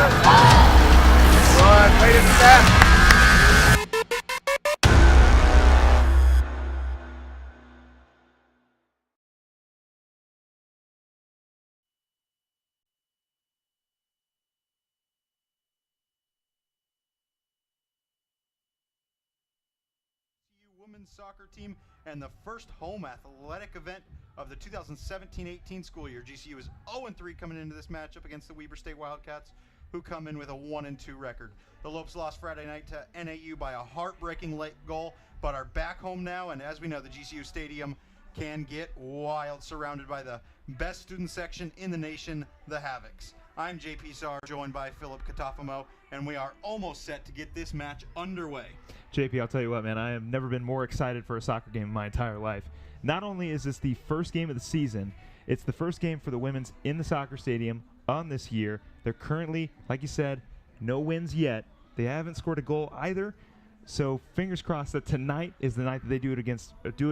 Good, way to step. Women's soccer team and the first home athletic event of the 2017-18 school year. GCU is 0-3 coming into this matchup against the Weber State Wildcats, who come in with a 1-2 record. The Lopes lost Friday night to NAU by a heartbreaking late goal, but are back home now, and as we know, the GCU Stadium can get wild, surrounded by the best student section in the nation, the Havocs. I'm JP Sarr, joined by Philip Katafamo, and we are almost set to get this match underway. JP, I'll tell you what, man, I have never been more excited for a soccer game in my entire life. Not only is this the first game of the season, it's the first game for the women's in the soccer stadium on this year. They're currently, like you said, no wins yet. They haven't scored a goal either. So fingers crossed that tonight is the night that they do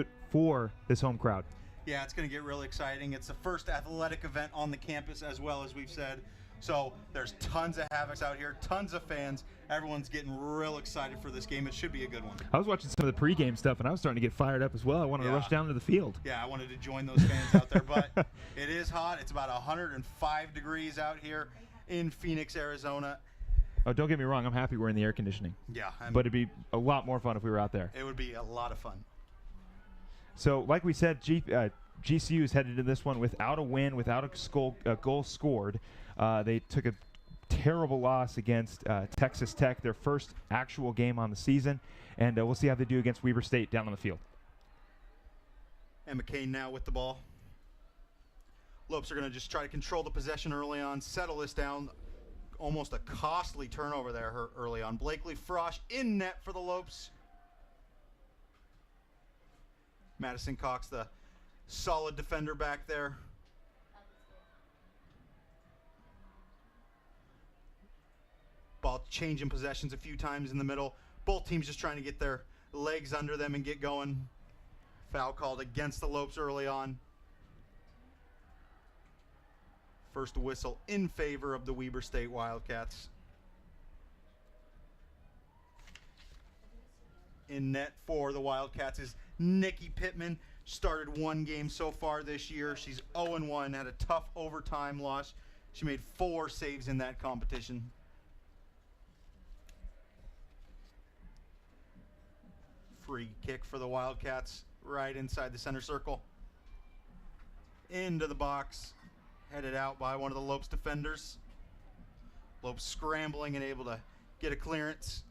it for this home crowd. Yeah, it's going to get really exciting. It's the first athletic event on the campus, as well as we've said. So there's tons of Havocs out here, tons of fans. Everyone's getting real excited for this game. It should be a good one. I was watching some of the pregame stuff, and I was starting to get fired up as well. I wanted to rush down to the field. Yeah, I wanted to join those fans out there, but it is hot. It's about 105 degrees out here in Phoenix, Arizona. Oh, don't get me wrong. I'm happy we're in the air conditioning. Yeah. But it'd be a lot more fun if we were out there. It would be a lot of fun. So, like we said, GCU is headed to this one without a win, without a goal scored. They took a terrible loss against Texas Tech, their first actual game on the season, and we'll see how they do against Weber State down on the field. And McCain now with the ball. Lopes are going to just try to control the possession early on, settle this down. Almost a costly turnover there early on. Blakely Frosch in net for the Lopes. Madison Cox, the solid defender back there. Ball changing possessions a few times in the middle. Both teams just trying to get their legs under them and get going. Foul called against the Lopes early on. First whistle in favor of the Weber State Wildcats. In net for the Wildcats is Nikki Pittman. Started one game so far this year. She's 0-1, had a tough overtime loss. She made 4 saves in that competition. Free kick for the Wildcats right inside the center circle. Into the box. Headed out by one of the Lopes defenders. Lopes scrambling and able to get a clearance.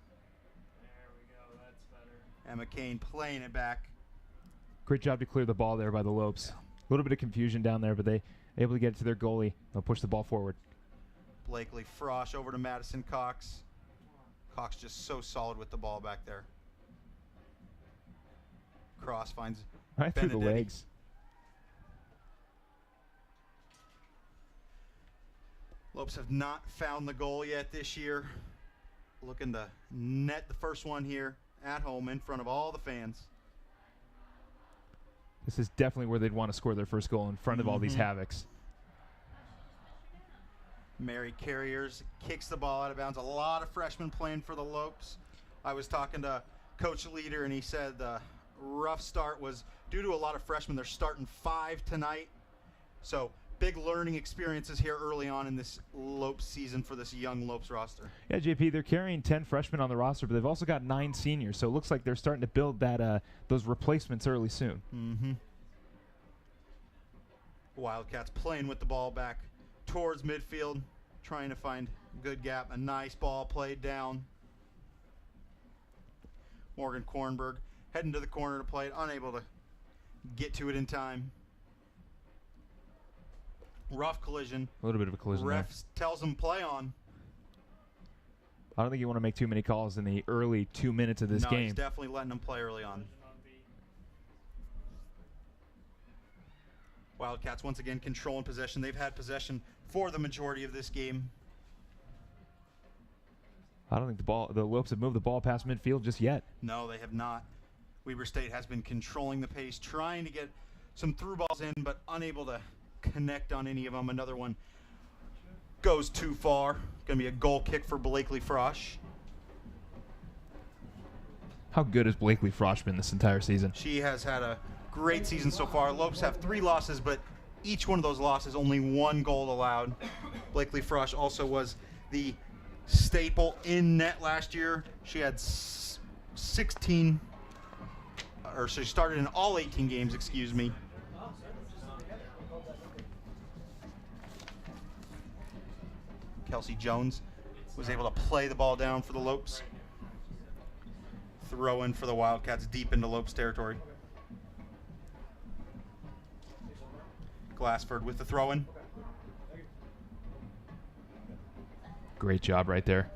There we go, that's better. And McCain playing it back. Great job to clear the ball there by the Lopes. Yeah. A little bit of confusion down there, but they able to get it to their goalie. They'll push the ball forward. Blakely Frosch over to Madison Cox. Cox just so solid with the ball back there. Cross finds Right through the Benedetti. legs. Lopes have not found the goal yet this year. Looking to net the first one here at home in front of all the fans. This is definitely where they'd want to score their first goal, in front of all these Havocs. Mary Carriers kicks the ball out of bounds. A lot of freshmen playing for the Lopes. I was talking to Coach Leader, and he said the rough start was due to a lot of freshmen. They're starting 5 tonight. So big learning experiences here early on in this Lopes season for this young Lopes roster. Yeah, JP, they're carrying 10 freshmen on the roster, but they've also got 9 seniors, so it looks like they're starting to build that those replacements early soon. Wildcats playing with the ball back towards midfield, trying to find a good gap. A nice ball played down. Morgan Kornberg heading to the corner to play it, unable to get to it in time. Rough collision. A little bit of a collision there. Ref tells him play on. I don't think you want to make too many calls in the early 2 minutes of this No, game. he's definitely letting them play early on. Wildcats once again controlling possession. They've had possession for the majority of this game. I don't think the Lopes have moved the ball past midfield just yet. No, they have not. Weber State has been controlling the pace, trying to get some through balls in, but unable to connect on any of them. Another one goes too far. Going to be a goal kick for Blakely Frosch. How good has Blakely Frosch been this entire season? She has had a great season so far. Lopes have 3 losses, but each one of those losses, only 1 goal allowed. Blakely Frosch also was the staple in net last year. She had 16, or she started in all 18 games, excuse me. Kelsey Jones was able to play the ball down for the Lopes. Throw in for the Wildcats deep into Lopes territory. Glassford with the throw in. Great job right there.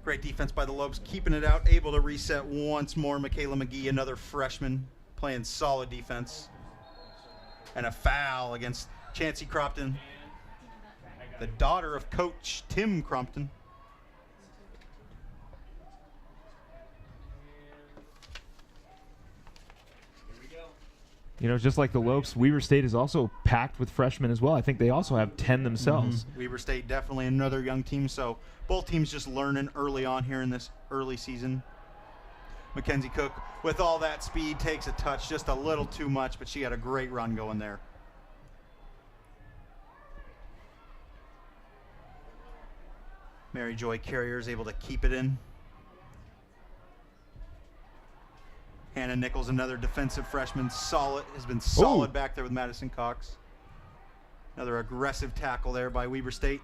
Great defense by the Lopes, keeping it out, able to reset once more. Michaela McGee, another freshman, playing solid defense. And a foul against Chancey Crompton, the daughter of Coach Tim Crompton. You know, just like the Lopes, Weber State is also packed with freshmen as well. I think they also have 10 themselves. Weber State definitely another young team, so both teams just learning early on here in this early season. Mackenzie Cook, with all that speed, takes a touch, just a little too much, but she had a great run going there. Mary Joy Carrier is able to keep it in. Hannah Nichols, another defensive freshman, has been solid back there with Madison Cox. Another aggressive tackle there by Weber State.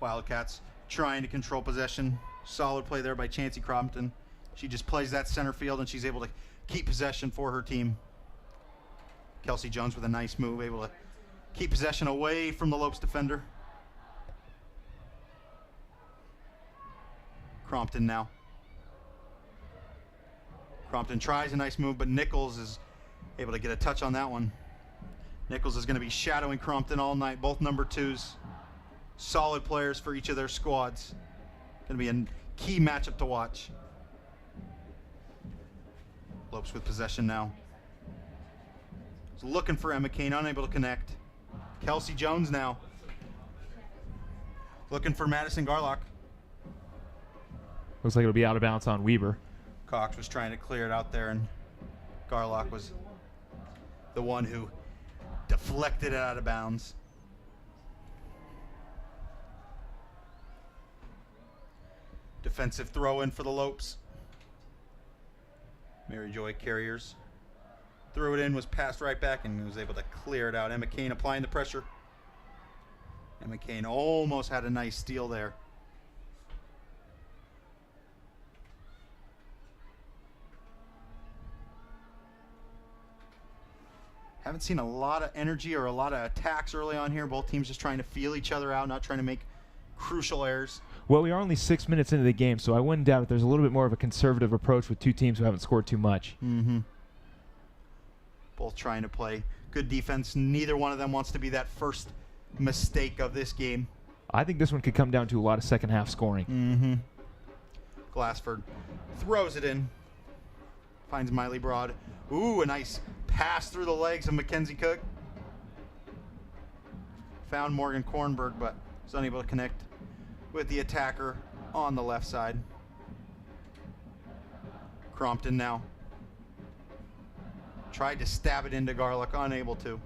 Wildcats trying to control possession. Solid play there by Chancey Crompton. She just plays that center field and she's able to keep possession for her team. Kelsey Jones with a nice move, able to keep possession away from the Lopes defender. Crompton now. Crompton tries a nice move, but Nichols is able to get a touch on that one. Nichols is going to be shadowing Crompton all night, both number 2s. Solid players for each of their squads. Going to be a key matchup to watch. Lopes with possession now. He's looking for Emma Kane, unable to connect. Kelsey Jones now. Looking for Madison Garlock. Looks like it'll be out of bounds on Weber. Cox was trying to clear it out there, and Garlock was the one who deflected it out of bounds. Defensive throw in for the Lopes. Mary Joy Carriers threw it in, was passed right back, and was able to clear it out. Emma Kane applying the pressure. Emma Kane almost had a nice steal there. Haven't seen a lot of energy or a lot of attacks early on here. Both teams just trying to feel each other out, not trying to make crucial errors. Well, we are only 6 minutes into the game, so I wouldn't doubt if there's a little bit more of a conservative approach with 2 teams who haven't scored too much. Both trying to play good defense. Neither one of them wants to be that first mistake of this game. I think this one could come down to a lot of second half scoring. Glassford throws it in. Finds Miley Broad. Ooh, a nice pass through the legs of Mackenzie Cook. Found Morgan Kornberg, but was unable to connect with the attacker on the left side. Crompton now. Tried to stab it into Garlock, unable to.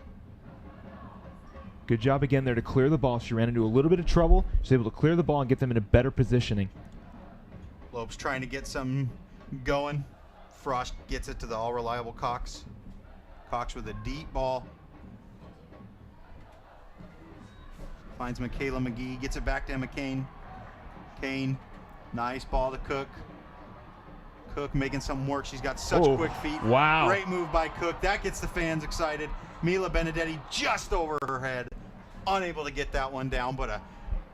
Good job again there to clear the ball. She ran into a little bit of trouble. She was able to clear the ball and get them in a better positioning. Lopes trying to get some going. Frost gets it to the all-reliable Cox. Cox with a deep ball. Finds Michaela McGee, gets it back to Emma Kane. Kane, nice ball to Cook. Cook making something work. She's got such quick feet. Wow. Great move by Cook. That gets the fans excited. Mila Benedetti just over her head. Unable to get that one down, but a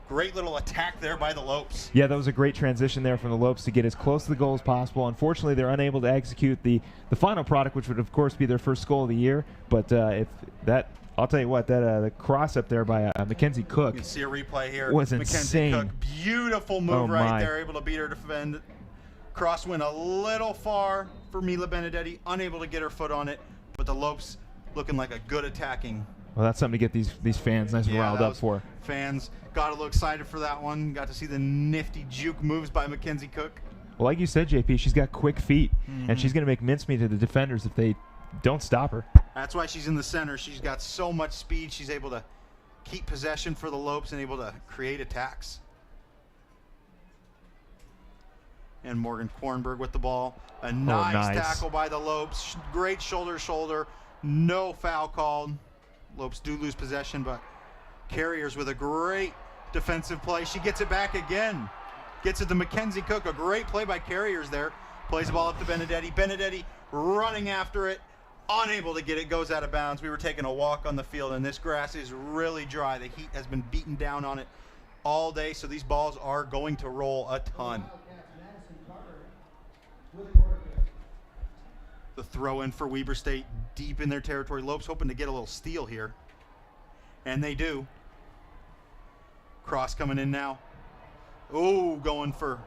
great little attack there by the Lopes. Yeah, that was a great transition there from the Lopes to get as close to the goal as possible. Unfortunately, they're unable to execute the final product, which would, of course, be their first goal of the year. But if that, I'll tell you what, that the cross up there by Mackenzie Cook. You can see a replay here. Was Mackenzie insane. Cook, beautiful move right there, able to beat her defend. Cross went a little far for Mila Benedetti, unable to get her foot on it, but the Lopes looking like a good attacking Well, that's something to get these fans nice and riled up for. Fans got a little excited for that one. Got to see the nifty juke moves by Mackenzie Cook. Well, like you said, JP, she's got quick feet, and she's going to make mincemeat to the defenders if they don't stop her. That's why she's in the center. She's got so much speed. She's able to keep possession for the Lopes and able to create attacks. And Morgan Kornberg with the ball. A nice tackle by the Lopes. Great shoulder. No foul called. Lopes do lose possession, but Carriers with a great defensive play. She gets it back again. Gets it to Mackenzie Cook. A great play by Carriers there. Plays the ball up to Benedetti. Benedetti running after it. Unable to get it. Goes out of bounds. We were taking a walk on the field, and this grass is really dry. The heat has been beaten down on it all day, so these balls are going to roll a ton. The throw in for Weber State deep in their territory. Lopes hoping to get a little steal here. And they do. Cross coming in now. Oh, going for...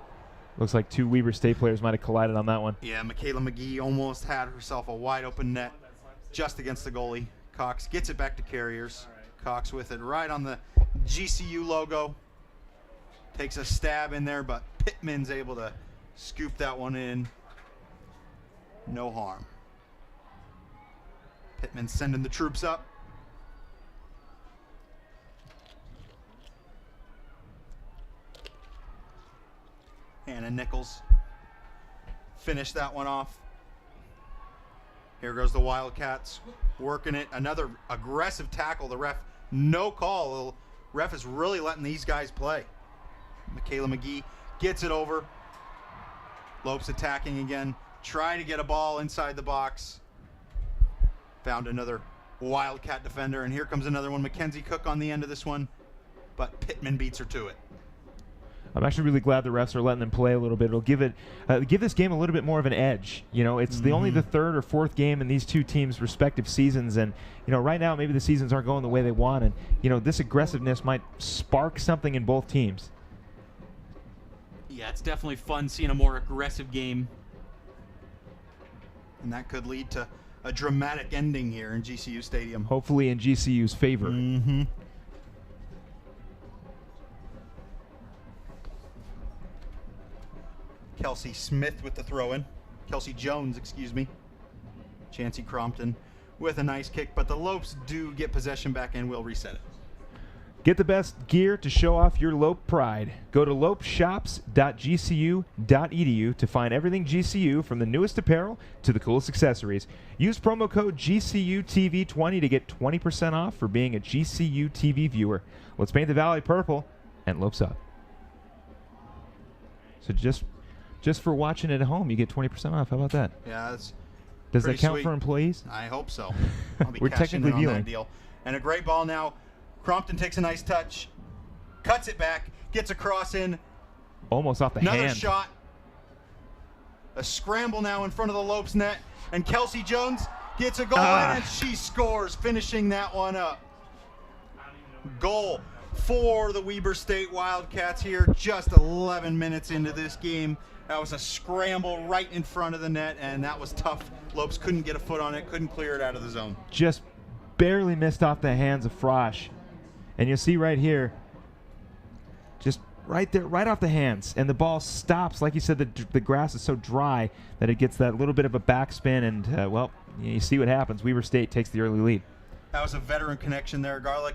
Looks like two Weber State players might have collided on that one. Yeah, Michaela McGee almost had herself a wide open net just against the goalie. Cox gets it back to Carriers. Cox with it right on the GCU logo. Takes a stab in there, but Pittman's able to scoop that one in. No harm. Pittman sending the troops up. Hannah Nichols finished that one off. Here goes the Wildcats working it. Another aggressive tackle. The ref, no call. The ref is really letting these guys play. Michaela McGee gets it over. Lopes attacking again. Trying to get a ball inside the box. Found another Wildcat defender, and here comes another one. Mackenzie Cook on the end of this one, but Pittman beats her to it. I'm actually really glad the refs are letting them play a little bit. It'll give this game a little bit more of an edge. You know, it's only the third or fourth game in these two teams' respective seasons, and you know, right now maybe the seasons aren't going the way they want, and you know, this aggressiveness might spark something in both teams. Yeah, it's definitely fun seeing a more aggressive game, and that could lead to a dramatic ending here in GCU Stadium. Hopefully in GCU's favor. Kelsey Smith with the throw-in. Kelsey Jones, excuse me. Chancey Crompton with a nice kick, but the Lopes do get possession back and will reset it. Get the best gear to show off your Lope pride. Go to lopeshops.gcu.edu to find everything GCU, from the newest apparel to the coolest accessories. Use promo code GCUTV20 to get 20% off for being a GCU TV viewer. Let's paint the Valley purple and Lopes up. So just for watching it at home, you get 20% off. How about that? Yeah, that's Does that count sweet. for employees? I hope so. I'll be We're cashing technically in on viewing. that deal. And a great ball now. Crompton takes a nice touch, cuts it back, gets a cross in. Almost off the Another hand. shot. A scramble now in front of the Lopes net, and Kelsey Jones gets a goal in, and she scores, finishing that one up. Goal for the Weber State Wildcats here, just 11 minutes into this game. That was a scramble right in front of the net, and that was tough. Lopes couldn't get a foot on it, couldn't clear it out of the zone. Just barely missed off the hands of Frosch. And you'll see right here, just right there, right off the hands. And the ball stops. Like you said, the grass is so dry that it gets that little bit of a backspin. And, well, you see what happens. Weber State takes the early lead. That was a veteran connection there. Garlick,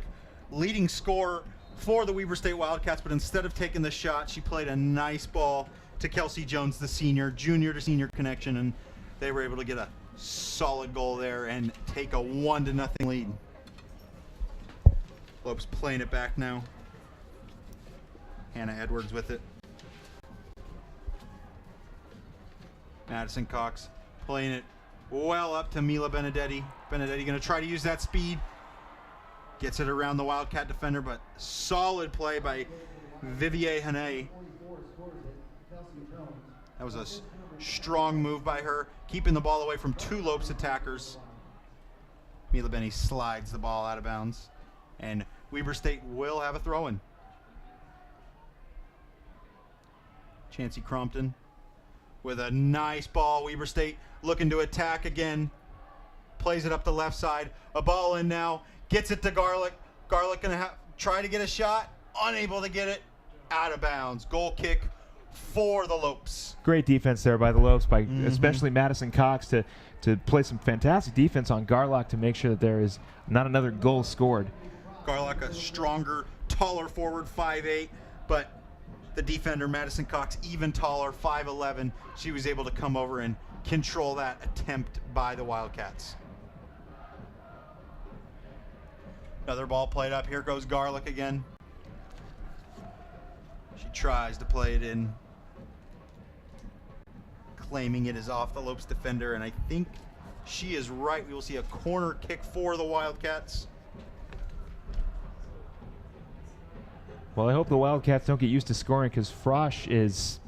leading scorer for the Weber State Wildcats, but instead of taking the shot, she played a nice ball to Kelsey Jones, the senior, junior to senior connection, and they were able to get a solid goal there and take a 1-0 lead. Lopes playing it back now. Hannah Edwards with it. Madison Cox playing it well up to Mila Benedetti. Benedetti going to try to use that speed. Gets it around the Wildcat defender, but solid play by Vivier Hane. That was a strong move by her, keeping the ball away from two Lopes attackers. Mila Benny slides the ball out of bounds, and Weber State will have a throw-in. Chancey Crompton with a nice ball. Weber State looking to attack again. Plays it up the left side. A ball in now. Gets it to Garlic. Garlic going to try to get a shot. Unable to get it. Out of bounds. Goal kick for the Lopes. Great defense there by the Lopes, by especially Madison Cox to play some fantastic defense on Garlock to make sure that there is not another goal scored. Garlock, a stronger, taller forward, 5'8", but the defender, Madison Cox, even taller, 5'11". She was able to come over and control that attempt by the Wildcats. Another ball played up. Here goes Garlic again. She tries to play it in, claiming it is off the Lopes defender, and I think she is right. We will see a corner kick for the Wildcats. Well, I hope the Wildcats don't get used to scoring, because Frosch is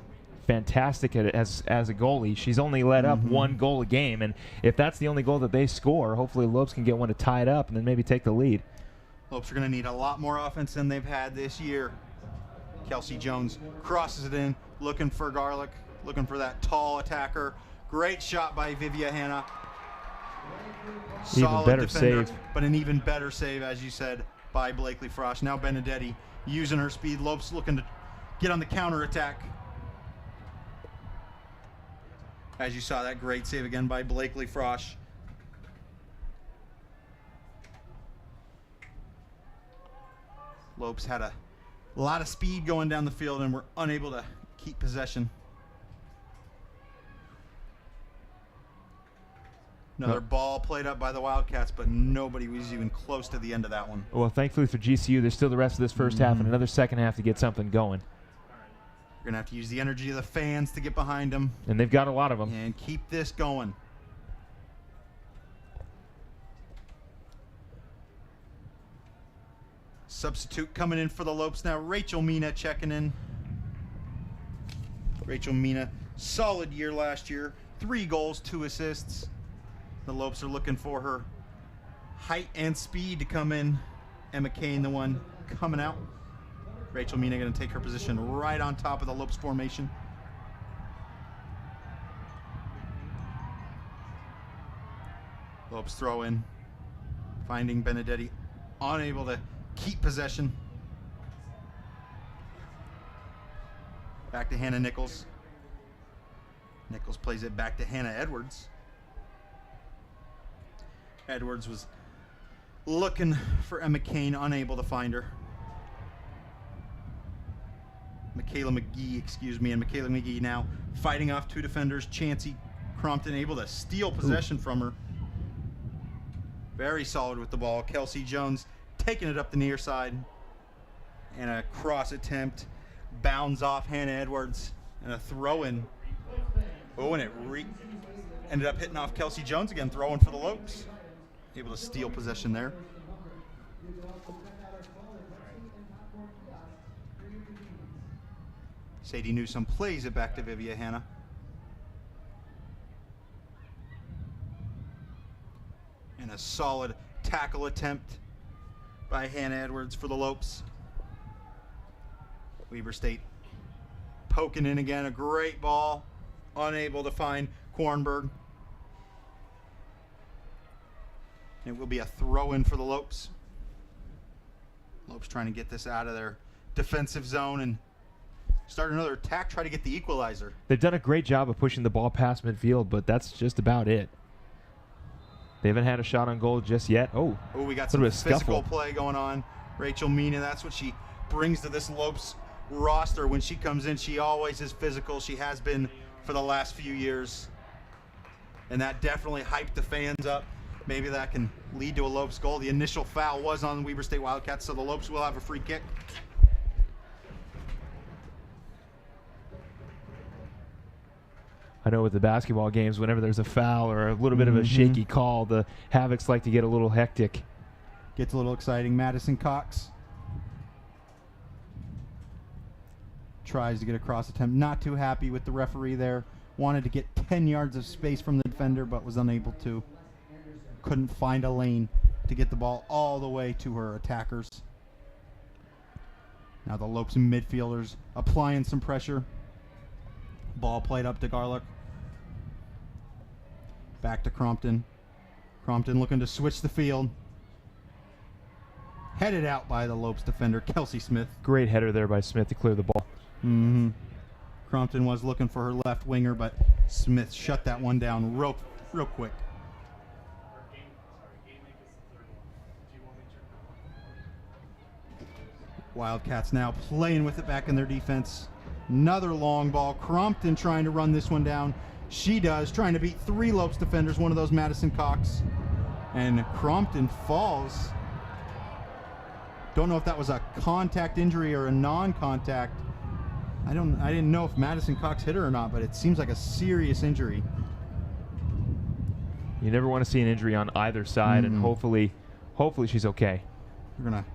fantastic at it as a goalie. She's only let up one goal a game, and if that's the only goal that they score, hopefully the Lopes can get one to tie it up and then maybe take the lead. Lopes are going to need a lot more offense than they've had this year. Kelsey Jones crosses it in, looking for Garlic, looking for that tall attacker. Great shot by Vivia Hanna. Solid better defender, save. but an even better save, as you said, by Blakely Frosch. Now Benedetti using her speed. Lopes looking to get on the counter attack. As you saw, that great save again by Blakely Frosch. Lopes had a lot of speed going down the field and were unable to keep possession. Another ball played up by the Wildcats, but nobody was even close to the end of that one. Well, thankfully for GCU, there's still the rest of this first half and another second half to get something going. You're going to have to use the energy of the fans to get behind them. And they've got a lot of them. And keep this going. Substitute coming in for the Lopes now. Rachel Mina checking in. Rachel Mina, solid year last year. 3 goals, 2 assists. The Lopes are looking for her height and speed to come in. Emma Kane, the one coming out. Rachel Mina going to take her position right on top of the Lopes formation. Lopes throw in. Finding Benedetti, unable to keep possession. Back to Hannah Nichols. Nichols plays it back to Hannah Edwards. Edwards was looking for Emma Kane, unable to find her. Michaela McGee, and Michaela McGee now fighting off 2 defenders. Chancey Crompton able to steal possession from her. Very solid with the ball. Kelsey Jones taking it up the near side. And a cross attempt. Bounds off Hannah Edwards. And a throw-in. Oh, and it ended up hitting off Kelsey Jones again, throwing for the Lopes. Able to steal possession there. Sadie Newsome plays it back to Vivia Hanna. And a solid tackle attempt by Hannah Edwards for the Lopes. Weber State poking in again. A great ball. Unable to find Kornberg. It will be a throw-in for the Lopes. Lopes trying to get this out of their defensive zone and start another attack, try to get the equalizer. They've done a great job of pushing the ball past midfield, but that's just about it. They haven't had a shot on goal just yet. Oh, we got some physical play going on. Rachel Mina, that's what she brings to this Lopes roster. When she comes in, she always is physical. She has been for the last few years. And that definitely hyped the fans up. Maybe that can lead to a Lopes goal. The initial foul was on the Weber State Wildcats, so the Lopes will have a free kick. I know with the basketball games, whenever there's a foul or a little bit of a shaky call, the Havocs like to get a little hectic. Gets a little exciting. Madison Cox tries to get a cross attempt. Not too happy with the referee there. Wanted to get 10 yards of space from the defender, but was unable to. Couldn't find a lane to get the ball all the way to her attackers. Now the Lopes midfielders applying some pressure. Ball played up to Garlic. Back to Crompton. Crompton looking to switch the field. headed out by the Lopes defender, Kelsey Smith. Great header there by Smith to clear the ball. Mm-hmm. Crompton was looking for her left winger, but Smith shut that one down real quick. Wildcats now playing with it back in their defense. Another long ball. Crompton trying to run this one down. She does, trying to beat 3 Lopes defenders, one of those Madison Cox. And Crompton falls. Don't know if that was a contact injury or a non-contact. I didn't know if Madison Cox hit her or not, but it seems like a serious injury. You never want to see an injury on either side, and hopefully she's okay. We're gonna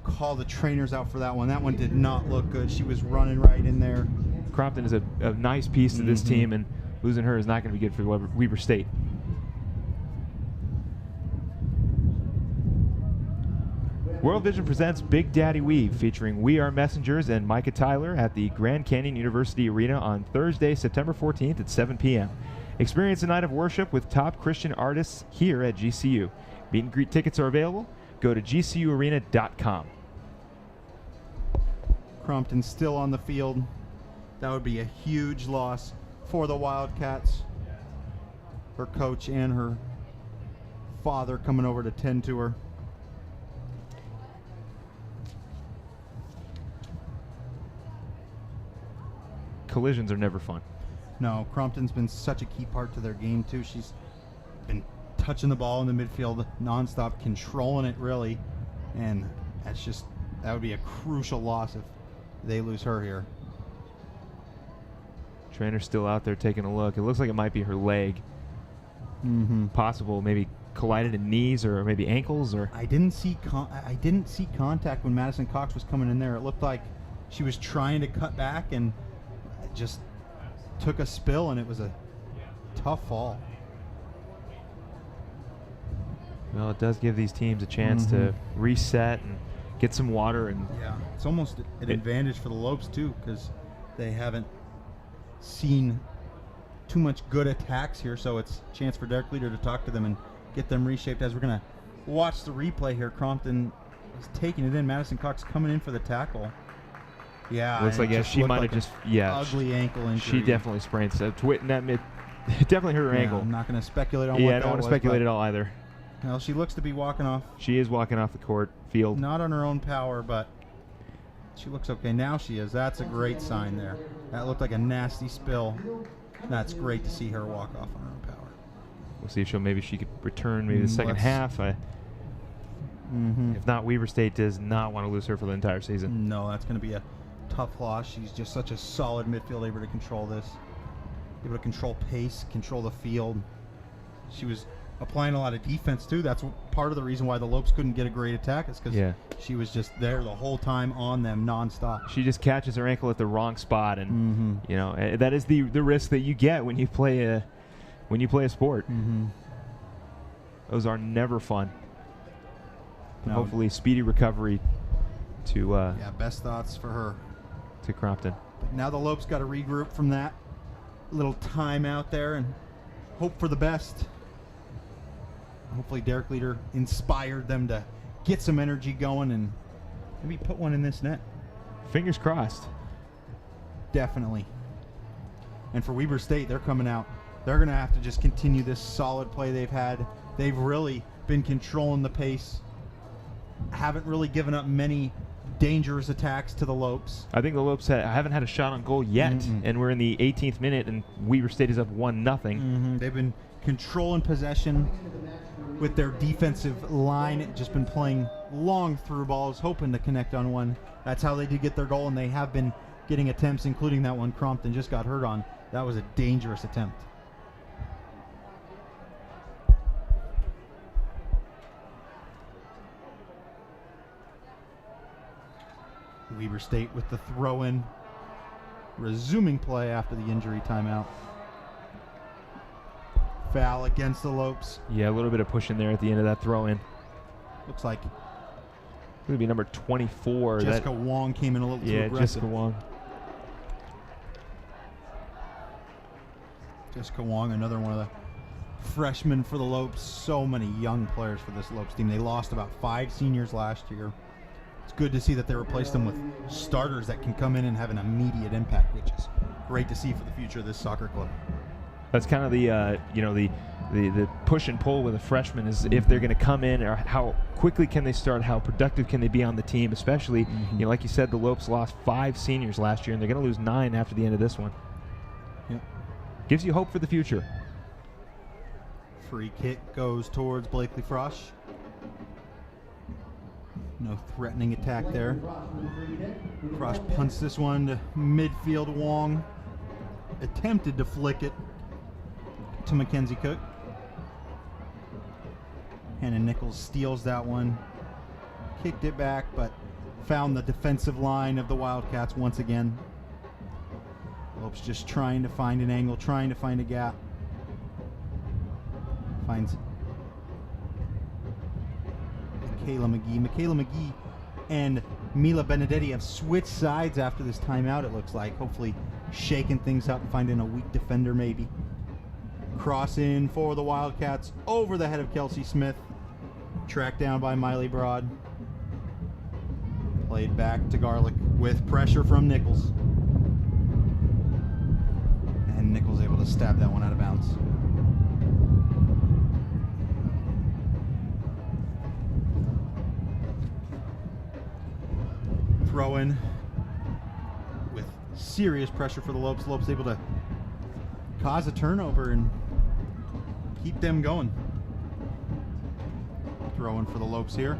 call the trainers out for that one. That one did not look good. She was running right in there. Crompton is a nice piece to this team, and losing her is not going to be good for Weber State. World Vision presents Big Daddy Weave, featuring We Are Messengers and Micah Tyler at the Grand Canyon University Arena on Thursday, September 14th at 7 p.m. Experience a night of worship with top Christian artists here at GCU. Meet and greet tickets are available. Go to gcuarena.com. Crompton still on the field. That would be a huge loss for the Wildcats. Her coach and her father coming over to tend to her. Collisions are never fun. No, Crompton's been such a key part to their game too. She's been touching the ball in the midfield nonstop, controlling it really, and that would be a crucial loss if they lose her here. Trainer's still out there taking a look. It looks like it might be her leg. Possible, maybe collided in knees or maybe ankles, or I didn't see contact when Madison Cox was coming in there. It looked like she was trying to cut back and just took a spill, and it was a tough fall. Well, it does give these teams a chance to reset and get some water. And yeah, it's almost an advantage for the Lopes too, because they haven't seen too much good attacks here, so it's a chance for Derek Leader to talk to them and get them reshaped. As we're going to watch the replay here, Crompton is taking it in. Madison Cox coming in for the tackle. Yeah, looks like she might have just ugly ankle injury. She definitely sprained. So definitely hurt her ankle. I'm not going to speculate on what that was. Yeah, I don't want to speculate at all either. Well, she looks to be walking off. She is walking off the court field. Not on her own power, but she looks okay. Now she is. That's a great sign there. That looked like a nasty spill. That's great to see her walk off on her own power. We'll see if she could return maybe the second half. If not, Weber State does not want to lose her for the entire season. No, that's going to be a tough loss. She's just such a solid midfield, able to control this, able to control pace, control the field. She was applying a lot of defense too. That's part of the reason why the Lopes couldn't get a great attack, is because she was just there the whole time on them nonstop. She just catches her ankle at the wrong spot, and you know that is the risk that you get when you play a sport. Those are never fun. No. Hopefully, speedy recovery to best thoughts for her. To Crompton. But now the Lopes got to regroup from that little time out there and hope for the best. Hopefully Derek Leader inspired them to get some energy going and maybe put one in this net. Fingers crossed. Definitely. And for Weber State, they're coming out. They're going to have to just continue this solid play they've had. They've really been controlling the pace. Haven't really given up many dangerous attacks to the Lopes. I think the Lopes haven't had a shot on goal yet, and we're in the 18th minute, and Weber State is up 1-0. They've been controlling possession with their defensive line, just been playing long through balls, hoping to connect on one. That's how they did get their goal, and they have been getting attempts, including that one Crompton just got hurt on. That was a dangerous attempt. Weber State with the throw-in, resuming play after the injury timeout. Foul against the Lopes. Yeah, a little bit of push in there at the end of that throw-in. Looks like it's going to be number 24. Jessica Wong came in a little too aggressive. Jessica Wong. Jessica Wong, another one of the freshmen for the Lopes. So many young players for this Lopes team. They lost about 5 seniors last year. It's good to see that they replaced them with starters that can come in and have an immediate impact, which is great to see for the future of this soccer club. That's kind of the push and pull with a freshman is if they're going to come in, or how quickly can they start, how productive can they be on the team, especially, like you said, the Lopes lost 5 seniors last year, and they're going to lose 9 after the end of this one. Yep. Gives you hope for the future. Free kick goes towards Blakely Frosch. No threatening attack there. Frosch punts this one to midfield. Wong attempted to flick it to Mackenzie Cook. Hannah Nichols steals that one. Kicked it back, but found the defensive line of the Wildcats once again. Lopes just trying to find an angle, trying to find a gap. Finds Michaela McGee and Mila Benedetti have switched sides after this timeout, it looks like. Hopefully shaking things up and finding a weak defender maybe. Cross in for the Wildcats over the head of Kelsey Smith. Tracked down by Miley Broad. Played back to Garlick with pressure from Nichols. And Nichols able to stab that one out of bounds. Throw in with serious pressure for the Lopes. Lopes able to cause a turnover and keep them going. Throw in for the Lopes here.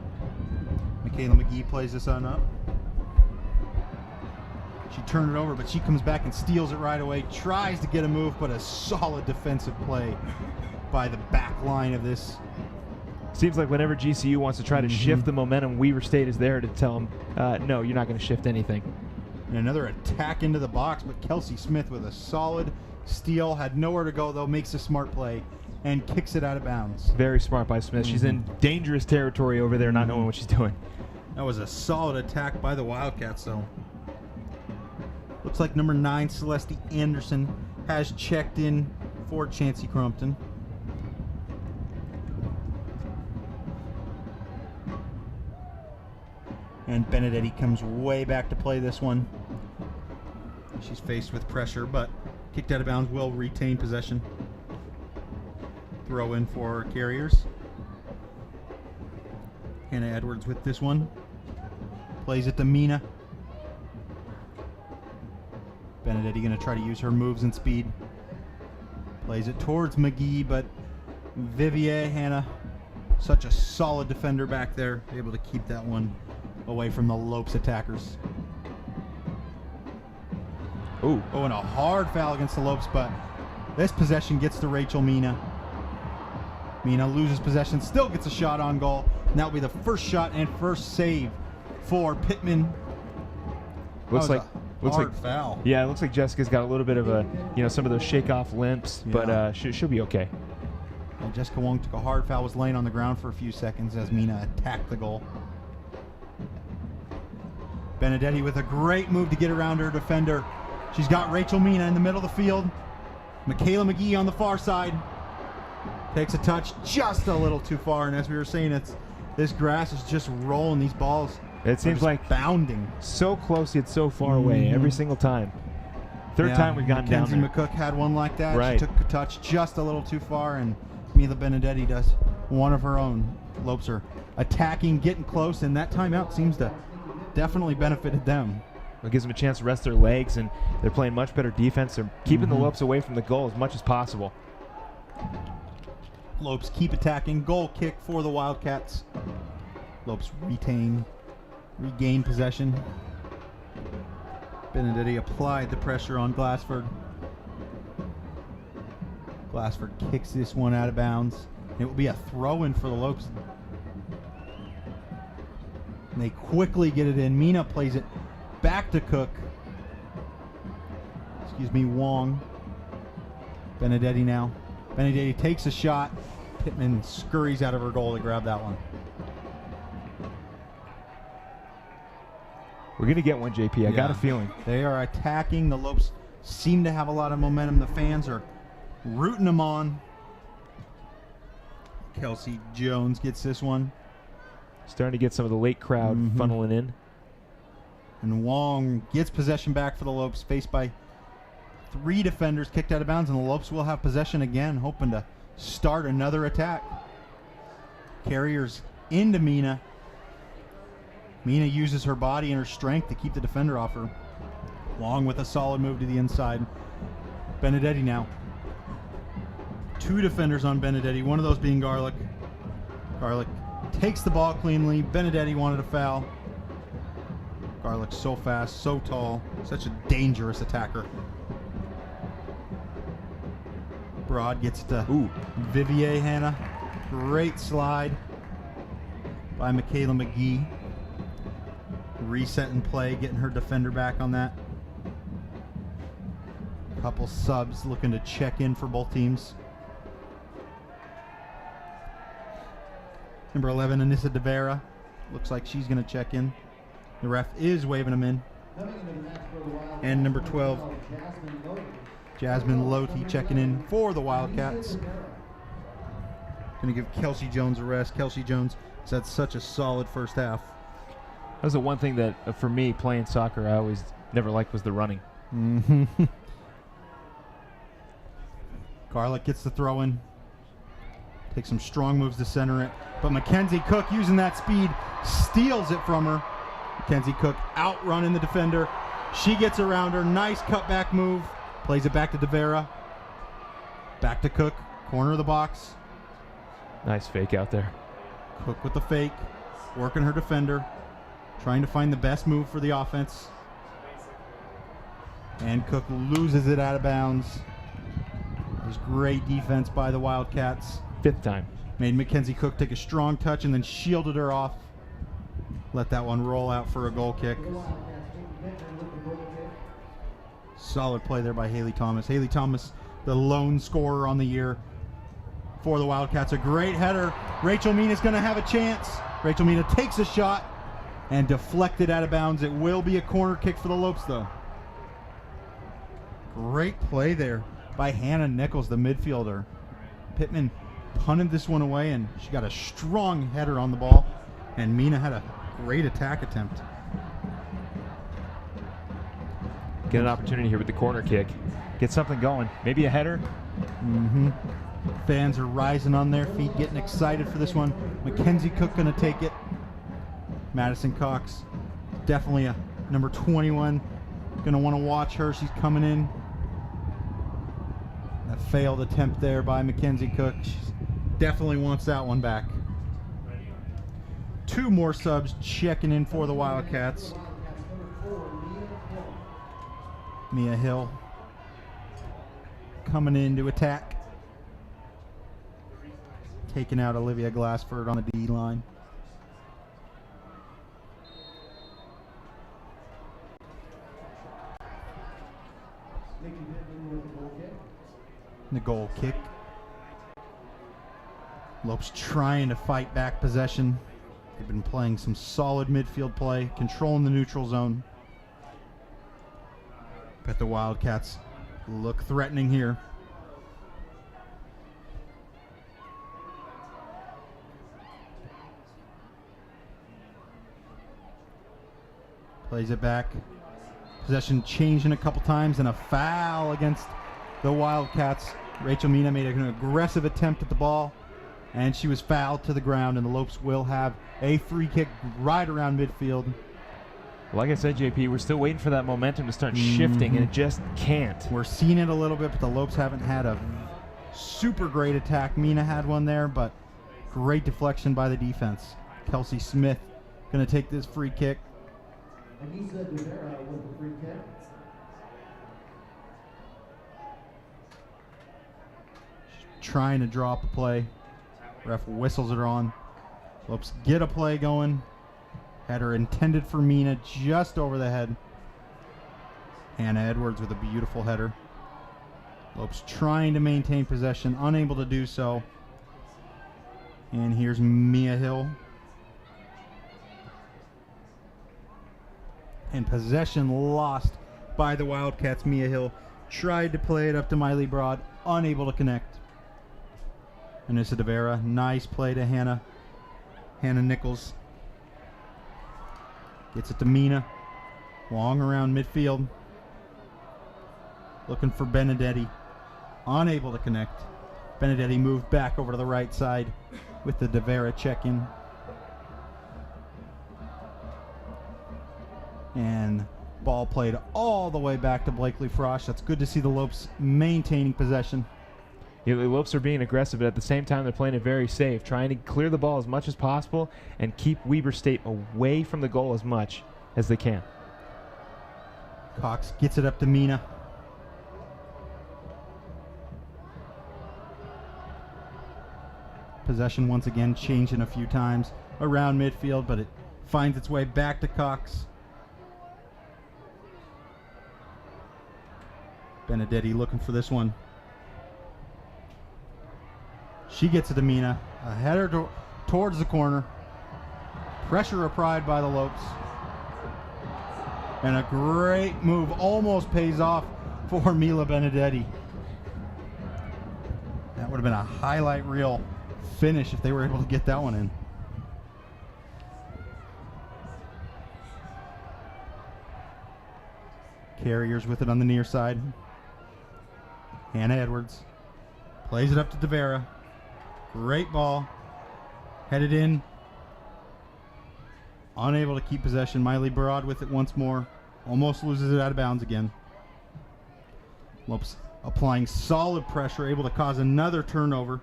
Michaela McGee plays this on up. She turned it over, but she comes back and steals it right away. Tries to get a move, but a solid defensive play by the back line of this. Seems like whenever GCU wants to try to shift the momentum, Weaver State is there to tell them, no, you're not going to shift anything. And another attack into the box, but Kelsey Smith with a solid steal. Had nowhere to go, though. Makes a smart play and kicks it out of bounds. Very smart by Smith. She's in dangerous territory over there, not knowing what she's doing. That was a solid attack by the Wildcats, though. Looks like number 9, Celeste Anderson, has checked in for Chancey Crumpton. And Benedetti comes way back to play this one. She's faced with pressure, but kicked out of bounds, will retain possession. Throw in for Carriers. Hannah Edwards with this one. Plays it to Mina. Benedetti going to try to use her moves and speed. Plays it towards McGee, but Vivier, Hannah, such a solid defender back there, able to keep that one away from the Lopes attackers. Ooh. Oh, and a hard foul against the Lopes, but this possession gets to Rachel Mina. Mina loses possession, still gets a shot on goal, and that will be the first shot and first save for Pittman. Looks like foul. Yeah, it looks like Jessica's got a little bit of a, some of those shake-off limps, but she'll be okay. And Jessica Wong took a hard foul, was laying on the ground for a few seconds as Mina attacked the goal. Benedetti with a great move to get around her defender. She's got Rachel Mina in the middle of the field. Michaela McGee on the far side. Takes a touch just a little too far, and as we were saying, this grass is just rolling. These balls it seems like bounding. So close yet so far away every single time. Third time we've gotten down there. Mackenzie McCook had one like that. Right. She took a touch just a little too far, and Mila Benedetti does one of her own. Lopes are attacking, getting close, and that timeout seems to definitely benefited them. It gives them a chance to rest their legs, and they're playing much better defense. They're keeping the Lopes away from the goal as much as possible. Lopes keep attacking. Goal kick for the Wildcats. Lopes regain possession. Benedetti applied the pressure on Glassford. Glassford kicks this one out of bounds. It will be a throw-in for the Lopes. And they quickly get it in. Mina plays it back to Cook. Wong. Benedetti now. Benedetti takes a shot. Pittman scurries out of her goal to grab that one. We're going to get one, JP. I got a feeling. They are attacking. The Lopes seem to have a lot of momentum. The fans are rooting them on. Kelsey Jones gets this one. Starting to get some of the late crowd funneling in. And Wong gets possession back for the Lopes, faced by 3 defenders, kicked out of bounds, and the Lopes will have possession again, hoping to start another attack. Carriers into Mina. Mina uses her body and her strength to keep the defender off her. Wong with a solid move to the inside. Benedetti now. 2 defenders on Benedetti, one of those being Garlic. Garlic takes the ball cleanly. Benedetti wanted a foul. Garlic so fast, so tall, such a dangerous attacker. Broad gets to Vivier Hannah. Great slide by Michaela McGee. Reset and play, getting her defender back on that. Couple subs looking to check in for both teams. Number 11, Anissa De Vera. Looks like she's going to check in. The ref is waving them in. And number 12, Jasmine Loti checking in for the Wildcats. Going to give Kelsey Jones a rest. Kelsey Jones has had such a solid first half. That was the one thing that, for me, playing soccer, I always never liked was the running. Garlic gets the throw in. Takes some strong moves to center it. But Mackenzie Cook, using that speed, steals it from her. Mackenzie Cook outrunning the defender. She gets around her. Nice cutback move. Plays it back to De Vera. Back to Cook. Corner of the box. Nice fake out there. Cook with the fake. Working her defender. Trying to find the best move for the offense. And Cook loses it out of bounds. It was great defense by the Wildcats. 5th time. Made Mackenzie Cook take a strong touch and then shielded her off. Let that one roll out for a goal kick. Solid play there by Haley Thomas. Haley Thomas, the lone scorer on the year for the Wildcats. A great header. Rachel Mina's going to have a chance. Rachel Mina takes a shot and deflected out of bounds. It will be a corner kick for the Lopes, though. Great play there by Hannah Nichols, the midfielder. Pittman punted this one away, and she got a strong header on the ball, and Mina had a great attack attempt. Get an opportunity here with the corner kick. Get something going. Maybe a header. Fans are rising on their feet, getting excited for this one. Mackenzie Cook going to take it. Madison Cox, definitely a number 21. Going to want to watch her. She's coming in. A failed attempt there by Mackenzie Cook. She definitely wants that one back. 2 more subs checking in for the Wildcats. Mia Hill coming in to attack. Taking out Olivia Glassford on the D line. The goal kick. Lopes trying to fight back possession. They've been playing some solid midfield play, controlling the neutral zone. But the Wildcats look threatening here. Plays it back. Possession changing a couple times, and a foul against the Wildcats. Rachel Mina made an aggressive attempt at the ball, and she was fouled to the ground, and the Lopes will have a free kick right around midfield. Like I said, JP, we're still waiting for that momentum to start shifting, and it just can't. We're seeing it a little bit, but the Lopes haven't had a super great attack. Mina had one there, but great deflection by the defense. Kelsey Smith going to take this free kick. Anissa De Vera with the free kick. Trying to draw up a play. Ref whistles it on. Lopes get a play going. Header intended for Mina, just over the head. Hannah Edwards with a beautiful header. Lopes trying to maintain possession, unable to do so. And here's Mia Hill. And possession lost by the Wildcats. Mia Hill tried to play it up to Miley Broad, unable to connect. Anissa DeVera, nice play to Hannah. Hannah Nichols. Gets it to Mina. Long around midfield. Looking for Benedetti. Unable to connect. Benedetti moved back over to the right side with the DeVera check-in. And ball played all the way back to Blakely Frosch. That's good to see the Lopes maintaining possession. Yeah, the Lopes are being aggressive, but at the same time, they're playing it very safe, trying to clear the ball as much as possible and keep Weber State away from the goal as much as they can. Cox gets it up to Mina. Possession once again changing a few times around midfield, but it finds its way back to Cox. Benedetti looking for this one. She gets it to Mina. A header towards the corner. Pressure applied by the Lopes. And a great move. Almost pays off for Mila Benedetti. That would have been a highlight reel finish if they were able to get that one in. Carriers with it on the near side. Hannah Edwards plays it up to DeVera. Great ball. Headed in. Unable to keep possession. Miley Broad with it once more. Almost loses it out of bounds again. Lopes applying solid pressure, able to cause another turnover.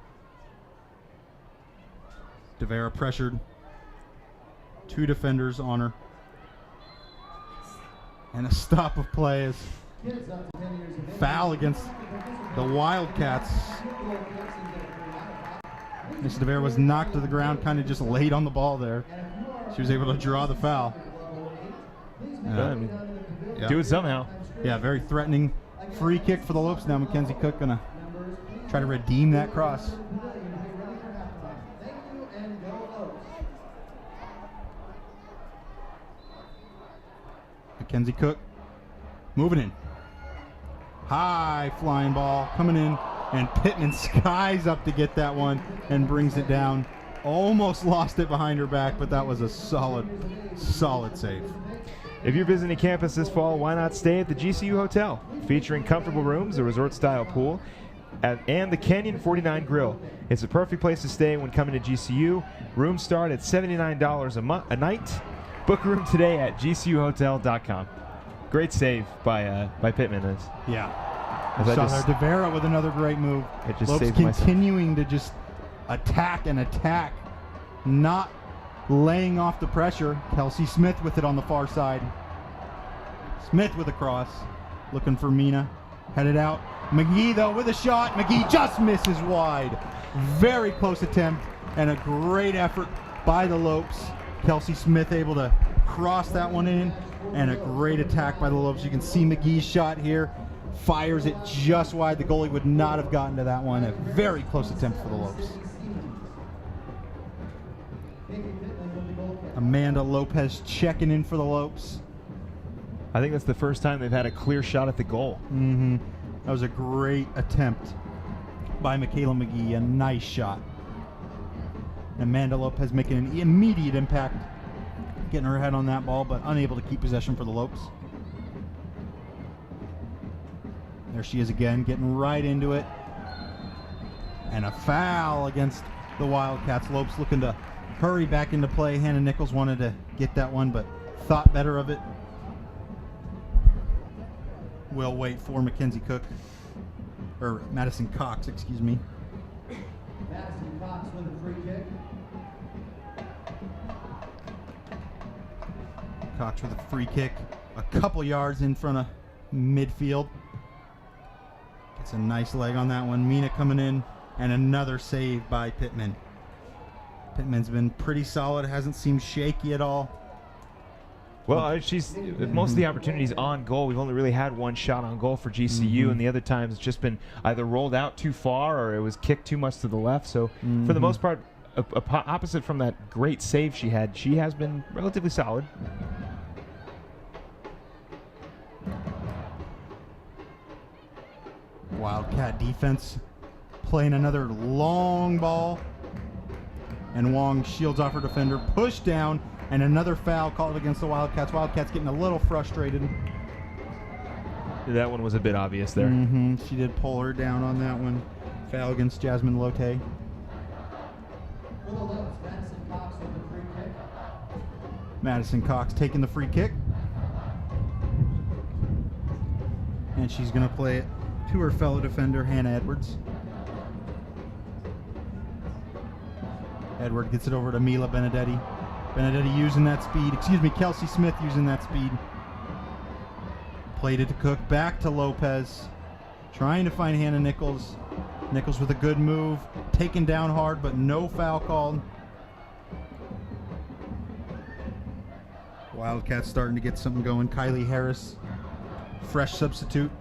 DeVera pressured. Two defenders on her. And a stop of play is foul against the Wildcats. Miss DeVera was knocked to the ground, kind of just laid on the ball there. She was able to draw the foul. Do it somehow. Yeah, very threatening free kick for the Lopes now. Mackenzie Cook gonna try to redeem that cross. Mackenzie Cook moving in. High flying ball coming in, and Pittman skies up to get that one and brings it down. Almost lost it behind her back, but that was a solid save. If you're visiting campus this fall, why not stay at the GCU Hotel, featuring comfortable rooms, a resort-style pool, and the Canyon 49 Grill. It's a perfect place to stay when coming to GCU. Rooms start at $79 a night. Book a room today at gcuhotel.com. Great save by Pittman. Yeah. As I saw just- there, DeVera with another great move. It just Lopes saved myself. continuing to just attack, not laying off the pressure. Kelsey Smith with it on the far side. Smith with a cross, looking for Mina. Headed out. McGee though with a shot. McGee just misses wide. Very close attempt and a great effort by the Lopes. Kelsey Smith able to cross that one in, and a great attack by the Lopes. You can see McGee's shot here. Fires it just wide. The goalie would not have gotten to that one. A very close attempt for the Lopes. Amanda Lopez checking in for the Lopes. I think that's the first time they've had a clear shot at the goal. That was a great attempt by Michaela McGee. A nice shot. Amanda Lopez making an immediate impact, getting her head on that ball, but unable to keep possession for the Lopes. There she is again, getting right into it. And a foul against the Wildcats. Lopes looking to hurry back into play. Hannah Nichols wanted to get that one, but thought better of it. We'll wait for Mackenzie Cook, or Madison Cox, excuse me. Madison Cox with a free kick. Cox with a free kick, a couple yards in front of midfield. Gets a nice leg on that one. Mina coming in, and another save by Pittman. Pittman's been pretty solid, hasn't seemed shaky at all. Well, she's most of the opportunities on goal. We've only really had one shot on goal for GCU, and the other times it's just been either rolled out too far or it was kicked too much to the left. So for the most part, opposite from that great save she has been relatively solid. Wildcat defense playing another long ball. And Wong shields off her defender. Push down. And another foul called against the Wildcats. Wildcats getting a little frustrated. That one was a bit obvious there. She did pull her down on that one. Foul against Jasmine Lotte. For the Lopes, Madison Cox with the free kick. Madison Cox taking the free kick. And she's going to play it to her fellow defender, Hannah Edwards. Edward gets it over to Mila Benedetti. Benedetti using that speed. Kelsey Smith using that speed. Played it to Cook. Back to Lopez. Trying to find Hannah Nichols. Nichols with a good move. Taken down hard, but no foul called. Wildcats starting to get something going. Kylie Harris, fresh substitute.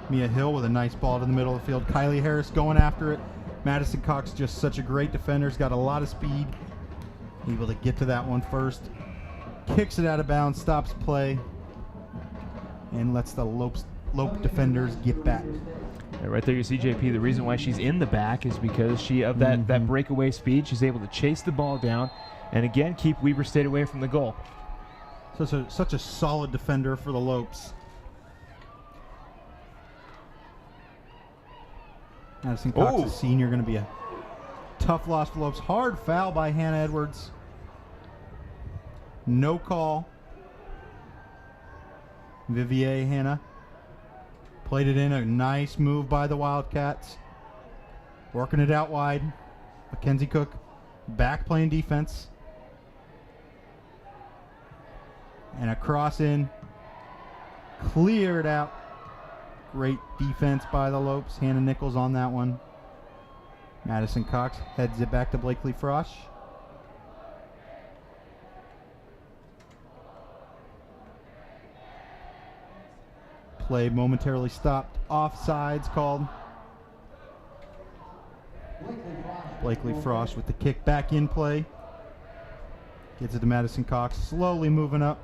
Mia Hill with a nice ball to the middle of the field. Kylie Harris going after it. Madison Cox, just such a great defender. He's got a lot of speed. Able to get to that one first. Kicks it out of bounds, stops play, and lets the Lope defenders get back. Yeah, right there you see JP. The reason why she's in the back is because she of that breakaway speed. She's able to chase the ball down and again keep Weber State away from the goal. Such a solid defender for the Lopes. Madison Cox, a senior, going to be a tough loss for Lopes. Hard foul by Hannah Edwards. No call. Vivier Hannah played it in. A nice move by the Wildcats. Working it out wide. Mackenzie Cook back playing defense. And a cross in. Cleared out. Great defense by the Lopes. Hannah Nichols on that one. Madison Cox heads it back to Blakely Frosch. Play momentarily stopped. Offsides called. Blakely Frosch with the kick back in play. Gets it to Madison Cox. Slowly moving up.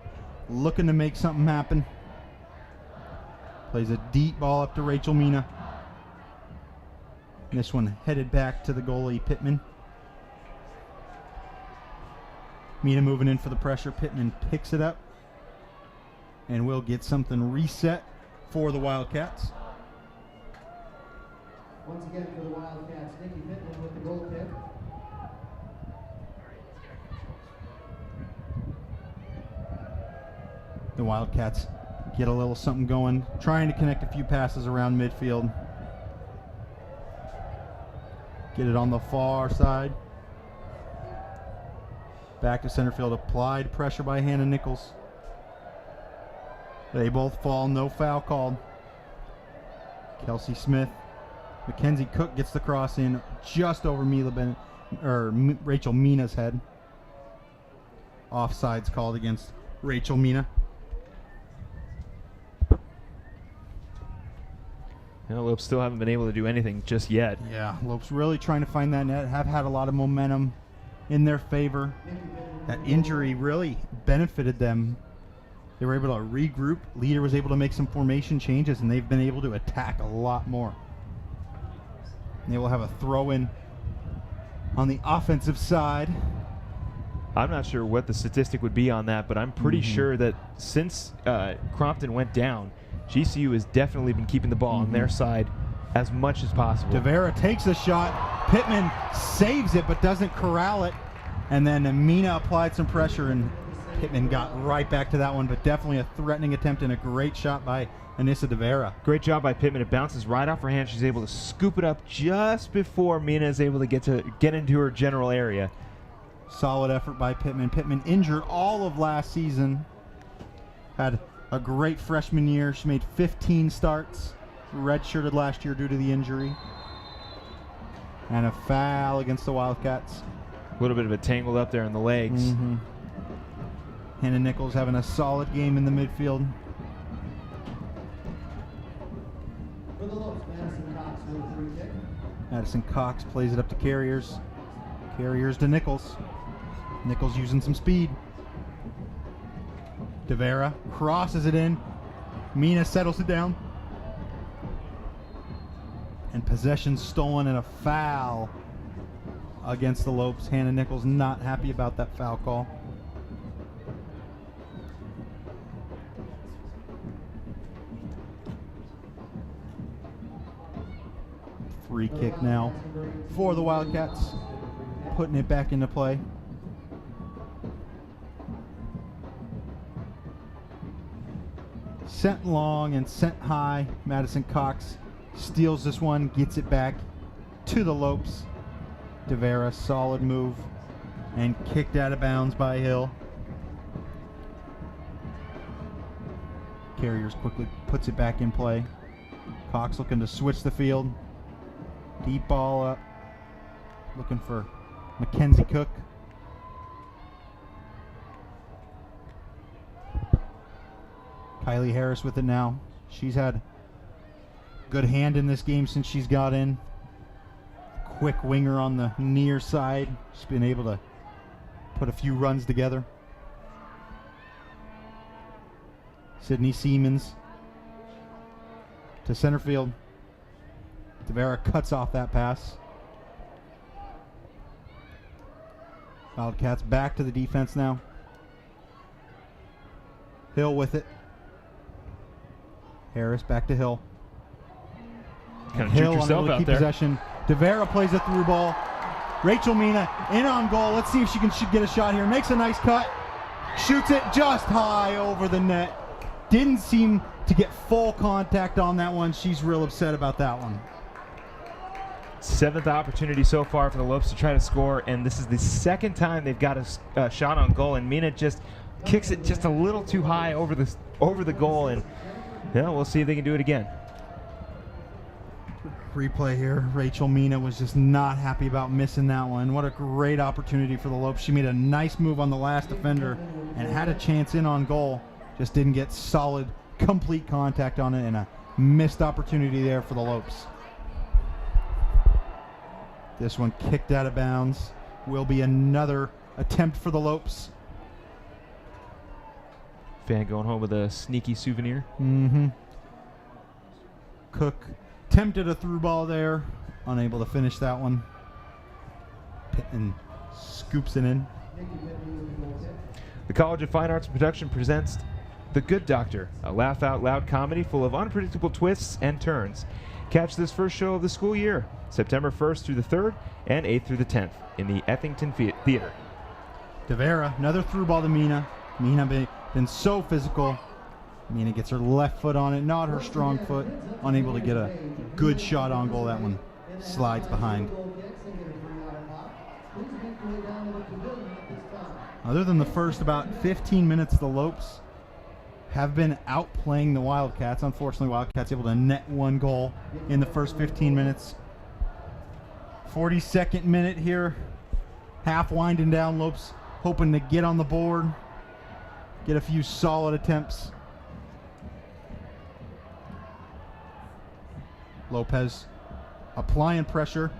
Looking to make something happen. Plays a deep ball up to Rachel Mina. And this one headed back to the goalie, Pittman. Mina moving in for the pressure. Pittman picks it up. And we'll get something reset for the Wildcats. Once again for the Wildcats, Nikki Pittman with the goal kick. The Wildcats get a little something going, trying to connect a few passes around midfield. Get it on the far side. Back to center field. Applied pressure by Hannah Nichols. They both fall. No foul called. Kelsey Smith. Mackenzie Cook gets the cross in just over Rachel Mina's head. Offsides called against Rachel Mina. Lopes still haven't been able to do anything just yet. Yeah, Lopes really trying to find that net. Have had a lot of momentum in their favor. That injury really benefited them. They were able to regroup. Leader was able to make some formation changes, and they've been able to attack a lot more. And they will have a throw-in on the offensive side. I'm not sure what the statistic would be on that, but I'm pretty sure that since Crompton went down, GCU has definitely been keeping the ball on their side as much as possible. DeVera takes a shot. Pittman saves it but doesn't corral it. And then Mina applied some pressure, and Pittman got right back to that one, but definitely a threatening attempt and a great shot by Anissa DeVera. Great job by Pittman. It bounces right off her hand. She's able to scoop it up just before Mina is able to get into her general area. Solid effort by Pittman. Pittman injured all of last season. Had a great freshman year. She made 15 starts. Redshirted last year due to the injury. And a foul against the Wildcats. A little bit of a tangled up there in the legs. Hannah Nichols having a solid game in the midfield. For the Lopes, Madison Cox with a free kick. Madison Cox plays it up to Carriers. Carriers to Nichols. Nichols using some speed. DeVera crosses it in. Mina settles it down. And possession stolen and a foul against the Lopes. Hannah Nichols not happy about that foul call. Free kick now for the Wildcats, putting it back into play. Sent long and sent high. Madison Cox steals this one, gets it back to the Lopes. DeVera, solid move, and kicked out of bounds by Hill. Carriers quickly puts it back in play. Cox looking to switch the field. Deep ball up. Looking for Mackenzie Cook. Kylie Harris with it now. She's had good hand in this game since she's got in. Quick winger on the near side. She's been able to put a few runs together. Sydney Siemens to center field. DeVera cuts off that pass. Wildcats back to the defense now. Hill with it. Harris back to Hill. Kind of Hill juke yourself unable to out keep there. possession. DeVera plays a through ball. Rachel Mina in on goal. Let's see if she can get a shot here. Makes a nice cut. Shoots it just high over the net. Didn't seem to get full contact on that one. She's real upset about that one. 7th opportunity so far for the Lopes to try to score, and this is the 2nd time they've got a shot on goal, and Mina just kicks it just a little too high over the goal, and yeah, we'll see if they can do it again. Replay here. Rachel Mina was just not happy about missing that one. What a great opportunity for the Lopes. She made a nice move on the last defender and had a chance in on goal. Just didn't get solid, complete contact on it, and a missed opportunity there for the Lopes. This one kicked out of bounds. Will be another attempt for the Lopes. Fan going home with a sneaky souvenir. Cook attempted a through ball there. Unable to finish that one. Pittman scoops it in. The College of Fine Arts and Production presents The Good Doctor, a laugh-out-loud comedy full of unpredictable twists and turns. Catch this first show of the school year, September 1st through the 3rd and 8th through the 10th in the Effington Theater. DeVera, another through ball to Mina. Mina been so physical. Mina gets her left foot on it, not her strong foot. Unable to get a good shot on goal. That one slides behind. Other than the first about 15 minutes, the Lopes have been outplaying the Wildcats. Unfortunately, Wildcats able to net one goal in the first 15 minutes. 42nd minute here. Half winding down. Lopes hoping to get on the board. Get a few solid attempts. Lopez applying pressure.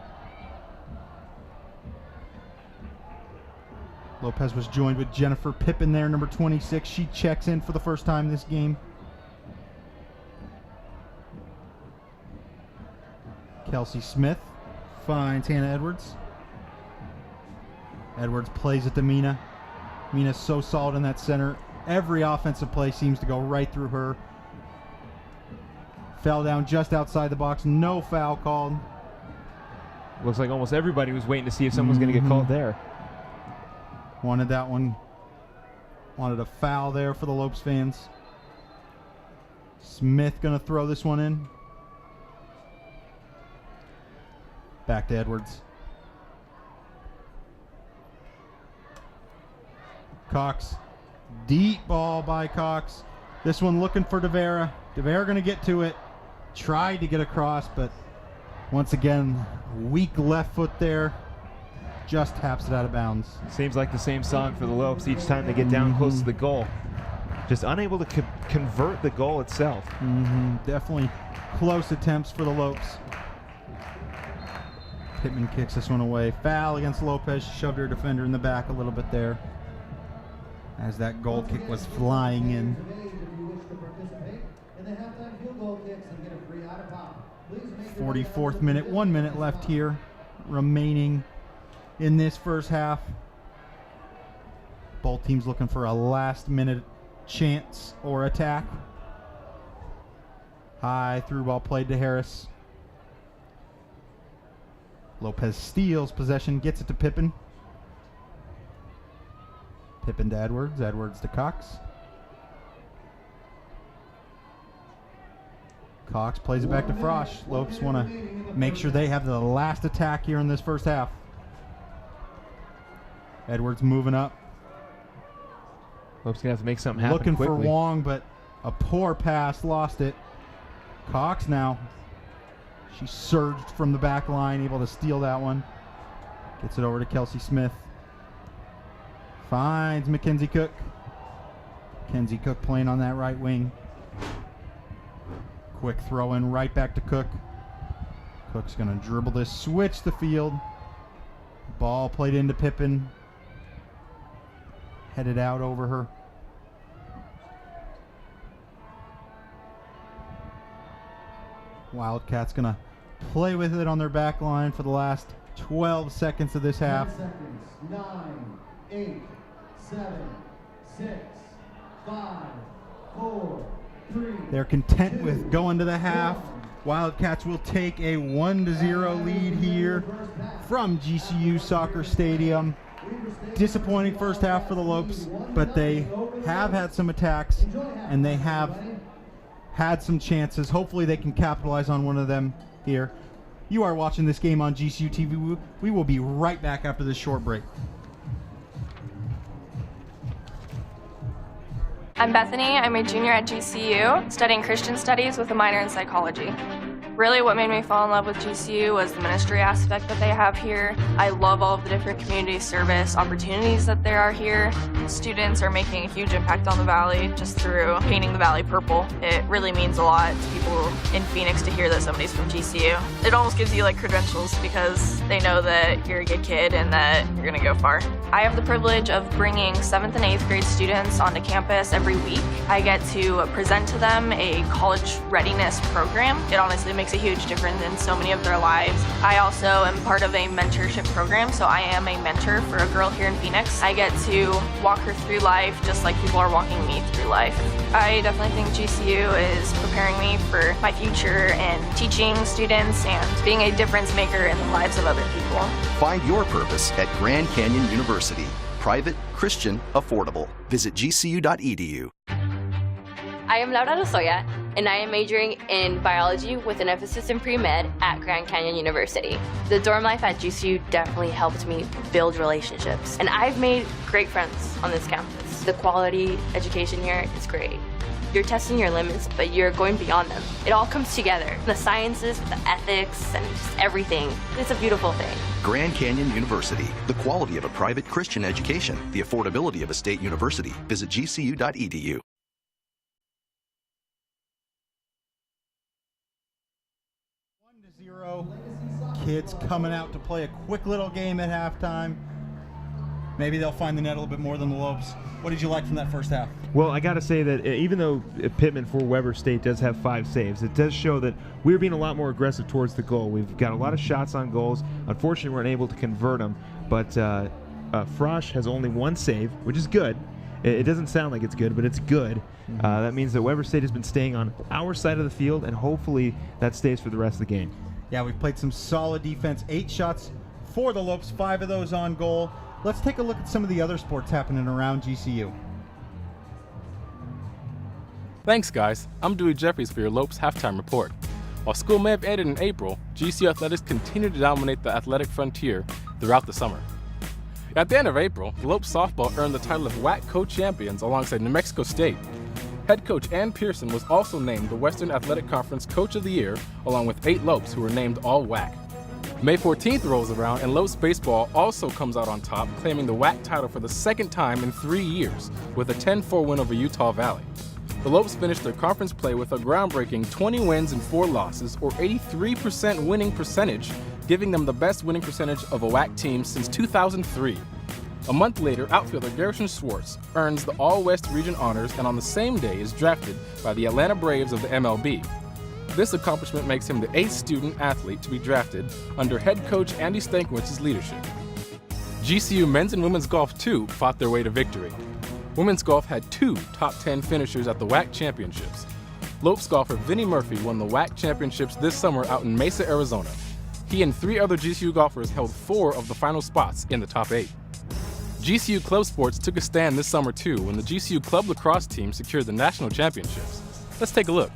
Lopez was joined with Jennifer Pippin there, number 26. She checks in for the first time this game. Kelsey Smith finds Hannah Edwards. Edwards plays it to Mina. Mina's so solid in that center. Every offensive play seems to go right through her. Fell down just outside the box. No foul called. Looks like almost everybody was waiting to see if someone was going to get called there. Wanted that one. Wanted a foul there for the Lopes fans. Smith going to throw this one in. Back to Edwards. Cox. Deep ball by Cox. This one looking for DeVera. DeVera going to get to it. Tried to get across, but once again, weak left foot there. Just taps it out of bounds. Seems like the same song for the Lopes each time they get down close to the goal. Just unable to convert the goal itself. Definitely close attempts for the Lopes. Pittman kicks this one away. Foul against Lopez. She shoved her defender in the back a little bit there as that goal kick was flying in. 44th minute, 1 minute left here remaining in this first half. Both teams looking for a last-minute chance or attack. High through ball played to Harris. Lopez steals possession, gets it to Pippin. Pippin to Edwards, Edwards to Cox. Cox plays it back to Frosch. Lopes want to make sure they have the last attack here in this first half. Edwards moving up. Lopes going to have to make something happen Looking quickly. for Wong, but a poor pass, lost it. Cox now. She surged from the back line, able to steal that one. Gets it over to Kelsey Smith. Finds Mackenzie Cook. Mackenzie Cook playing on that right wing. Quick throw in right back to Cook. Cook's going to dribble this, switch the field. Ball played into Pippin. Headed out over her. Wildcats going to play with it on their back line for the last 12 seconds of this half. 10 seconds. 9, 8, 7, 6, 5, 4, 3. They're content with going to the half. Wildcats will take a 1-0 lead here from GCU Soccer Stadium. Disappointing first half for the Lopes, but they have had some attacks and they have had some chances. Hopefully they can capitalize on one of them here. You are watching this game on GCU TV. We will be right back after this short break. I'm Bethany. I'm a junior at GCU, studying Christian studies with a minor in psychology. Really what made me fall in love with GCU was the ministry aspect that they have here. I love all of the different community service opportunities that there are here. Students are making a huge impact on the Valley just through painting the Valley purple. It really means a lot to people in Phoenix to hear that somebody's from GCU. It almost gives you like credentials because they know that you're a good kid and that you're gonna go far. I have the privilege of bringing 7th and 8th grade students onto campus every week. I get to present to them a college readiness program. It honestly makes a huge difference in so many of their lives. I also am part of a mentorship program, so I am a mentor for a girl here in Phoenix. I get to walk her through life just like people are walking me through life. I definitely think GCU is preparing me for my future and teaching students and being a difference maker in the lives of other people. Find your purpose at Grand Canyon University. Private, Christian, affordable. Visit gcu.edu. I am Laura Lozoya, and I am majoring in biology with an emphasis in pre-med at Grand Canyon University. The dorm life at GCU definitely helped me build relationships, and I've made great friends on this campus. The quality education here is great. You're testing your limits, but you're going beyond them. It all comes together. The sciences, the ethics, and just everything. It's a beautiful thing. Grand Canyon University. The quality of a private Christian education. The affordability of a state university. Visit gcu.edu. Kids coming out to play a quick little game at halftime. Maybe they'll find the net a little bit more than the Lopes. What did you like from that first half? Well, I got to say that even though Pittman for Weber State does have 5 saves, it does show that we're being a lot more aggressive towards the goal. We've got a lot of shots on goals. Unfortunately, we're unable to convert them. But Frosch has only 1 save, which is good. It doesn't sound like it's good, but it's good. That means that Weber State has been staying on our side of the field, and hopefully that stays for the rest of the game. Yeah, we've played some solid defense. 8 shots for the Lopes, 5 of those on goal. Let's take a look at some of the other sports happening around GCU. Thanks, guys. I'm Dewey Jeffries for your Lopes halftime report. While school may have ended in April, GCU athletics continue to dominate the athletic frontier throughout the summer. At the end of April, the Lopes softball earned the title of WAC co-champions alongside New Mexico State. Head coach Ann Pearson was also named the Western Athletic Conference Coach of the Year, along with 8 Lopes who were named all WAC. May 14th rolls around and Lopes baseball also comes out on top, claiming the WAC title for the second time in 3 years with a 10-4 win over Utah Valley. The Lopes finished their conference play with a groundbreaking 20 wins and 4 losses, or 83% winning percentage, giving them the best winning percentage of a WAC team since 2003. A month later, outfielder Garrison Schwartz earns the All-West Region honors and on the same day is drafted by the Atlanta Braves of the MLB. This accomplishment makes him the 8th student athlete to be drafted under head coach Andy Stankiewicz's leadership. GCU men's and women's golf, too, fought their way to victory. Women's golf had 2 top 10 finishers at the WAC championships. Lopes golfer Vinnie Murphy won the WAC championships this summer out in Mesa, Arizona. He and 3 other GCU golfers held 4 of the final spots in the top 8. GCU club sports took a stand this summer too when the GCU club lacrosse team secured the national championships. Let's take a look.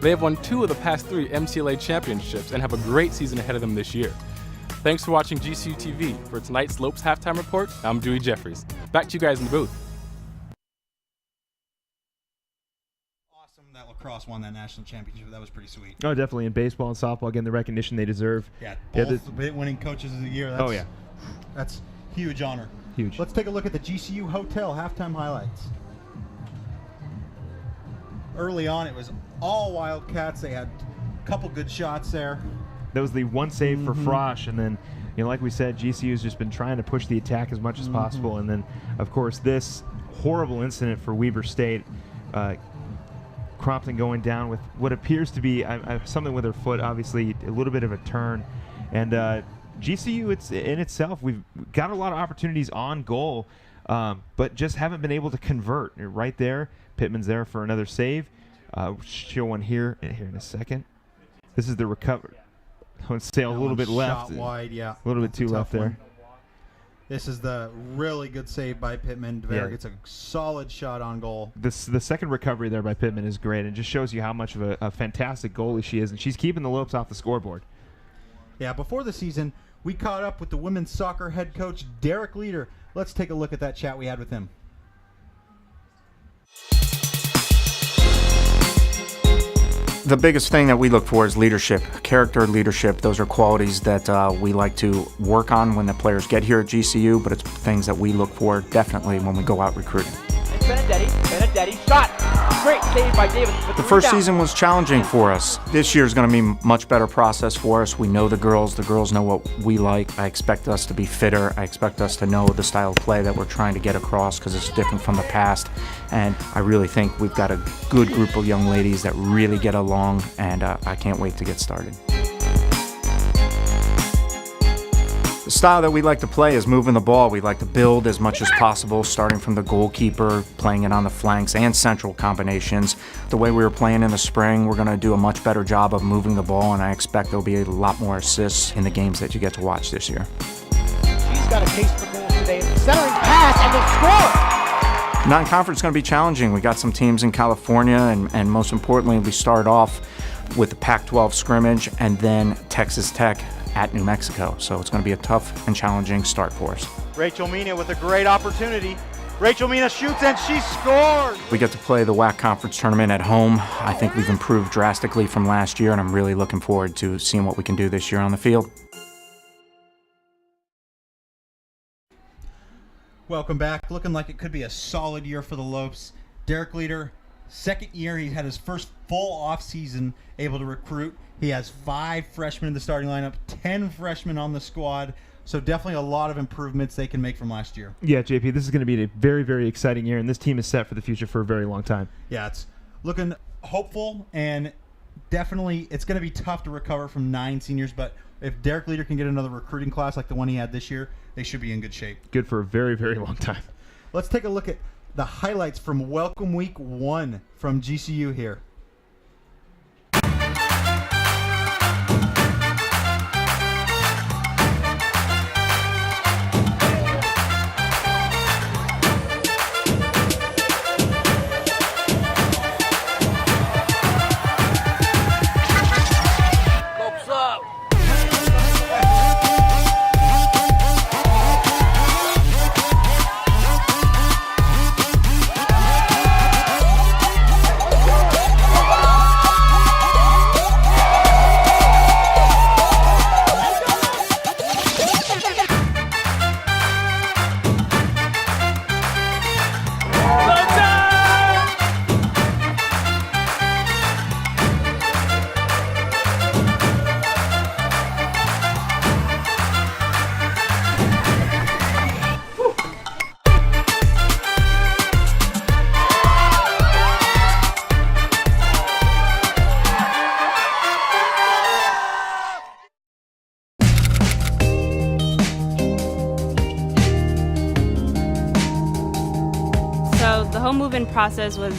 They have won 2 of the past 3 MCLA championships and have a great season ahead of them this year. Thanks for watching GCU TV. For tonight's Lopes Halftime Report, I'm Dewey Jeffries. Back to you guys in the booth. Awesome that lacrosse won that national championship. That was pretty sweet. Oh, definitely. In baseball and softball, getting the recognition they deserve. Yeah, both winning coaches of the year. That's, that's huge honor. Huge. Let's take a look at the GCU Hotel halftime highlights. Early on, it was all Wildcats. They had a couple good shots there. That was the one save for Frosch, and then, like we said, GCU's just been trying to push the attack as much as possible, and then, of course, this horrible incident for Weber State, Crompton going down with what appears to be something with her foot, obviously a little bit of a turn, and GCU, it's in itself, we've got a lot of opportunities on goal, but just haven't been able to convert. Right there, Pittman's there for another save. Show one here in a second. This is the recovery. Let's say a little bit left. Shot wide, yeah. A little bit too left there. This is the really good save by Pittman. DeVere gets a solid shot on goal. The second recovery there by Pittman is great. It just shows you how much of a fantastic goalie she is, and she's keeping the Lopes off the scoreboard. Yeah, before the season, we caught up with the women's soccer head coach, Derek Leader. Let's take a look at that chat we had with him. The biggest thing that we look for is leadership, character, leadership. Those are qualities that we like to work on when the players get here at GCU, but it's things that we look for definitely when we go out recruiting. Benedetti, shot! Great save by Davis. The first season was challenging for us. This year is going to be a much better process for us. We know the girls know what we like. I expect us to be fitter. I expect us to know the style of play that we're trying to get across because it's different from the past. And I really think we've got a good group of young ladies that really get along, and I can't wait to get started. The style that we like to play is moving the ball. We like to build as much as possible, starting from the goalkeeper, playing it on the flanks and central combinations. The way we were playing in the spring, we're going to do a much better job of moving the ball, and I expect there'll be a lot more assists in the games that you get to watch this year. She's got a case for goals today. Centering pass and the score! Non-conference is going to be challenging. We got some teams in California, and most importantly, we start off with the Pac-12 scrimmage and then Texas Tech at New Mexico. So it's going to be a tough and challenging start for us. Rachel Mina with a great opportunity. Rachel Mina shoots and she scores! We get to play the WAC Conference Tournament at home. I think we've improved drastically from last year, and I'm really looking forward to seeing what we can do this year on the field. Welcome back. Looking like it could be a solid year for the Lopes. Derek Leader, second year, he had his first full off-season able to recruit. He has 5 freshmen in the starting lineup, 10 freshmen on the squad. So definitely a lot of improvements they can make from last year. Yeah, JP, this is going to be a very, very exciting year, and this team is set for the future for a very long time. Yeah, it's looking hopeful, and definitely it's going to be tough to recover from 9 seniors, but if Derek Leader can get another recruiting class like the one he had this year, they should be in good shape. Good for a very, very long time. Let's take a look at the highlights from Welcome Week 1 from GCU here. home move-in process was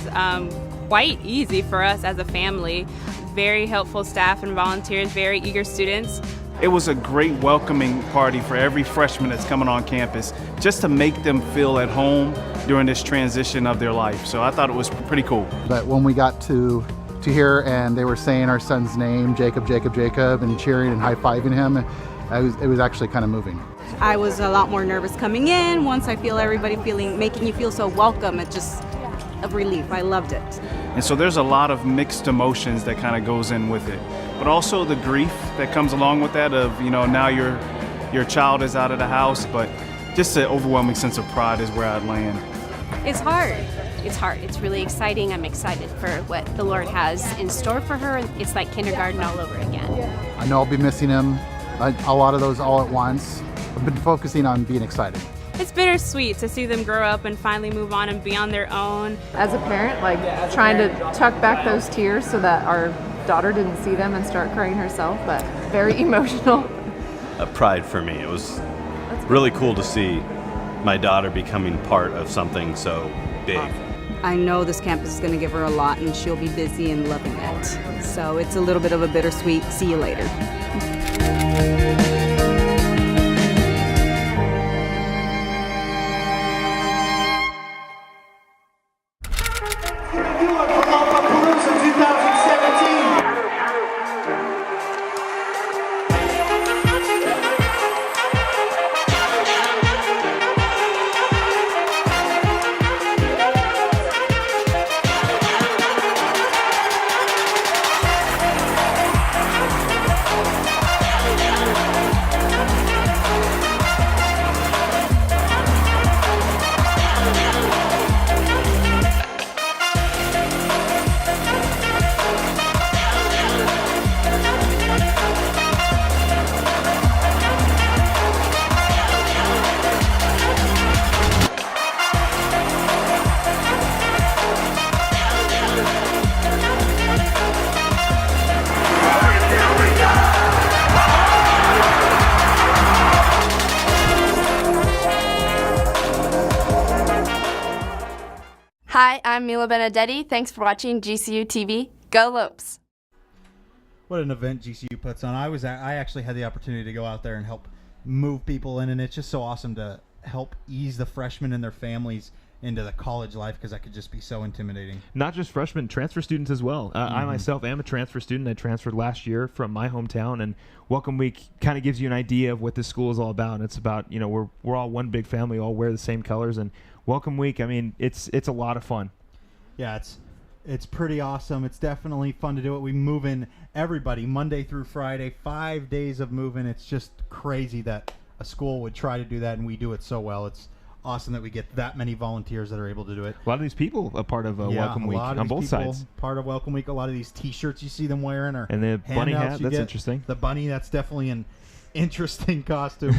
quite easy for us as a family. Very helpful staff and volunteers, very eager students. It was a great welcoming party for every freshman that's coming on campus, just to make them feel at home during this transition of their life. So I thought it was pretty cool. But when we got to hear and they were saying our son's name, Jacob, and cheering and high-fiving him, it was actually kind of moving. I was a lot more nervous coming in. Once I feel everybody making you feel so welcome, it just a relief. I loved it. And so there's a lot of mixed emotions that kind of goes in with it. But also the grief that comes along with that of, now your child is out of the house, but just an overwhelming sense of pride is where I'd land. It's hard. It's hard. It's really exciting. I'm excited for what the Lord has in store for her. It's like kindergarten all over again. I know I'll be missing him, a lot of those all at once. I've been focusing on being excited. It's bittersweet to see them grow up and finally move on and be on their own. As a parent, trying to tuck back those tears so that our daughter didn't see them and start crying herself, but very emotional. A pride for me. It was really cool to see my daughter becoming part of something so big. I know this campus is going to give her a lot, and she'll be busy and loving it. So it's a little bit of a bittersweet see you later. Hi, I'm Mila Benedetti. Thanks for watching GCU TV. Go Lopes! What an event GCU puts on. I actually had the opportunity to go out there and help move people in, and it's just so awesome to help ease the freshmen and their families into the college life, because that could just be so intimidating. Not just freshmen, transfer students as well. I myself am a transfer student. I transferred last year from my hometown, and Welcome Week kind of gives you an idea of what this school is all about. It's about, we're all one big family, all wear the same colors, and Welcome Week, it's a lot of fun. Yeah, it's pretty awesome. It's definitely fun to do it. We move in everybody Monday through Friday, 5 days of moving. It's just crazy that a school would try to do that, and we do it so well. It's awesome that we get that many volunteers that are able to do it. A lot of these people are part of Welcome Week on both sides. Part of Welcome Week. A lot of these T-shirts you see them wearing are and the bunny hat. That's interesting. The bunny. That's definitely an interesting costume.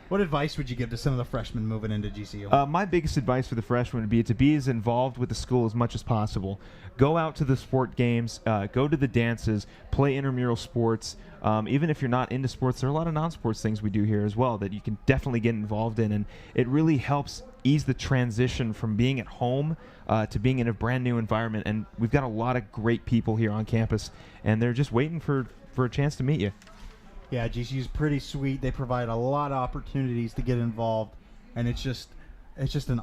What advice would you give to some of the freshmen moving into GCU? My biggest advice for the freshmen would be to be as involved with the school as much as possible. Go out to the sport games, go to the dances, play intramural sports. Even if you're not into sports, there are a lot of non-sports things we do here as well that you can definitely get involved in, and it really helps ease the transition from being at home to being in a brand new environment. And we've got a lot of great people here on campus, and they're just waiting for a chance to meet you. Yeah, GCU's pretty sweet. They provide a lot of opportunities to get involved, and it's just an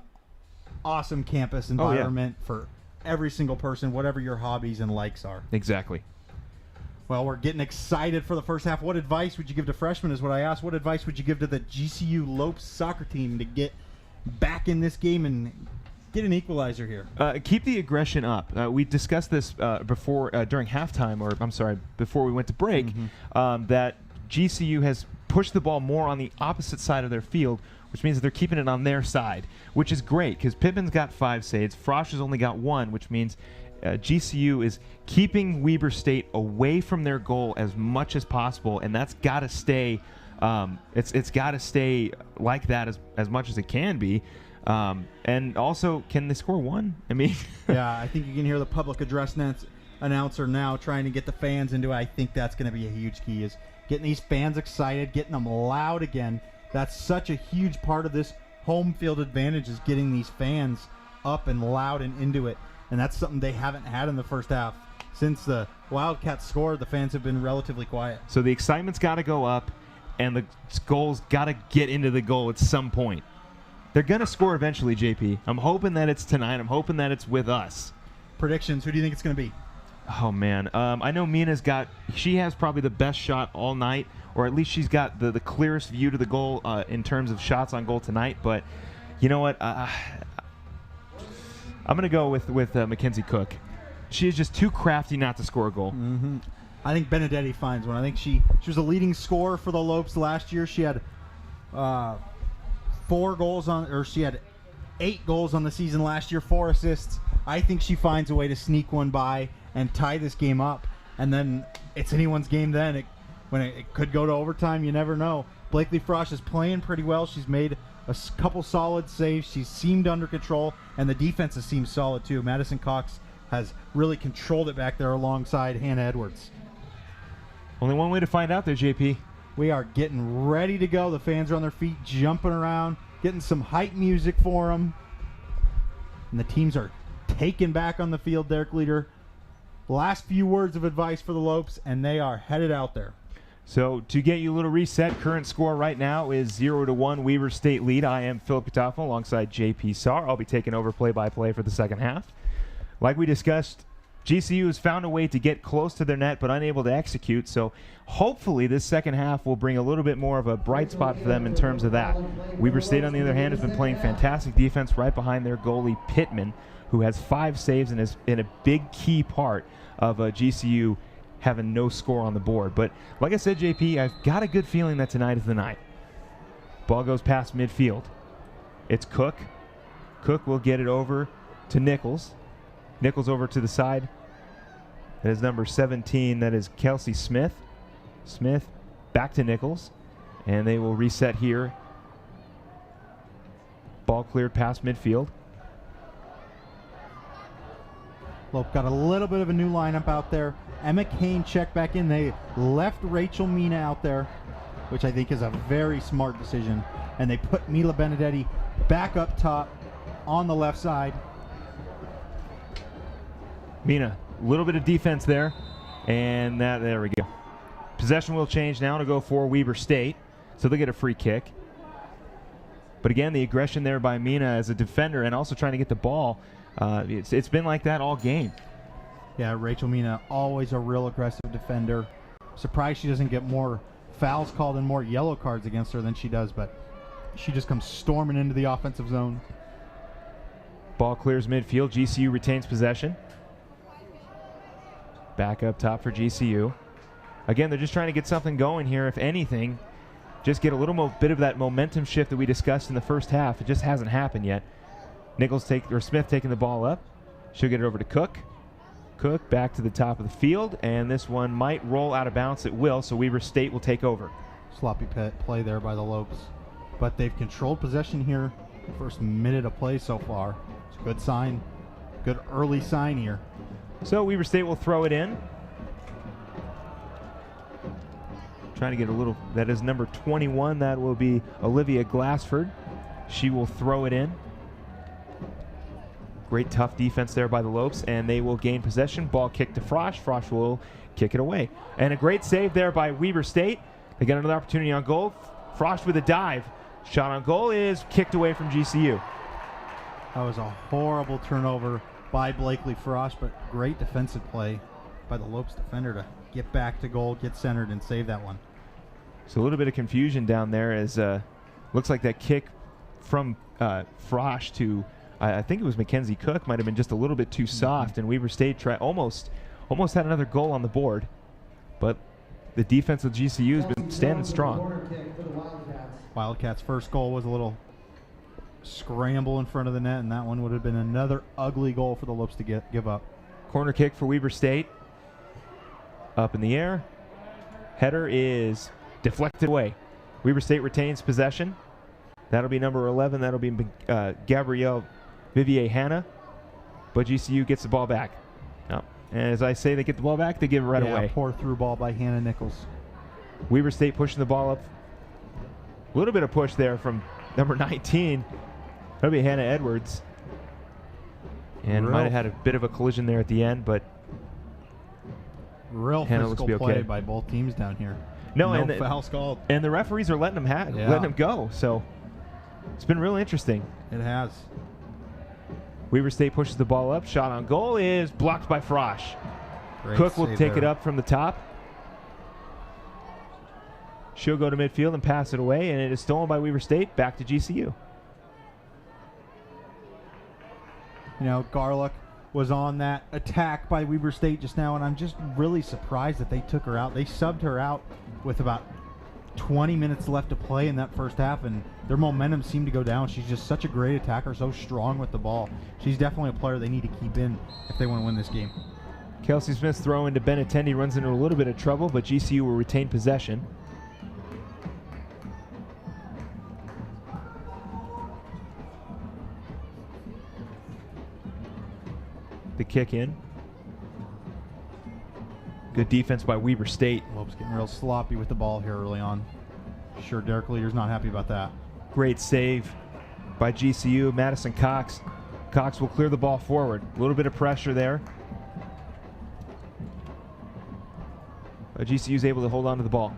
awesome campus environment for every single person, whatever your hobbies and likes are. Exactly. Well, we're getting excited for the first half. What advice would you give to freshmen is what I asked. What advice would you give to the GCU Lopes soccer team to get back in this game and get an equalizer here? Keep the aggression up. We discussed this before during halftime, before we went to break, that GCU has pushed the ball more on the opposite side of their field, which means that they're keeping it on their side, which is great because Pippin's got 5 saves, Frosch has only got 1, which means GCU is keeping Weber State away from their goal as much as possible, and that's got to stay. It's got to stay like that as much as it can be. And also, can they score 1? Yeah, I think you can hear the public address announcer now trying to get the fans into it. I think that's going to be a huge key, is getting these fans excited, getting them loud again. That's such a huge part of this home field advantage, is getting these fans up and loud and into it. And that's something they haven't had in the first half. Since the Wildcats scored, the fans have been relatively quiet. So the excitement's got to go up, and the goals got to get into the goal at some point. They're going to score eventually, JP. I'm hoping that it's tonight. I'm hoping that it's with us. Predictions, who do you think it's going to be? Oh, man. I know she has probably the best shot all night, or at least she's got the clearest view to the goal in terms of shots on goal tonight. But you know what? I'm going to go with Mackenzie Cook. She is just too crafty not to score a goal. Mm-hmm. I think Benedetti finds one. I think she was a leading scorer for the Lopes last year. She had 4 goals she had 8 goals on the season last year, 4 assists. I think she finds a way to sneak one by and tie this game up. And then it's anyone's game then. When it could go to overtime, you never know. Blakely Frosch is playing pretty well. She's made a couple solid saves. She's seemed under control, and the defense has seemed solid too. Madison Cox has really controlled it back there alongside Hannah Edwards. Only one way to find out there, JP. We are getting ready to go. The fans are on their feet, jumping around, getting some hype music for them. And the teams are taken back on the field, Derek Leader. Last few words of advice for the Lopes, and they are headed out there. So to get you a little reset, current score right now is 0-1 Weber State lead. I am Phil Katafel alongside JP Sarr. I'll be taking over play-by-play for the second half. Like we discussed, GCU has found a way to get close to their net but unable to execute, so hopefully this second half will bring a little bit more of a bright spot for them in terms of that. Weber State, on the other hand, has been playing fantastic defense right behind their goalie Pittman, who has 5 saves and is in a big key part of GCU having no score on the board. But like I said, JP, I've got a good feeling that tonight is the night. Ball goes past midfield. It's Cook. Cook will get it over to Nichols. Nichols over to the side. That is number 17. That is Kelsey Smith. Smith back to Nichols. And they will reset here. Ball cleared past midfield. Lope got a little bit of a new lineup out there. Emma Kane checked back in. They left Rachel Mina out there, which I think is a very smart decision. And they put Mila Benedetti back up top on the left side. Mina, a little bit of defense there, and there we go. Possession will change now to go for Weber State, so they'll get a free kick. But again, the aggression there by Mina as a defender and also trying to get the ball, it's been like that all game. Yeah, Rachel Mina, always a real aggressive defender. Surprised she doesn't get more fouls called and more yellow cards against her than she does, but she just comes storming into the offensive zone. Ball clears midfield. GCU retains possession. Back up top for GCU. Again, they're just trying to get something going here. If anything, just get a little bit of that momentum shift that we discussed in the first half. It just hasn't happened yet. Smith taking the ball up. She'll get it over to Cook. Cook back to the top of the field, and this one might roll out of bounds. It will, so Weber State will take over. Sloppy play there by the Lopes. But they've controlled possession here the first minute of play so far. It's a good sign. Good early sign here. So Weber State will throw it in. Trying to get a little, that is number 21. That will be Olivia Glassford. She will throw it in. Great tough defense there by the Lopes, and they will gain possession. Ball kicked to Frosch. Frosch will kick it away. And a great save there by Weber State. They got another opportunity on goal. Frosch with a dive. Shot on goal is kicked away from GCU. That was a horrible turnover by Blakely Frosch, but great defensive play by the Lopes defender to get back to goal, get centered, and save that one. So a little bit of confusion down there as looks like that kick from Frosch to I think it was Mackenzie Cook might have been just a little bit too soft, and Weber State almost had another goal on the board, but the defense of GCU has been standing strong. Wildcats' first goal was a little scramble in front of the net, and that one would have been another ugly goal for the Lopes to give up. Corner kick for Weber State. Up in the air. Header is deflected away. Weber State retains possession. That'll be number 11. That'll be Gabrielle Vivier Hanna. But GCU gets the ball back. Oh. And as I say, they get the ball back, they give it right away. Poor through ball by Hannah Nichols. Weber State pushing the ball up. A little bit of push there from number 19. That'll be Hannah Edwards. And might have had a bit of a collision there at the end, but real Hannah looks to be physical play okay. by both teams down here. No, no and fouls called. And the referees are letting them go. So it's been real interesting. It has. Weber State pushes the ball up. Shot on goal is blocked by Frosch. Great Cook will save take it there. up from the top. She'll go to midfield and pass it away, and it is stolen by Weber State. Back to GCU. You know, Garlick was on that attack by Weber State just now, and I'm just really surprised that they took her out. They subbed her out with about 20 minutes left to play in that first half, and their momentum seemed to go down. She's just such a great attacker, so strong with the ball. She's definitely a player they need to keep in if they want to win this game. Kelsey Smith's throw into Benatendi runs into a little bit of trouble, but GCU will retain possession. The kick in. Good defense by Weber State. Lope's getting real sloppy with the ball here early on. Sure, Derek Leader's not happy about that. Great save by GCU. Madison Cox. Cox will clear the ball forward. A little bit of pressure there. GCU is able to hold on to the ball.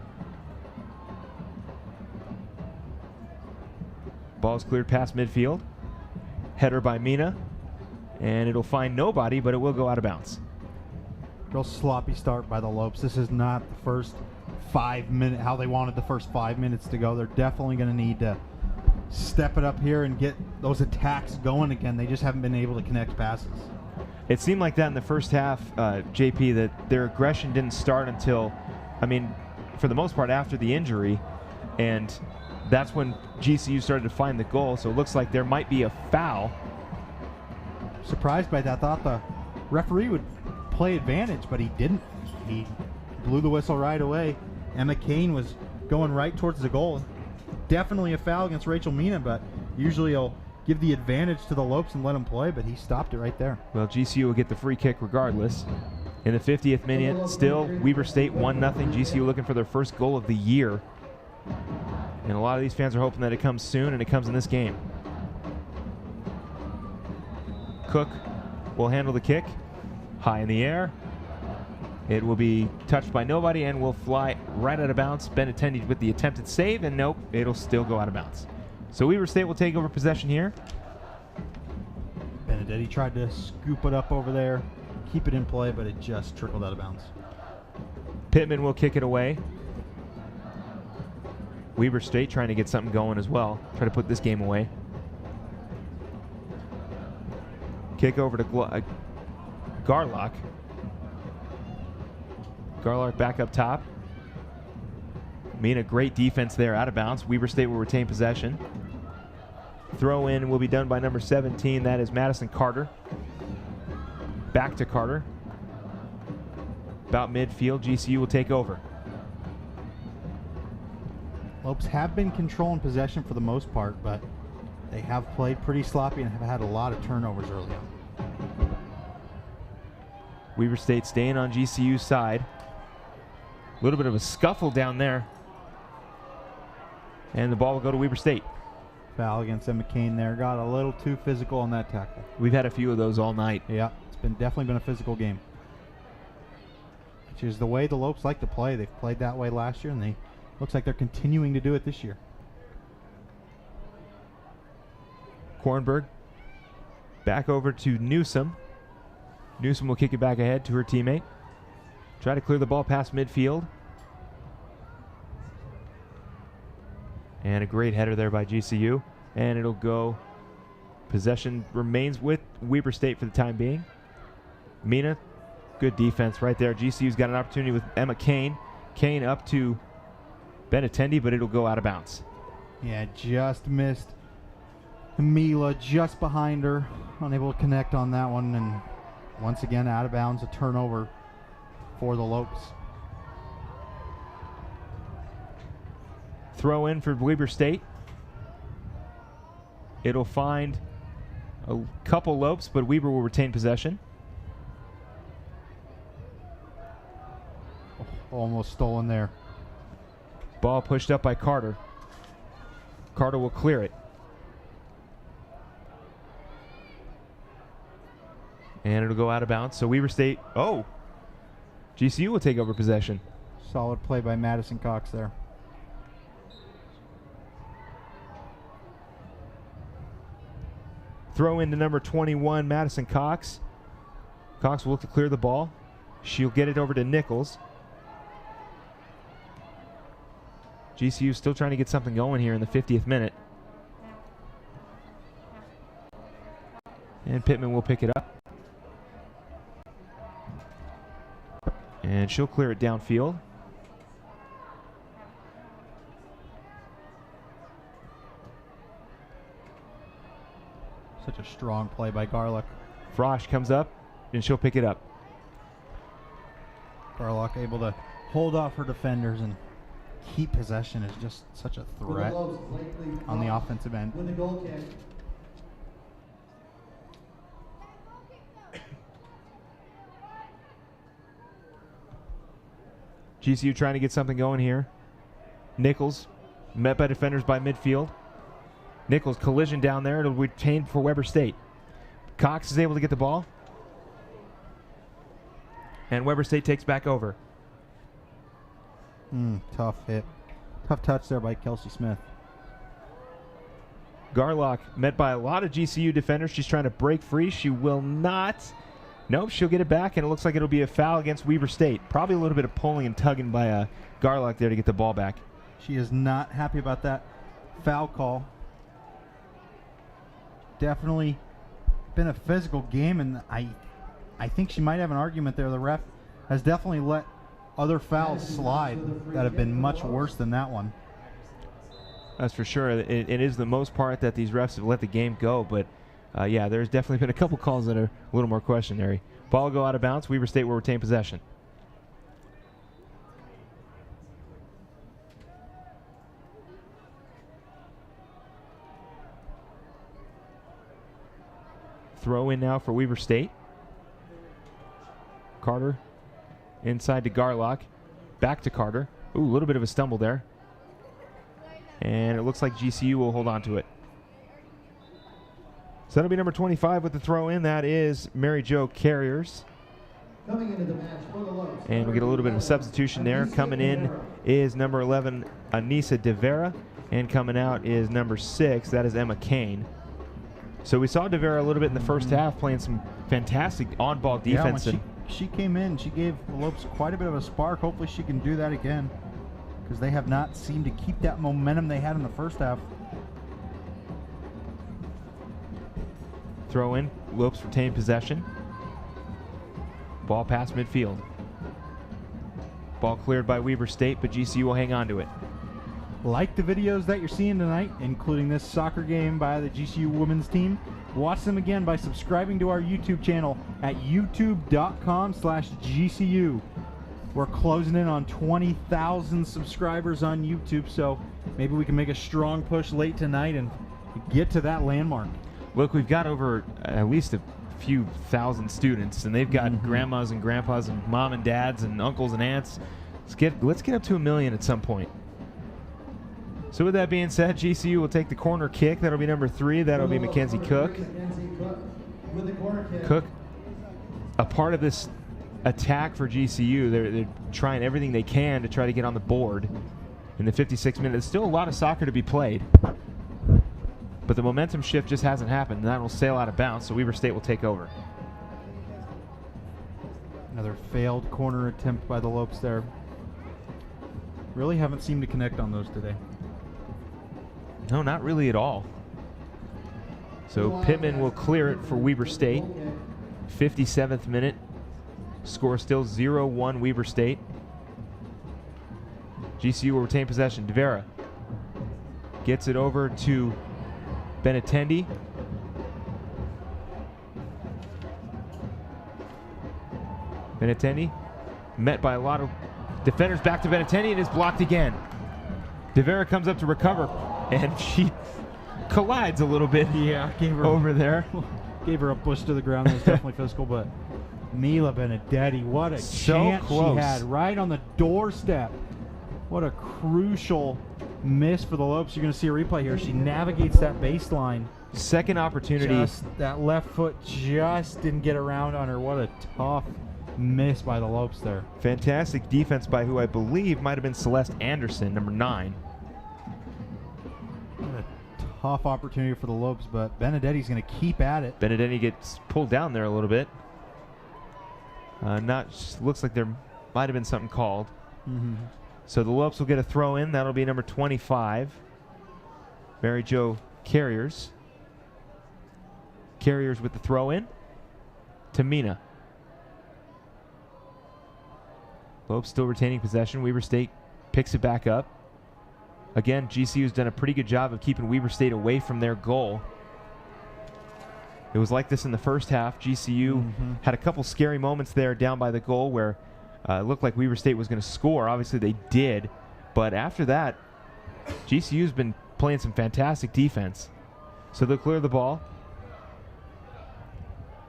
Ball's cleared past midfield. Header by Mina. And it'll find nobody, but it will go out of bounds. Real sloppy start by the Lopes. This is not the first 5 minutes, how they wanted the first 5 minutes to go. They're definitely going to need to step it up here and get those attacks going again. They just haven't been able to connect passes. It seemed like that in the first half, JP, that their aggression didn't start until, I mean, for the most part after the injury. And that's when GCU started to find the goal. So it looks like there might be a foul. Surprised by that. I thought the referee would play advantage, but he didn't. He blew the whistle right away. Emma Kane was going right towards the goal. Definitely a foul against Rachel Mina, but usually he'll give the advantage to the Lopes and let them play, but he stopped it right there. Well, GCU will get the free kick regardless. In the 50th minute, still Weber State 1-0. GCU looking for their first goal of the year. And a lot of these fans are hoping that it comes soon, and it comes in this game. Cook will handle the kick. High in the air. It will be touched by nobody and will fly right out of bounds. Benatendi with the attempted save, and nope, it'll still go out of bounds. So Weber State will take over possession here. Benedetti tried to scoop it up over there, keep it in play, but it just trickled out of bounds. Pittman will kick it away. Weber State trying to get something going as well. Try to put this game away. Kick over to Garlock. Garlock back up top. Mina, great defense there, out of bounds. Weber State will retain possession. Throw in will be done by number 17. That is Madison Carter. Back to Carter. About midfield, GCU will take over. Lopes have been controlling possession for the most part, but they have played pretty sloppy and have had a lot of turnovers early on. Weber State staying on GCU's side. A little bit of a scuffle down there. And the ball will go to Weber State. Foul against Emma Kane there. Got a little too physical on that tackle. We've had a few of those all night. Yeah, it's definitely been a physical game. Which is the way the Lopes like to play. They've played that way last year, and they looks like they're continuing to do it this year. Kornberg back over to Newsom. Newsom will kick it back ahead to her teammate. Try to clear the ball past midfield. And a great header there by GCU. And it'll go. Possession remains with Weber State for the time being. Mina, good defense right there. GCU's got an opportunity with Emma Kane. Kane up to Benatendi, but it'll go out of bounds. Yeah, just missed. Mila just behind her. Unable to connect on that one. And once again, out of bounds, a turnover for the Lopes. Throw in for Weber State. It'll find a couple Lopes, but Weber will retain possession. Almost stolen there. Ball pushed up by Carter. Carter will clear it. And it'll go out of bounds. So Weber State, GCU will take over possession. Solid play by Madison Cox there. Throw into number 21, Madison Cox. Cox will look to clear the ball. She'll get it over to Nichols. GCU still trying to get something going here in the 50th minute. And Pittman will pick it up. And she'll clear it downfield. Such a strong play by Garlock. Frosch comes up, and she'll pick it up. Garlock able to hold off her defenders and keep possession is just such a threat on the offensive end. With the goal kick. GCU trying to get something going here. Nichols met by defenders by midfield. Nichols collision down there. It'll retain for Weber State. Cox is able to get the ball. And Weber State takes back over. Tough hit. Tough touch there by Kelsey Smith. Garlock met by a lot of GCU defenders. She's trying to break free. She will not. Nope, she'll get it back, and it looks like it'll be a foul against Weber State. Probably a little bit of pulling and tugging by Garlock there to get the ball back. She is not happy about that foul call. Definitely been a physical game, and I think she might have an argument there. The ref has definitely let other fouls slide that have been much worse than that one. That's for sure. It is the most part that these refs have let the game go, but yeah, there's definitely been a couple calls that are a little more questionary. Ball will go out of bounds. Weber State will retain possession. Throw in now for Weber State. Carter inside to Garlock. Back to Carter. Ooh, a little bit of a stumble there. And it looks like GCU will hold on to it. So that'll be number 25 with the throw in. That is Mary Jo Carriers. Coming into the match for the Lobes. And we get a little bit of a substitution there. Coming in is number 11, Anissa De Vera. And coming out is number 6. That is Emma Kane. So we saw De Vera a little bit in the first half playing some fantastic on-ball defense. Yeah, when she came in, she gave the Lopes quite a bit of a spark. Hopefully she can do that again, because they have not seemed to keep that momentum they had in the first half. Throw in. Lopes retain possession. Ball past midfield. Ball cleared by Weber State, but GCU will hang on to it. Like the videos that you're seeing tonight, including this soccer game by the GCU women's team. Watch them again by subscribing to our YouTube channel at youtube.com/GCU. We're closing in on 20,000 subscribers on YouTube, so maybe we can make a strong push late tonight and get to that landmark. Look, we've got over at least a few thousand students, and they've got grandmas and grandpas and mom and dads and uncles and aunts. Let's get up to 1 million at some point. So with that being said, GCU will take the corner kick. That'll be number 3. That'll be Mackenzie Cook. Cook, a part of this attack for GCU. They're trying everything they can to try to get on the board in the 56 minutes. There's still a lot of soccer to be played, but the momentum shift just hasn't happened, and that will sail out of bounds, so Weber State will take over. Another failed corner attempt by the Lopes there. Really haven't seemed to connect on those today. No, not really at all. So Pittman will clear it for Weber State. 57th minute. Score still 0-1 Weber State. GCU will retain possession. De Vera gets it over to Benatendi. Benatendi met by a lot of defenders. Back to Benatendi, and is blocked again. De Vera comes up to recover, and she collides a little bit. Yeah, gave her over there. Gave her a push to the ground. That was definitely physical, but Mila Benedetti, what a chance she had right on the doorstep. What a crucial miss for the Lopes. You're going to see a replay here. She navigates that baseline. Second opportunity. Just that left foot just didn't get around on her. What a tough miss by the Lopes there. Fantastic defense by who I believe might have been Celeste Anderson, number 9. What a tough opportunity for the Lopes, but Benedetti's going to keep at it. Benedetti gets pulled down there a little bit. Looks like there might have been something called. Mm-hmm. So the Lopes will get a throw in. That'll be number 25, Mary Jo Carriers. Carriers with the throw in to Mina. Lopes still retaining possession. Weber State picks it back up. Again, GCU's done a pretty good job of keeping Weber State away from their goal. It was like this in the first half. GCU had a couple scary moments there down by the goal where it looked like Weber State was going to score. Obviously, they did. But after that, GCU's been playing some fantastic defense. So they'll clear the ball.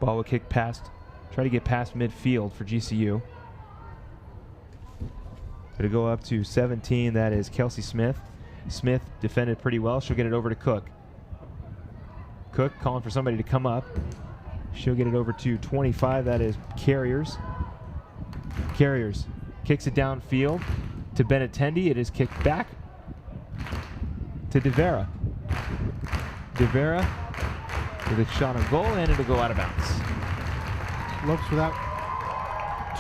Ball will kick past, try to get past midfield for GCU. It'll go up to 17. That is Kelsey Smith. Smith defended pretty well. She'll get it over to Cook. Cook calling for somebody to come up. She'll get it over to 25. That is Carriers. Carriers kicks it downfield to Benetendi. It is kicked back to DeVera. DeVera with a shot on goal, and it'll go out of bounds. Lopes without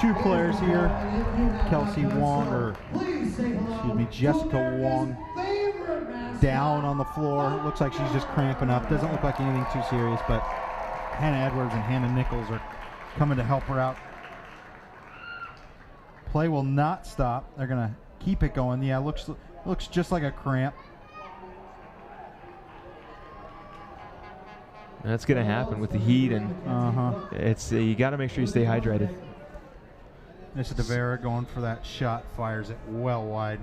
2 players here. Kelsey Wong, or excuse me, Jessica Wong, down on the floor. Looks like she's just cramping up. Doesn't look like anything too serious, but Hannah Edwards and Hannah Nichols are coming to help her out. Play will not stop. They're going to keep it going. Yeah, looks just like a cramp. That's going to happen with the heat, and it's you got to make sure you stay hydrated. This is DeVera going for that shot, fires it well wide.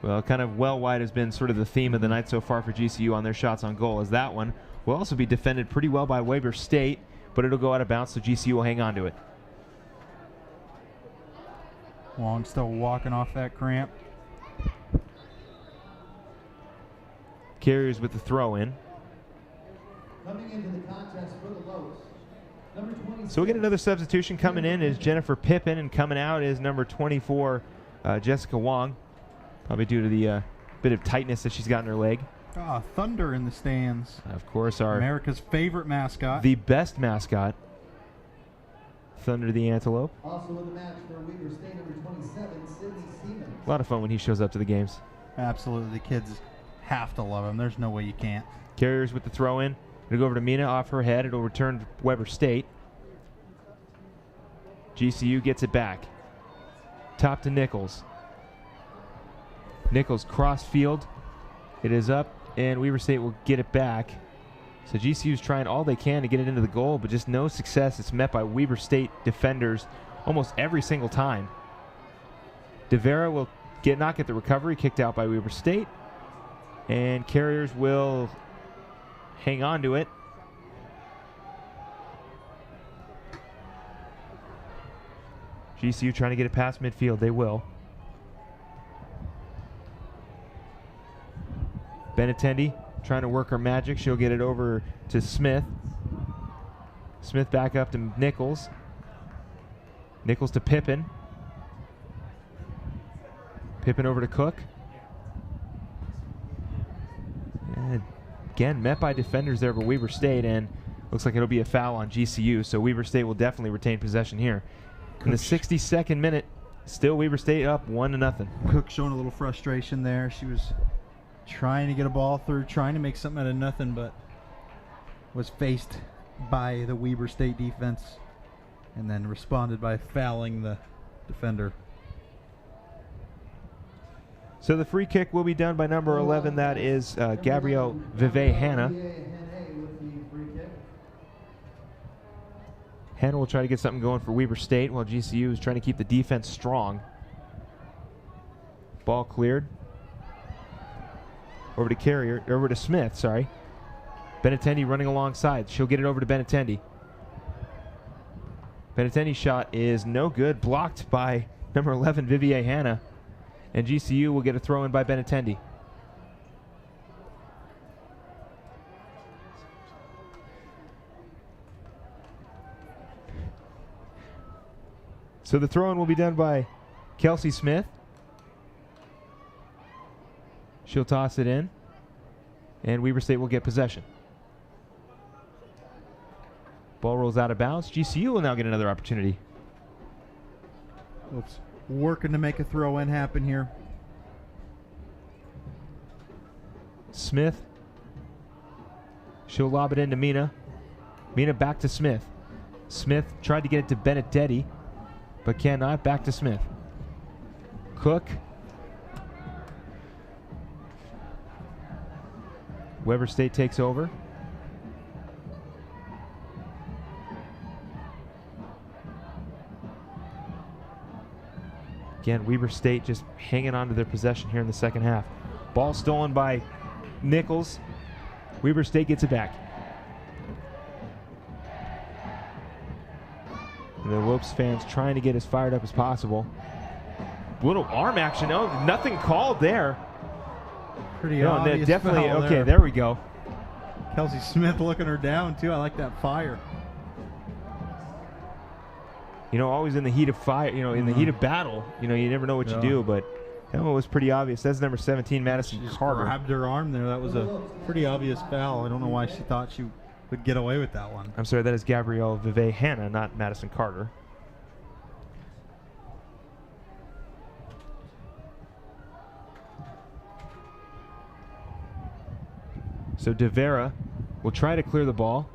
Well, kind of well wide has been sort of the theme of the night so far for GCU on their shots on goal, as that one will also be defended pretty well by Weber State, but it'll go out of bounds, so GCU will hang on to it. Wong still walking off that cramp. Carriers with the throw in. Coming into the contest for the Lopes, number 26. So we get another substitution. Coming in is Jennifer Pippin, and coming out is number 24, Jessica Wong. Probably due to the bit of tightness that she's got in her leg. Thunder in the stands. Of course, America's favorite mascot. The best mascot. Thunder the Antelope. Also in the match for Weber State, number 27, Sydney Siemens. A lot of fun when he shows up to the games. Absolutely. The kids have to love him. There's no way you can't. Carriers with the throw in. It'll go over to Mina off her head. It'll return to Weber State. GCU gets it back. Top to Nichols. Nichols cross field. It is up, and Weber State will get it back. So GCU's trying all they can to get it into the goal, but just no success. It's met by Weber State defenders almost every single time. DeVera will not get the recovery, kicked out by Weber State. And Carriers will hang on to it. GCU trying to get it past midfield. They will. Benetendi trying to work her magic. She'll get it over to Smith. Smith back up to Nichols. Nichols to Pippin. Pippin over to Cook. And again, met by defenders there for Weber State, and looks like it'll be a foul on GCU, so Weber State will definitely retain possession here. In the 62nd minute, still Weber State up 1-0. Cook showing a little frustration there. She was trying to get a ball through, trying to make something out of nothing, but was faced by the Weber State defense and then responded by fouling the defender. So the free kick will be done by number 11. That is Gabrielle Vive Hanna. Hanna will try to get something going for Weber State while GCU is trying to keep the defense strong. Ball cleared. Over to Smith, sorry. Benetendi running alongside. She'll get it over to Benetendi. Benetendi's shot is no good, blocked by number 11, Vivier Hanna. And GCU will get a throw in by Benetendi. So the throw-in will be done by Kelsey Smith. She'll toss it in, and Weber State will get possession. Ball rolls out of bounds. GCU will now get another opportunity. Oops. Working to make a throw-in happen here. Smith. She'll lob it into Mina. Mina back to Smith. Smith tried to get it to Benedetti, but cannot. Back to Smith. Cook. Weber State takes over. Again, Weber State just hanging on to their possession here in the second half. Ball stolen by Nichols. Weber State gets it back. And the Lopes fans trying to get as fired up as possible. Little arm action. Oh, nothing called there. Pretty obvious definitely. foul Okay, there we go. Kelsey Smith looking her down, too. I like that fire. You know, always in the heat of fire, you know, in the heat of battle, you know, you never know what you do, but that one was pretty obvious. That's number 17, Madison Carter. Grabbed her arm there. That was a pretty obvious foul. I don't know why she thought she would get away with that one. I'm sorry, that is Gabrielle Vive Hanna, not Madison Carter. So De Vera will try to clear the ball.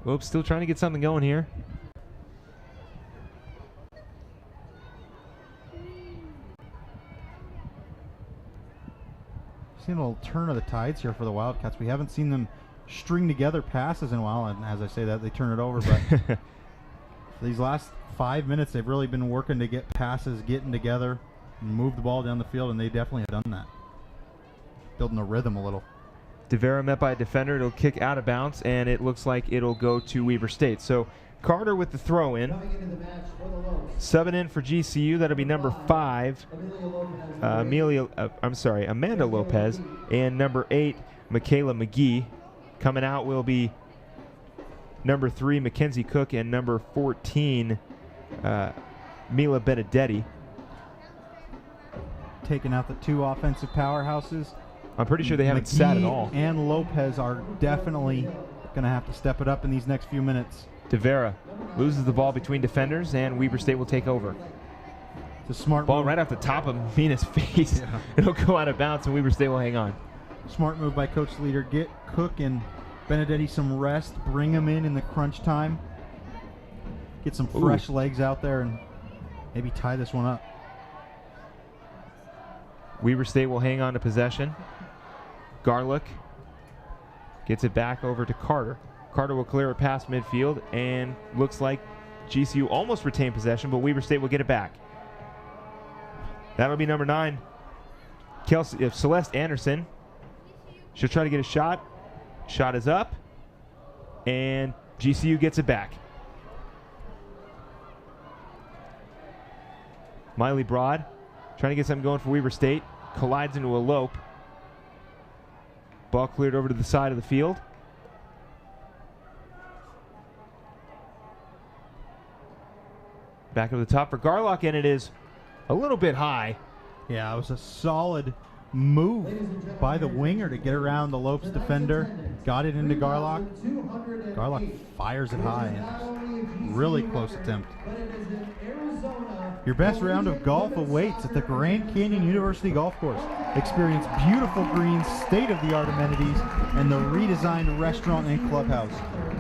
Oops, still trying to get something going here. Seeing a little turn of the tides here for the Wildcats. We haven't seen them string together passes in a while, and as I say that, they turn it over. But for these last 5 minutes, they've really been working to get passes, getting together, and move the ball down the field, and they definitely have done that. Building a rhythm a little. De Vera met by a defender. It'll kick out of bounds, and it looks like it'll go to Weber State. So Carter with the throw in. Subbing in for GCU, that'll be number 5, Amanda Lopez, and number 8, Michaela McGee. Coming out will be number 3, Mackenzie Cook, and number 14, Mila Benedetti. Taking out the 2 offensive powerhouses. I'm pretty sure they haven't sat at all. And Lopez are definitely going to have to step it up in these next few minutes. De Vera loses the ball between defenders, and Weber State will take over. It's a smart ball move. right off the top of Mina's face. Yeah. It'll go out of bounds, and Weber State will hang on. Smart move by Coach Leader. Get Cook and Benedetti some rest. Bring them in the crunch time. Get some fresh legs out there and maybe tie this one up. Weber State will hang on to possession. Garlick gets it back over to Carter. Carter will clear it past midfield, and looks like GCU almost retained possession, but Weber State will get it back. That'll be number 9, Celeste Anderson. She'll try to get a shot. Shot is up, and GCU gets it back. Miley Broad trying to get something going for Weber State. Collides into a Lope. Ball cleared over to the side of the field. Back over the top for Garlock, and it is a little bit high. Yeah, it was a solid move by the winger to get around the Lopes defender. Got it into Garlock. Garlock fires it high. Really close attempt. Your best round of golf awaits at the Grand Canyon University Golf Course. Experience beautiful greens, state-of-the-art amenities, and the redesigned restaurant and clubhouse.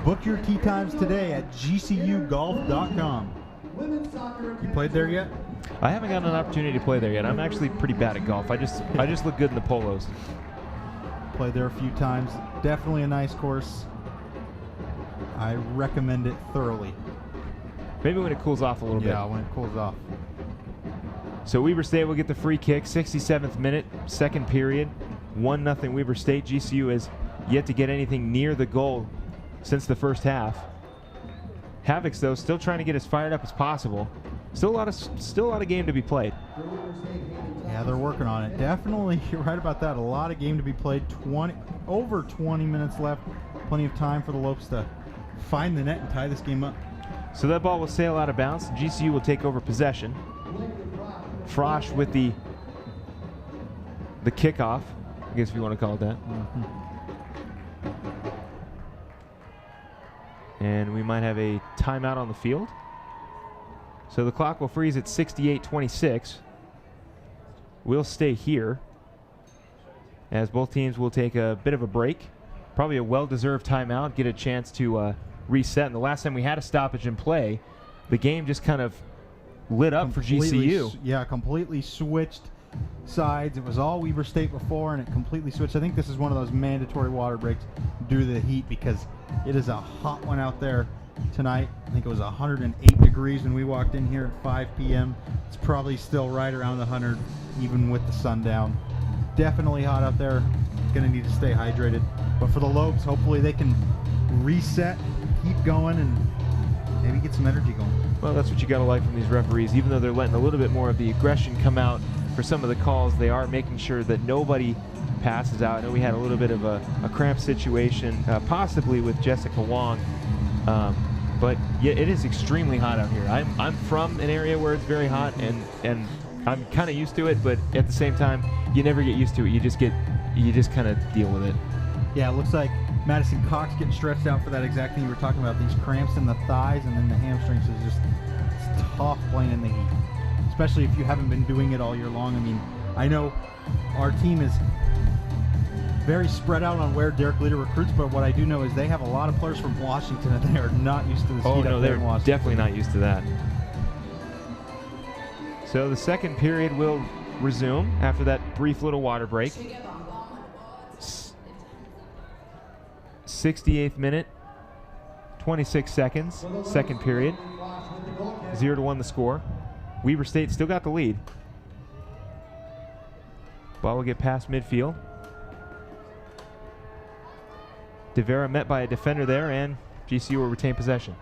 Book your tee times today at gcugolf.com. You played there yet? I haven't gotten an opportunity to play there yet. I'm actually pretty bad at golf. I just look good in the polos. Played there a few times. Definitely a nice course. I recommend it thoroughly. Maybe when it cools off a little bit. Yeah, when it cools off. So Weber State will get the free kick. 67th minute, second period. 1-0 Weber State. GCU has yet to get anything near the goal since the first half. Havocs, though, still trying to get as fired up as possible. Still a lot of game to be played. Yeah, they're working on it. Definitely, you're right about that. A lot of game to be played. Over 20 minutes left. Plenty of time for the Lopes to find the net and tie this game up. So that ball will sail out of bounds. GCU will take over possession. Frosch with the kickoff, I guess if you want to call it that. And we might have a timeout on the field. So the clock will freeze at 68:26. We'll stay here as both teams will take a bit of a break. Probably a well-deserved timeout, get a chance to reset. And the last time we had a stoppage in play, the game just kind of lit up for GCU. Yeah, completely switched sides. It was all Weber State before, and it completely switched. I think this is one of those mandatory water breaks due to the heat because it is a hot one out there tonight. I think it was 108 degrees when we walked in here at 5 p.m. It's probably still right around the 100, even with the sun down. Definitely hot out there. Going to need to stay hydrated. But for the Lopes, hopefully they can reset, keep going, and maybe get some energy going. Well, that's what you got to like from these referees. Even though they're letting a little bit more of the aggression come out for some of the calls, they are making sure that nobody passes out. I know we had a little bit of a cramp situation, possibly with Jessica Wong. But yeah, it is extremely hot out here. I'm from an area where it's very hot, and I'm kind of used to it, but at the same time, you never get used to it. You just kind of deal with it. Yeah, it looks like Madison Cox getting stretched out for that exact thing you were talking about, these cramps in the thighs and then the hamstrings. Is just, it's tough playing in the heat, especially if you haven't been doing it all year long. I mean, I know our team is very spread out on where Derek Leader recruits, but what I do know is they have a lot of players from Washington and they are not used to this heat up there in Washington. They're definitely not used to that. So the second period will resume after that brief little water break. 68th minute, 26 seconds, second period. 0-1 the score. Weber State still got the lead. Ball will get past midfield. DeVera met by a defender there, and GCU will retain possession.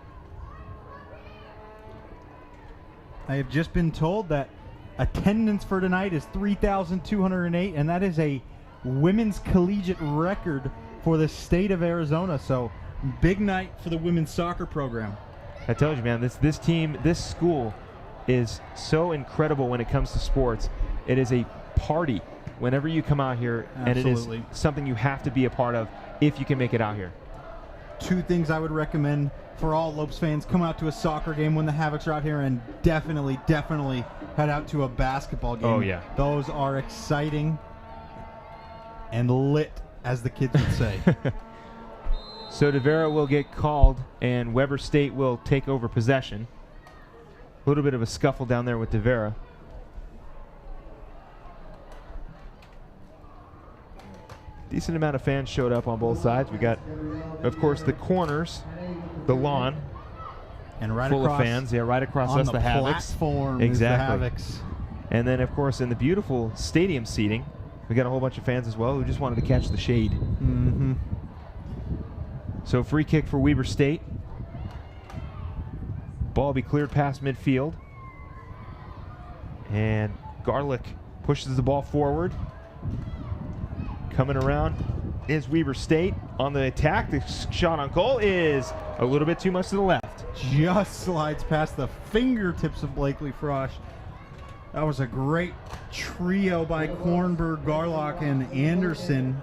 I have just been told that attendance for tonight is 3,208, and that is a women's collegiate record for the state of Arizona. So big night for the women's soccer program. I told you, man, this team, this school is so incredible when it comes to sports. It is a party whenever you come out here. Absolutely. And it is something you have to be a part of if you can make it out here. Two things I would recommend for all Lopes fans: come out to a soccer game when the Havocs are out here, and definitely head out to a basketball game. Oh, yeah. Those are exciting and lit, as the kids would say. So DeVera will get called, and Weber State will take over possession. A little bit of a scuffle down there with DeVera. Decent amount of fans showed up on both sides. We got, of course, the corners, the lawn, and right full across, of fans. Yeah, right across on us, the Havocs. Platform Exactly. Is the Havocs. And then, of course, in the beautiful stadium seating, we got a whole bunch of fans as well who just wanted to catch the shade. Mm-hmm. So free kick for Weber State. Ball will be cleared past midfield. And Garlick pushes the ball forward. Coming around is Weber State on the attack. The shot on goal is a little bit too much to the left. Just slides past the fingertips of Blakely Frosch. That was a great trio by Kornberg, Garlock, and Anderson.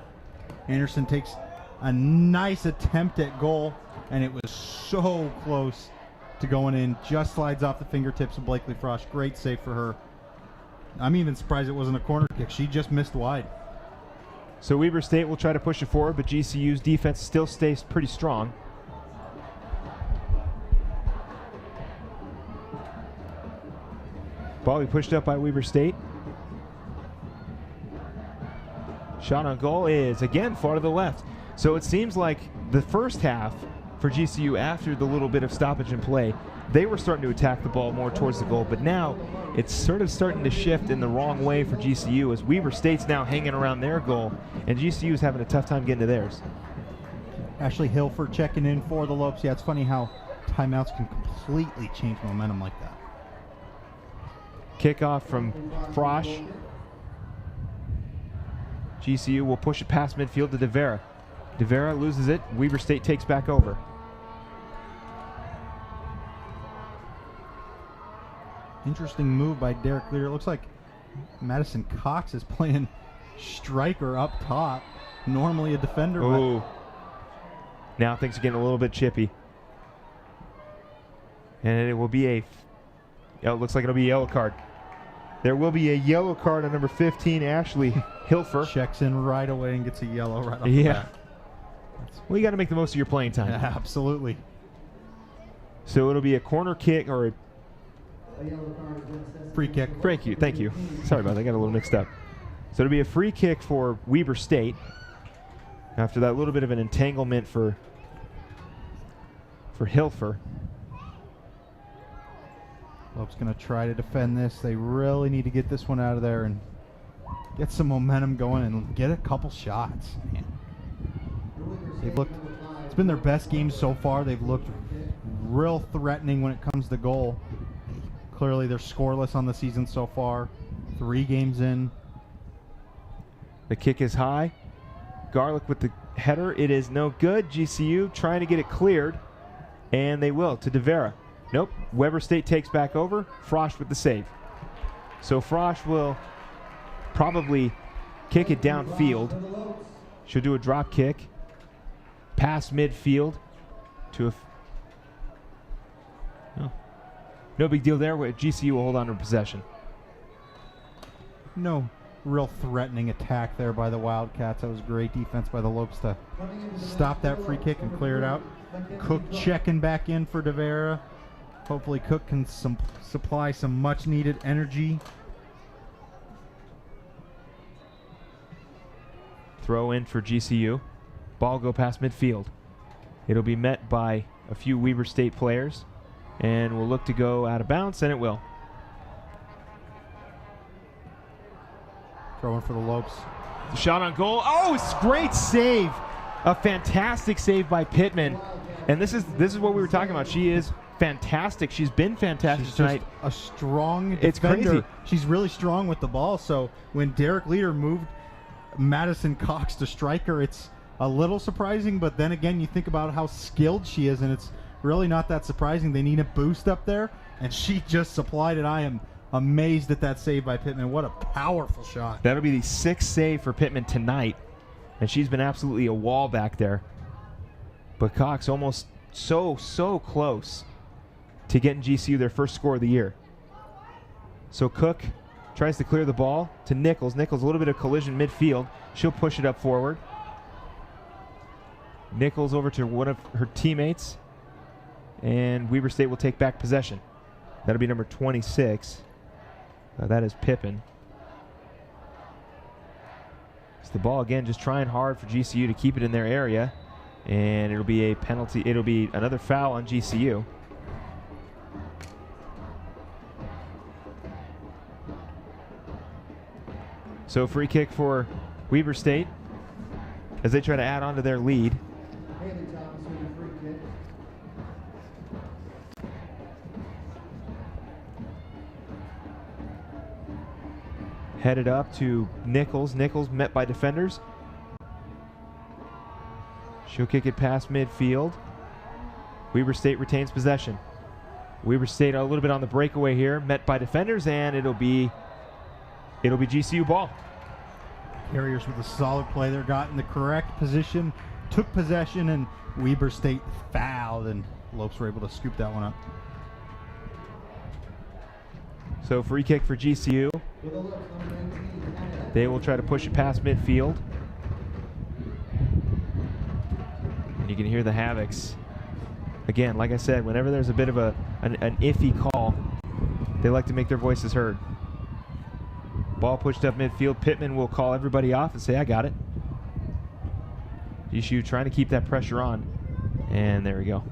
Anderson takes a nice attempt at goal, and it was so close to going in. Just slides off the fingertips of Blakely Frosch. Great save for her. I'm even surprised it wasn't a corner kick. She just missed wide. So Weber State will try to push it forward, but GCU's defense still stays pretty strong. Ball be pushed up by Weber State. Shot on goal is, again, far to the left. So it seems like the first half for GCU, after the little bit of stoppage in play, they were starting to attack the ball more towards the goal, but now it's sort of starting to shift in the wrong way for GCU as Weber State's now hanging around their goal, and GCU is having a tough time getting to theirs. Ashley Hilford checking in for the Lopes. Yeah, it's funny how timeouts can completely change momentum like that. Kickoff from Frosch. GCU will push it past midfield to DeVera. DeVera loses it. Weber State takes back over. Interesting move by Derek Lear. It looks like Madison Cox is playing striker up top. Normally a defender. Oh. Now things are getting a little bit chippy. And it will be it looks like it'll be a yellow card. There will be a yellow card on number 15, Ashley Hilfer. Checks in right away and gets a yellow right off the Yeah. bat. Well, you got to make the most of your playing time. Yeah, absolutely. So it'll be a corner kick or a free kick. Thank you. Sorry about that. I got a little mixed up. So it'll be a free kick for Weber State after that little bit of an entanglement for Hilfer. Lope's going to try to defend this. They really need to get this one out of there and get some momentum going and get a couple shots. Man. They've looked, it's been their best game so far. They've looked real threatening when it comes to goal. Clearly they're scoreless on the season so far. 3 games in. The kick is high. Garlick with the header. It is no good. GCU trying to get it cleared, and they will to DeVera. Nope. Weber State takes back over. Frosch with the save. So Frosch will probably kick it downfield. She'll do a drop kick. Pass midfield to a... No big deal there. GCU will hold on to possession. No real threatening attack there by the Wildcats. That was great defense by the Lopes to stop that free kick and clear it out. Cook checking back in for DeVera. Hopefully Cook can supply some much needed energy. Throw in for GCU. Ball go past midfield. It'll be met by a few Weber State players and will look to go out of bounds, and it will. Throwing for the Lopes. The shot on goal. Oh, it's a great save. A fantastic save by Pittman. And this is what we were talking about. She is fantastic. She's been fantastic tonight. A strong defender. It's crazy. She's really strong with the ball. So when Derek Leader moved Madison Cox to striker, it's a little surprising. But then again, you think about how skilled she is, and it's really not that surprising. They need a boost up there, and she just supplied it. I am amazed at that save by Pittman. What a powerful shot. That'll be the 6th save for Pittman tonight, and she's been absolutely a wall back there. But Cox almost so close to getting GCU their first score of the year. So Cook tries to clear the ball to Nichols. Nichols, a little bit of collision midfield. She'll push it up forward. Nichols over to one of her teammates, and Weber State will take back possession. That'll be number 26. That is Pippin. It's the ball again, just trying hard for GCU to keep it in their area, and it'll be a penalty. It'll be another foul on GCU. So free kick for Weber State as they try to add on to their lead. Headed up to Nichols. Nichols met by defenders. She'll kick it past midfield. Weber State retains possession. Weber State a little bit on the breakaway here, met by defenders, and it'll be GCU ball. Carriers with a solid play there, got in the correct position, took possession, and Weber State fouled, and Lopes were able to scoop that one up. So free kick for GCU. They will try to push it past midfield. And you can hear the Havocs. Again, like I said, whenever there's a bit of an iffy call, they like to make their voices heard. Ball pushed up midfield. Pittman will call everybody off and say, I got it. GCU trying to keep that pressure on. And there we go.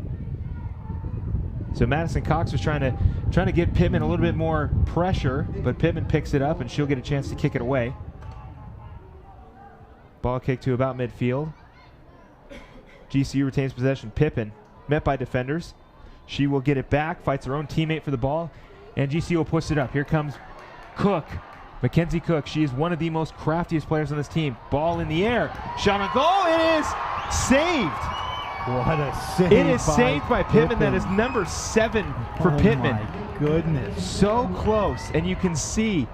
So Madison Cox was trying to get Pittman a little bit more pressure, but Pittman picks it up and she'll get a chance to kick it away. Ball kick to about midfield. GCU retains possession. Pippin met by defenders. She will get it back, fights her own teammate for the ball, and GCU will push it up. Here comes Cook, Mackenzie Cook. She is one of the most craftiest players on this team. Ball in the air. Shot on goal. It is Saved. What a save. It is saved by Pittman. That is number 7 for Pittman. My goodness. So close. And you can see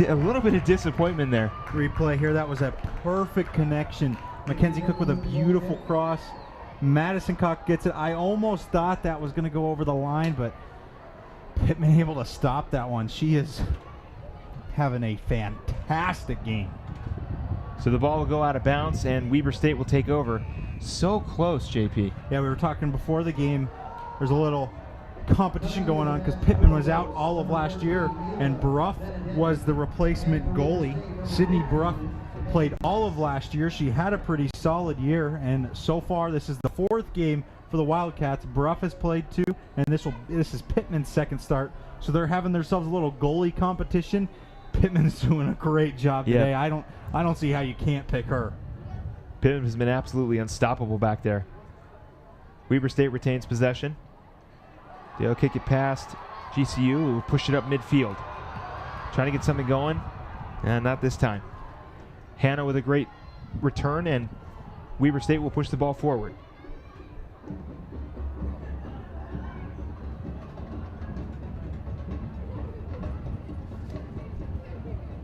a little bit of disappointment there. Replay here. That was a perfect connection. Mackenzie Cook with a beautiful cross. Madison Cox gets it. I almost thought that was going to go over the line, but Pittman able to stop that one. She is having a fantastic game. So the ball will go out of bounds, and Weber State will take over. So close, JP. Yeah, we were talking before the game. There's a little competition going on because Pittman was out all of last year, and Bruff was the replacement goalie. Sydney Bruff played all of last year. She had a pretty solid year, and so far this is the 4th game for the Wildcats. Bruff has played 2, and this is Pittman's 2nd start. So they're having themselves a little goalie competition. Pittman's doing a great job today. I don't see how you can't pick her. Pittman has been absolutely unstoppable back there. Weber State retains possession. They'll kick it past GCU, who will push it up midfield. Trying to get something going, and not this time. Hannah with a great return, and Weber State will push the ball forward.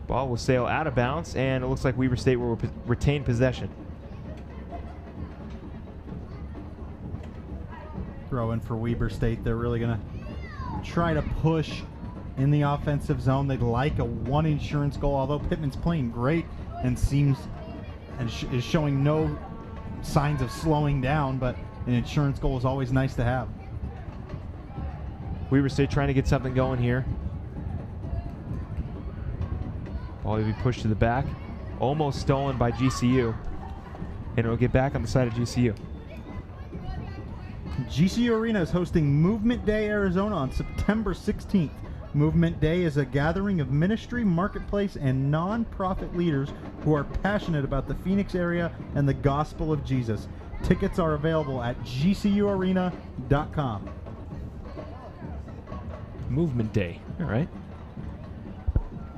Ball will sail out of bounds, and it looks like Weber State will retain possession. Throw in for Weber State. They're really going to try to push in the offensive zone. They'd like a 1 insurance goal, although Pittman's playing great and seems and is showing no signs of slowing down, but an insurance goal is always nice to have. Weber State trying to get something going here. Ball will be pushed to the back. Almost stolen by GCU. And it'll get back on the side of GCU. GCU Arena is hosting Movement Day Arizona on September 16th. Movement Day is a gathering of ministry, marketplace, and non-profit leaders who are passionate about the Phoenix area and the gospel of Jesus. Tickets are available at gcuarena.com. Movement Day. All right.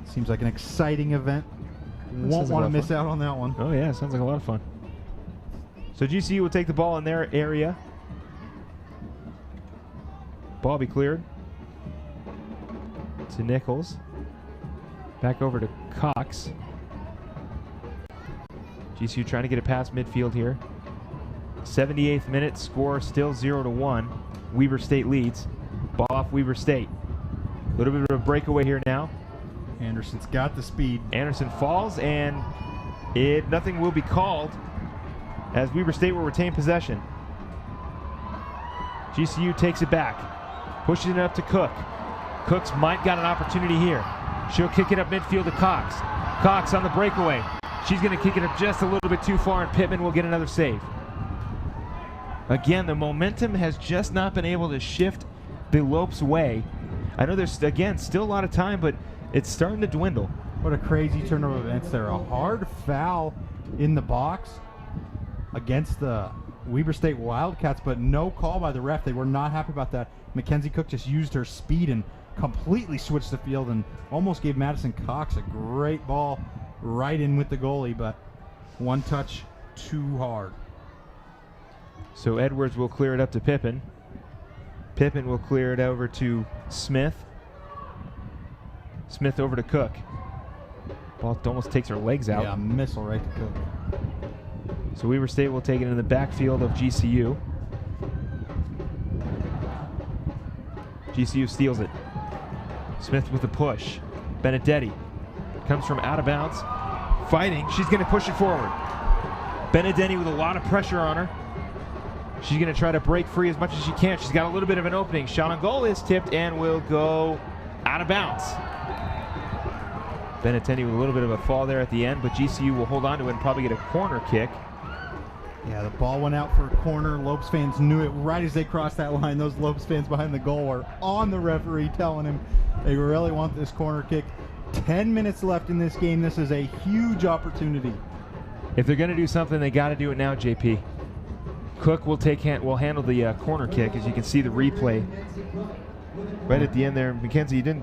Seems like an exciting event. Won't want to miss out on that one. Oh, yeah. Sounds like a lot of fun. So GCU will take the ball in their area. Ball be cleared to Nichols. Back over to Cox. GCU trying to get it past midfield here. 78th minute, score still 0-1. Weber State leads. Ball off Weber State. A little bit of a breakaway here now. Anderson's got the speed. Anderson falls, and nothing will be called as Weber State will retain possession. GCU takes it back. Pushes it up to Cook. Cooks might got an opportunity here. She'll kick it up midfield to Cox. Cox on the breakaway. She's going to kick it up just a little bit too far, and Pittman will get another save. Again, the momentum has just not been able to shift the Lopes' way. I know there's, again, still a lot of time, but it's starting to dwindle. What a crazy turn of events there. A hard foul in the box against the Weber State Wildcats, but no call by the ref. They were not happy about that. Mackenzie Cook just used her speed and completely switched the field and almost gave Madison Cox a great ball right in with the goalie, but one touch too hard. So Edwards will clear it up to Pippin. Pippin will clear it over to Smith. Smith over to Cook. Ball almost takes her legs out. Yeah, missile right to Cook. So Weber State will take it in the backfield of GCU. GCU steals it. Smith with a push. Benedetti comes from out of bounds. Fighting. She's going to push it forward. Benedetti with a lot of pressure on her. She's going to try to break free as much as she can. She's got a little bit of an opening. Shot on goal is tipped and will go out of bounds. Benedetti with a little bit of a fall there at the end, but GCU will hold on to it and probably get a corner kick. Yeah, the ball went out for a corner. Lopes fans knew it right as they crossed that line. Those Lopes fans behind the goal were on the referee telling him they really want this corner kick. 10 minutes left in this game. This is a huge opportunity. If they're going to do something, they got to do it now, JP. Cook will handle the corner kick, as you can see the replay right at the end there. McKenzie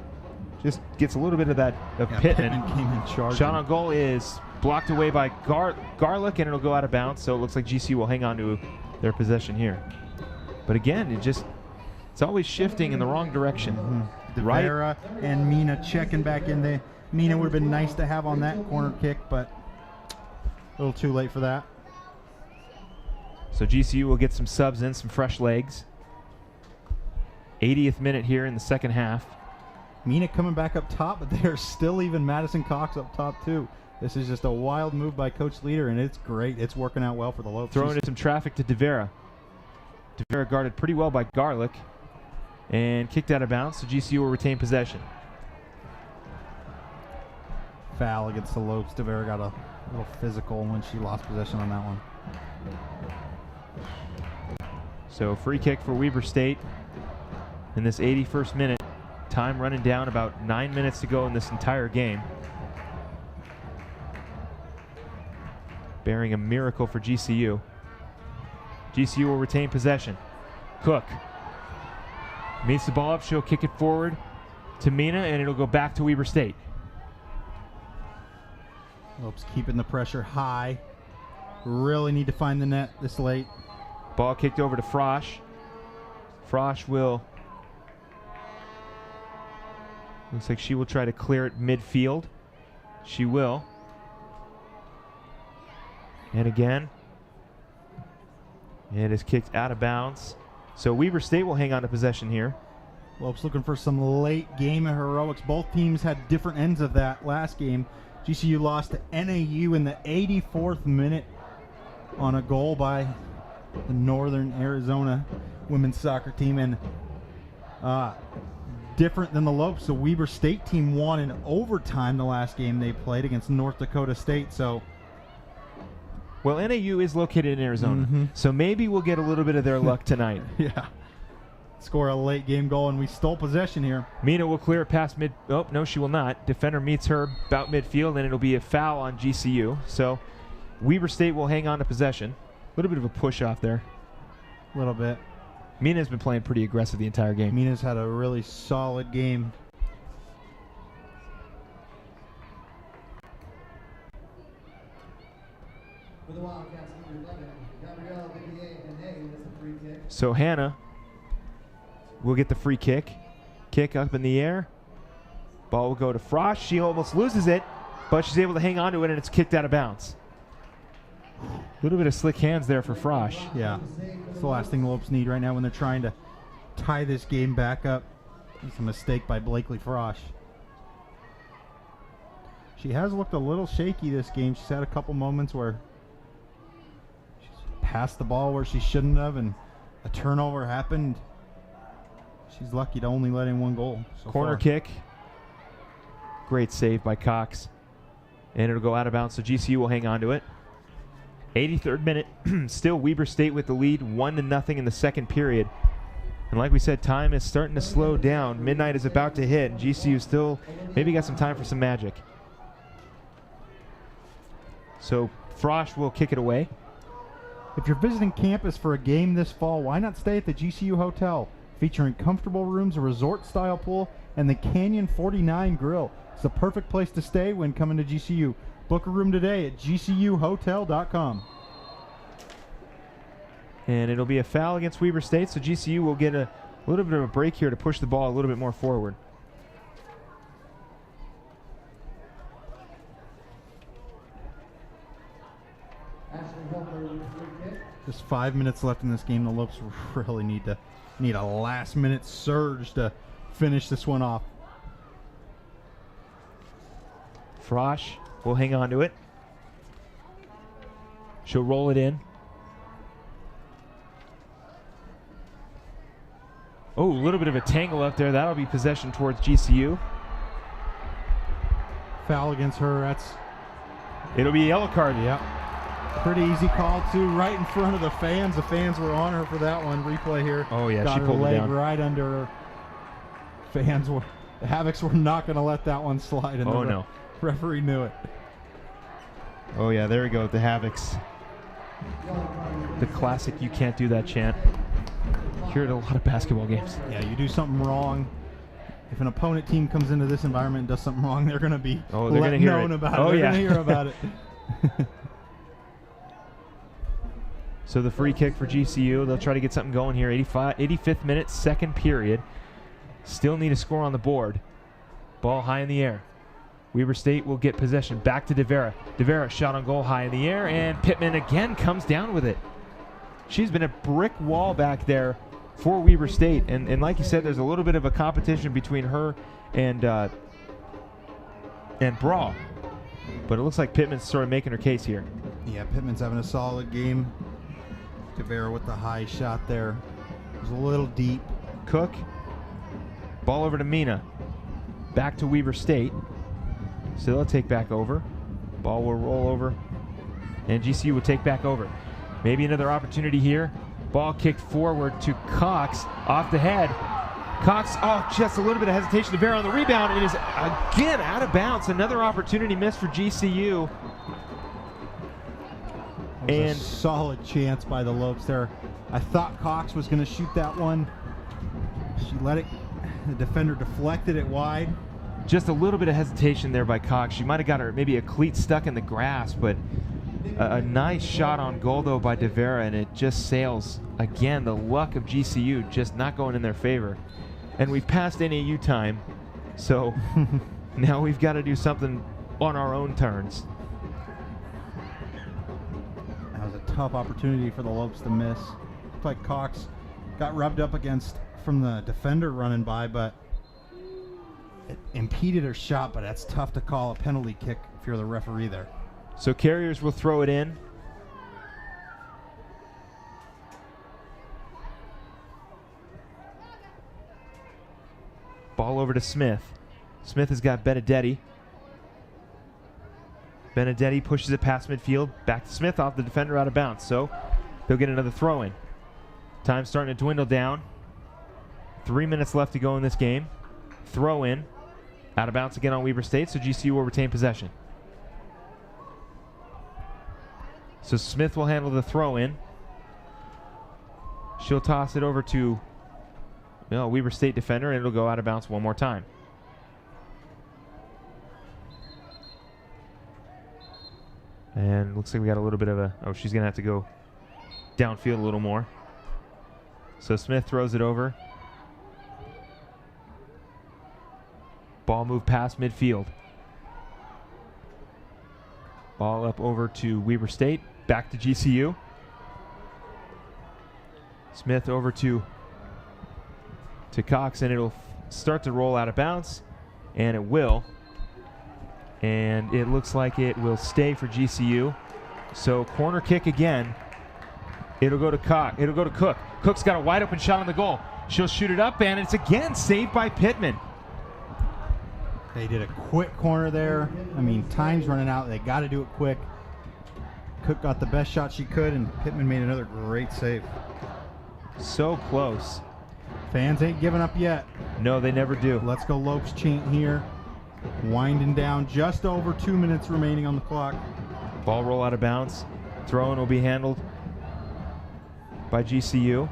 just gets a little bit of that of Pittman. Pittman came in charge. Shot on goal is blocked away by Garlick, and it'll go out of bounds. So it looks like GCU will hang on to their possession here. But again, it's always shifting in the wrong direction. Devera and Mina checking back in there. Mina would have been nice to have on that corner kick, but a little too late for that. So GCU will get some subs in, some fresh legs. 80th minute here in the second half. Mina coming back up top, but there's still even Madison Cox up top too. This is just a wild move by Coach Leader, and it's great. It's working out well for the Lopes. Throwing in some traffic to Devera. Devera guarded pretty well by Garlick and kicked out of bounds, so GCU will retain possession. Foul against the Lopes. Devera got a little physical when she lost possession on that one. So free kick for Weber State in this 81st minute. Time running down, about 9 minutes to go in this entire game. Bearing a miracle for GCU. GCU will retain possession. Cook meets the ball up. She'll kick it forward to Mina, and it'll go back to Weber State. Lopes keeping the pressure high. Really need to find the net this late. Ball kicked over to Frosch. Frosch will... Looks like she will try to clear it midfield. She will. And again, it is kicked out of bounds. So Weber State will hang on to possession here. Lopes looking for some late game heroics. Both teams had different ends of that last game. GCU lost to NAU in the 84th minute on a goal by the Northern Arizona women's soccer team. And different than the Lopes, the Weber State team won in overtime the last game they played against North Dakota State. So, well, NAU is located in Arizona, so maybe we'll get a little bit of their luck tonight. Yeah. Score a late game goal, and we stole possession here. Mina will clear it past mid. Oh, no, she will not. Defender meets her about midfield, and it'll be a foul on GCU. So Weber State will hang on to possession. A little bit of a push off there. A little bit. Mina's been playing pretty aggressive the entire game. Mina's had a really solid game. So Hannah will get the free kick. Kick up in the air. Ball will go to Frosch. She almost loses it, but she's able to hang on to it, and it's kicked out of bounds. A little bit of slick hands there for Frosch. Yeah, it's the last thing the Lopes need right now when they're trying to tie this game back up. It's a mistake by Blakely Frosch. She has looked a little shaky this game. She's had a couple moments where she's passed the ball where she shouldn't have, and a turnover happened. She's lucky to only let in one goal so Corner far. kick. Great save by Cox. And it'll go out of bounds, so GCU will hang on to it. 83rd minute, still Weber State with the lead, 1-0 in the second period. And like we said, time is starting to slow down. Midnight is about to hit, and GCU still maybe got some time for some magic. So Frosch will kick it away. If you're visiting campus for a game this fall, why not stay at the GCU Hotel, featuring comfortable rooms, a resort-style pool, and the Canyon 49 Grill. It's the perfect place to stay when coming to GCU. Book a room today at gcuhotel.com. And it'll be a foul against Weber State, so GCU will get a little bit of a break here to push the ball a little bit more forward. Just 5 minutes left in this game. The Lopes really need a last-minute surge to finish this one off. Frosch will hang on to it. She'll roll it in. Oh, a little bit of a tangle up there. That'll be possession towards GCU. Foul against her. It'll be a yellow card. Yeah. Pretty easy call, too, right in front of the fans. The fans were on her for that one. Replay here. Oh, yeah, got she her pulled it leg down. right under her. The Havocs were not going to let that one slide. And Oh, the no. referee knew it. Oh, yeah, there we go with the Havocs. The classic "you can't do that" chant. Here at a lot of basketball games. Yeah, you do something wrong. If an opponent team comes into this environment and does something wrong, they're going to be Oh, they're going to hear known it. about Oh, it. They're yeah. going to hear about it. So the free kick for GCU. They'll try to get something going here. 85th minute, second period. Still need a score on the board. Ball high in the air. Weber State will get possession. Back to DeVera. DeVera shot on goal high in the air, and Pittman again comes down with it. She's been a brick wall back there for Weber State. And like you said, there's a little bit of a competition between her and Brawl. But it looks like Pittman's sort of making her case here. Yeah, Pittman's having a solid game. DeVera with the high shot there. It was a little deep. Cook. Ball over to Mina. Back to Weber State. So they'll take back over. Ball will roll over. And GCU will take back over. Maybe another opportunity here. Ball kicked forward to Cox. Off the head. Cox, just a little bit of hesitation. DeVera on the rebound. It is again out of bounds. Another opportunity missed for GCU. And a solid chance by the Lopes there. I thought Cox was going to shoot that one. She let it, the defender deflected it wide. Just a little bit of hesitation there by Cox. She might have got her maybe a cleat stuck in the grass, but a nice shot on goal though by DeVera, and it just sails. Again, the luck of GCU just not going in their favor. And we've passed NAU time, so now we've got to do something on our own turns. That was a tough opportunity for the Lopes to miss. Looked like Cox got rubbed up against from the defender running by, but it impeded her shot, but that's tough to call a penalty kick if you're the referee there. So Carriers will throw it in. Ball over to Smith. Smith has got Benedetti. Benedetti pushes it past midfield. Back to Smith off the defender out of bounds. So they'll get another throw in. Time starting to dwindle down. 3 minutes left to go in this game. Throw in. Out of bounds again on Weber State, so GCU will retain possession. So Smith will handle the throw in. She'll toss it over to Weber State defender, and it'll go out of bounds one more time. And looks like we got a little bit of a, she's going to have to go downfield a little more. So Smith throws it over. Ball moved past midfield. Ball up over to Weber State. Back to GCU. Smith over to Cox, and it'll start to roll out of bounds. And it will. And it looks like it will stay for GCU. So corner kick again. It'll go to Cox. It'll go to Cook. Cook's got a wide open shot on the goal. She'll shoot it up, and it's again saved by Pittman. They did a quick corner there. I mean, time's running out. They got to do it quick. Cook got the best shot she could, and Pittman made another great save. So close. Fans ain't giving up yet. No, they never do. Let's go Lopes chant here. Winding down, just over 2 minutes remaining on the clock. Ball roll out of bounds. Throw-in will be handled by GCU.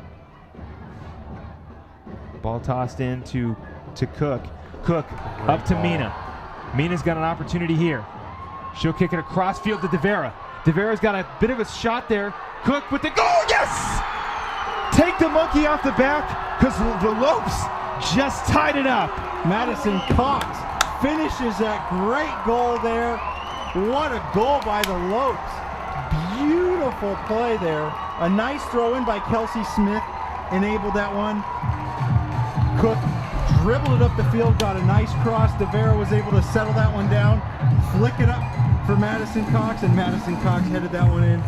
Ball tossed in to Cook. Cook up to Mina. Mina's got an opportunity here. She'll kick it across field to DeVera. DeVera's got a bit of a shot there. Cook with the goal, yes! Take the monkey off the back, because the Lopes just tied it up. Madison Cox finishes that great goal there. What a goal by the Lopes. Beautiful play there. A nice throw in by Kelsey Smith enabled that one. Cook dribbled it up the field, got a nice cross. DeVera was able to settle that one down, flick it up for Madison Cox, and Madison Cox headed that one in.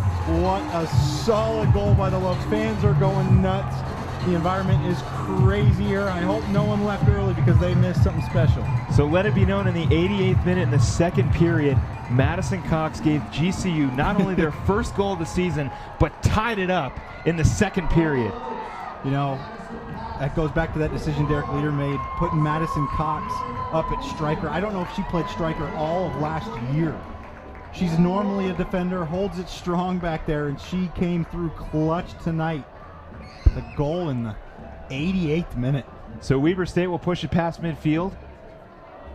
What a solid goal by the Lopes. Fans are going nuts. The environment is crazy here. I hope no one left early because they missed something special. So let it be known, in the 88th minute in the second period, Madison Cox gave GCU not only their first goal of the season, but tied it up in the second period. You know, that goes back to that decision Derek Leader made, putting Madison Cox up at striker. I don't know if she played striker all of last year. She's normally a defender, holds it strong back there, and she came through clutch tonight. The goal in the 88th minute. So Weber State will push it past midfield.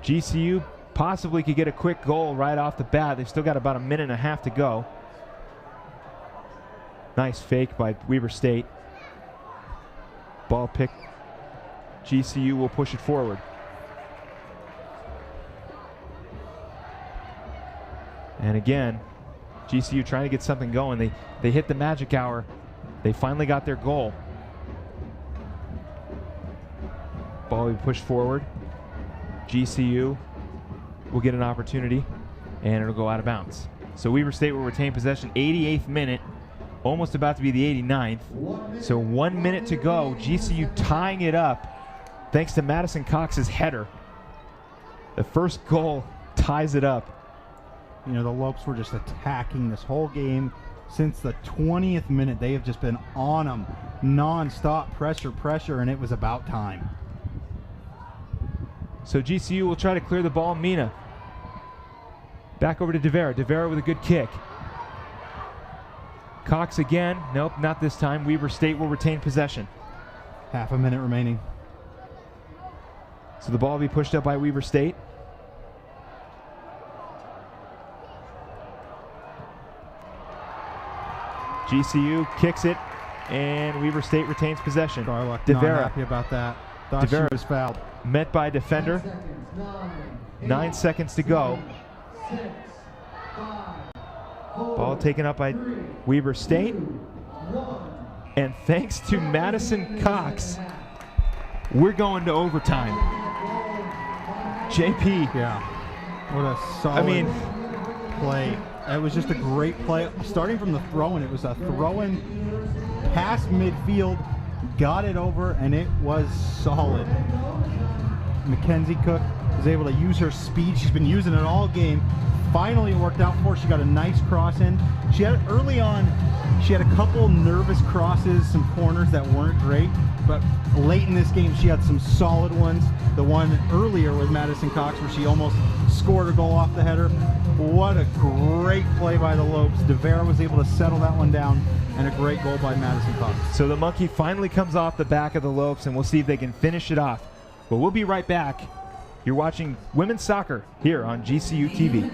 GCU possibly could get a quick goal right off the bat. They've still got about a minute and a half to go. Nice fake by Weber State. Ball picked. GCU will push it forward. And again, GCU trying to get something going. They hit the magic hour. They finally got their goal. Ball will be pushed forward. GCU will get an opportunity, and it'll go out of bounds. So Weber State will retain possession. 88th minute, almost about to be the 89th. So 1 minute to go. GCU tying it up thanks to Madison Cox's header. The first goal ties it up. You know, the Lopes were just attacking this whole game. Since the 20th minute, they have just been on them. Non-stop pressure, and it was about time. So GCU will try to clear the ball. Mina. Back over to DeVera. DeVera with a good kick. Cox again. Nope, not this time. Weber State will retain possession. Half a minute remaining. So the ball will be pushed up by Weber State. GCU kicks it, and Weber State retains possession. Garlock not happy about that. Thought she was fouled. Met by defender. 9 seconds to go. Ball taken up by Weber State. And thanks to Madison Cox, we're going to overtime. JP. Yeah. What a solid play. It was just a great play. Starting from the throw-in, it was a throw-in past midfield, got it over, and it was solid. Mackenzie Cook was able to use her speed. She's been using it all game. Finally, it worked out for her. She got a nice cross in. She had early on, she had a couple nervous crosses, some corners that weren't great, but late in this game, she had some solid ones. The one earlier with Madison Cox where she almost scored a goal off the header. What a great play by the Lopes. DeVera was able to settle that one down, and a great goal by Madison Cox. So the monkey finally comes off the back of the Lopes, and we'll see if they can finish it off. But we'll be right back. You're watching women's soccer here on GCU TV.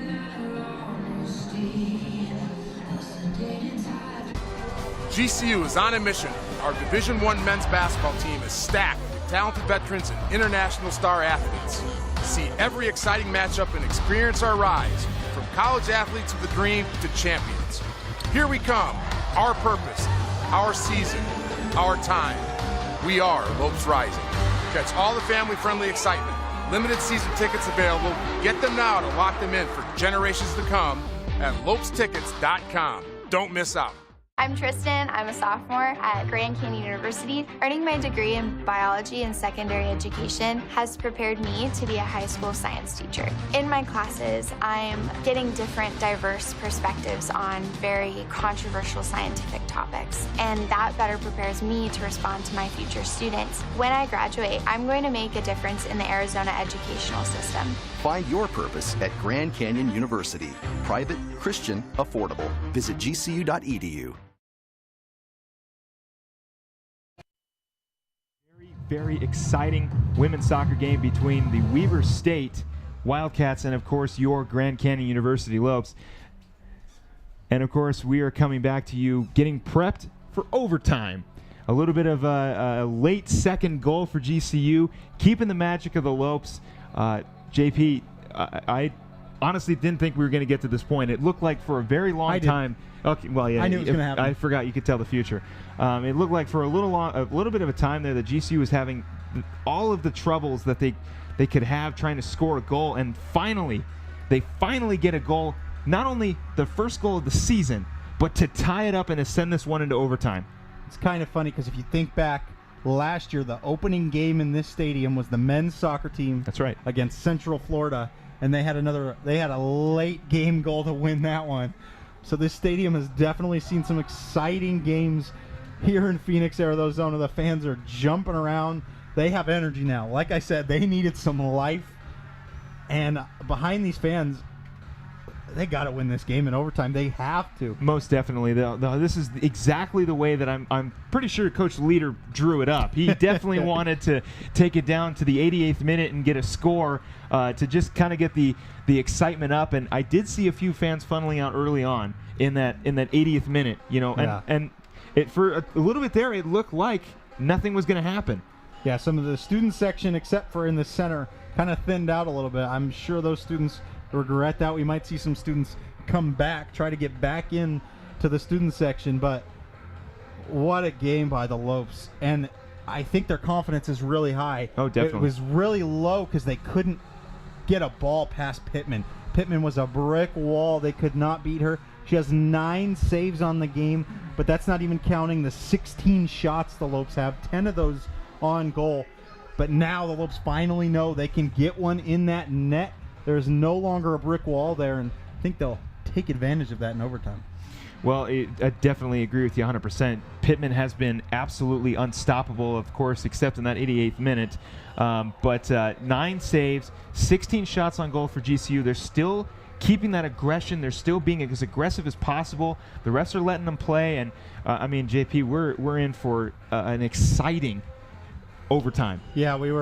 GCU is on a mission. Our Division I men's basketball team is stacked with talented veterans and international star athletes. See every exciting matchup and experience our rise from college athletes of the dream to champions. Here we come. Our purpose, our season, our time. We are Lopes Rising. Catch all the family-friendly excitement. Limited season tickets available. Get them now to lock them in for generations to come at lopestickets.com. Don't miss out. I'm Tristan. I'm a sophomore at Grand Canyon University. Earning my degree in biology and secondary education has prepared me to be a high school science teacher. In my classes, I'm getting different, diverse perspectives on very controversial scientific topics, and that better prepares me to respond to my future students. When I graduate, I'm going to make a difference in the Arizona educational system. Find your purpose at Grand Canyon University. Private, Christian, affordable. Visit gcu.edu. Very exciting women's soccer game between the Weber State Wildcats and, of course, your Grand Canyon University Lopes. And, of course, we are coming back to you getting prepped for overtime. A little bit of a late second goal for GCU, keeping the magic of the Lopes. JP, I honestly didn't think we were going to get to this point. It looked like for a very long time. Okay, well, yeah, I knew it was going to happen. I forgot you could tell the future. It looked like for a little bit of a time there that GCU was having all of the troubles that they could have trying to score a goal, and they finally get a goal. Not only the first goal of the season, but to tie it up and to send this one into overtime. It's kind of funny because if you think back, last year the opening game in this stadium was the men's soccer team. That's right. Against Central Florida, and they had a late game goal to win that one. So this stadium has definitely seen some exciting games here in Phoenix, Arizona. The fans are jumping around. They have energy now. Like I said, they needed some life. And behind these fans, they got to win this game in overtime. They have to. Most definitely. This is exactly the way that I'm pretty sure Coach Leader drew it up. He definitely wanted to take it down to the 88th minute and get a score to just kind of get the excitement up. And I did see a few fans funneling out early on in that 80th minute, and it for a little bit there it looked like nothing was going to happen. Yeah, some of the student section, except for in the center, kind of thinned out a little bit. I'm sure those students regret that. We might see some students come back, try to get back in to the student section, but what a game by the Lopes. And I think their confidence is really high. Oh, definitely. It was really low because they couldn't get a ball past Pittman. Pittman was a brick wall. They could not beat her. She has 9 saves on the game, but that's not even counting the 16 shots the Lopes have, 10 of those on goal. But now the Lopes finally know they can get one in that net. There's no longer a brick wall there, and I think they'll take advantage of that in overtime. Well, I definitely agree with you 100%. Pittman has been absolutely unstoppable, of course, except in that 88th minute. But 9 saves, 16 shots on goal for GCU. They're still keeping that aggression. They're still being as aggressive as possible. The refs are letting them play. And, JP, we're in for an exciting overtime. Yeah, we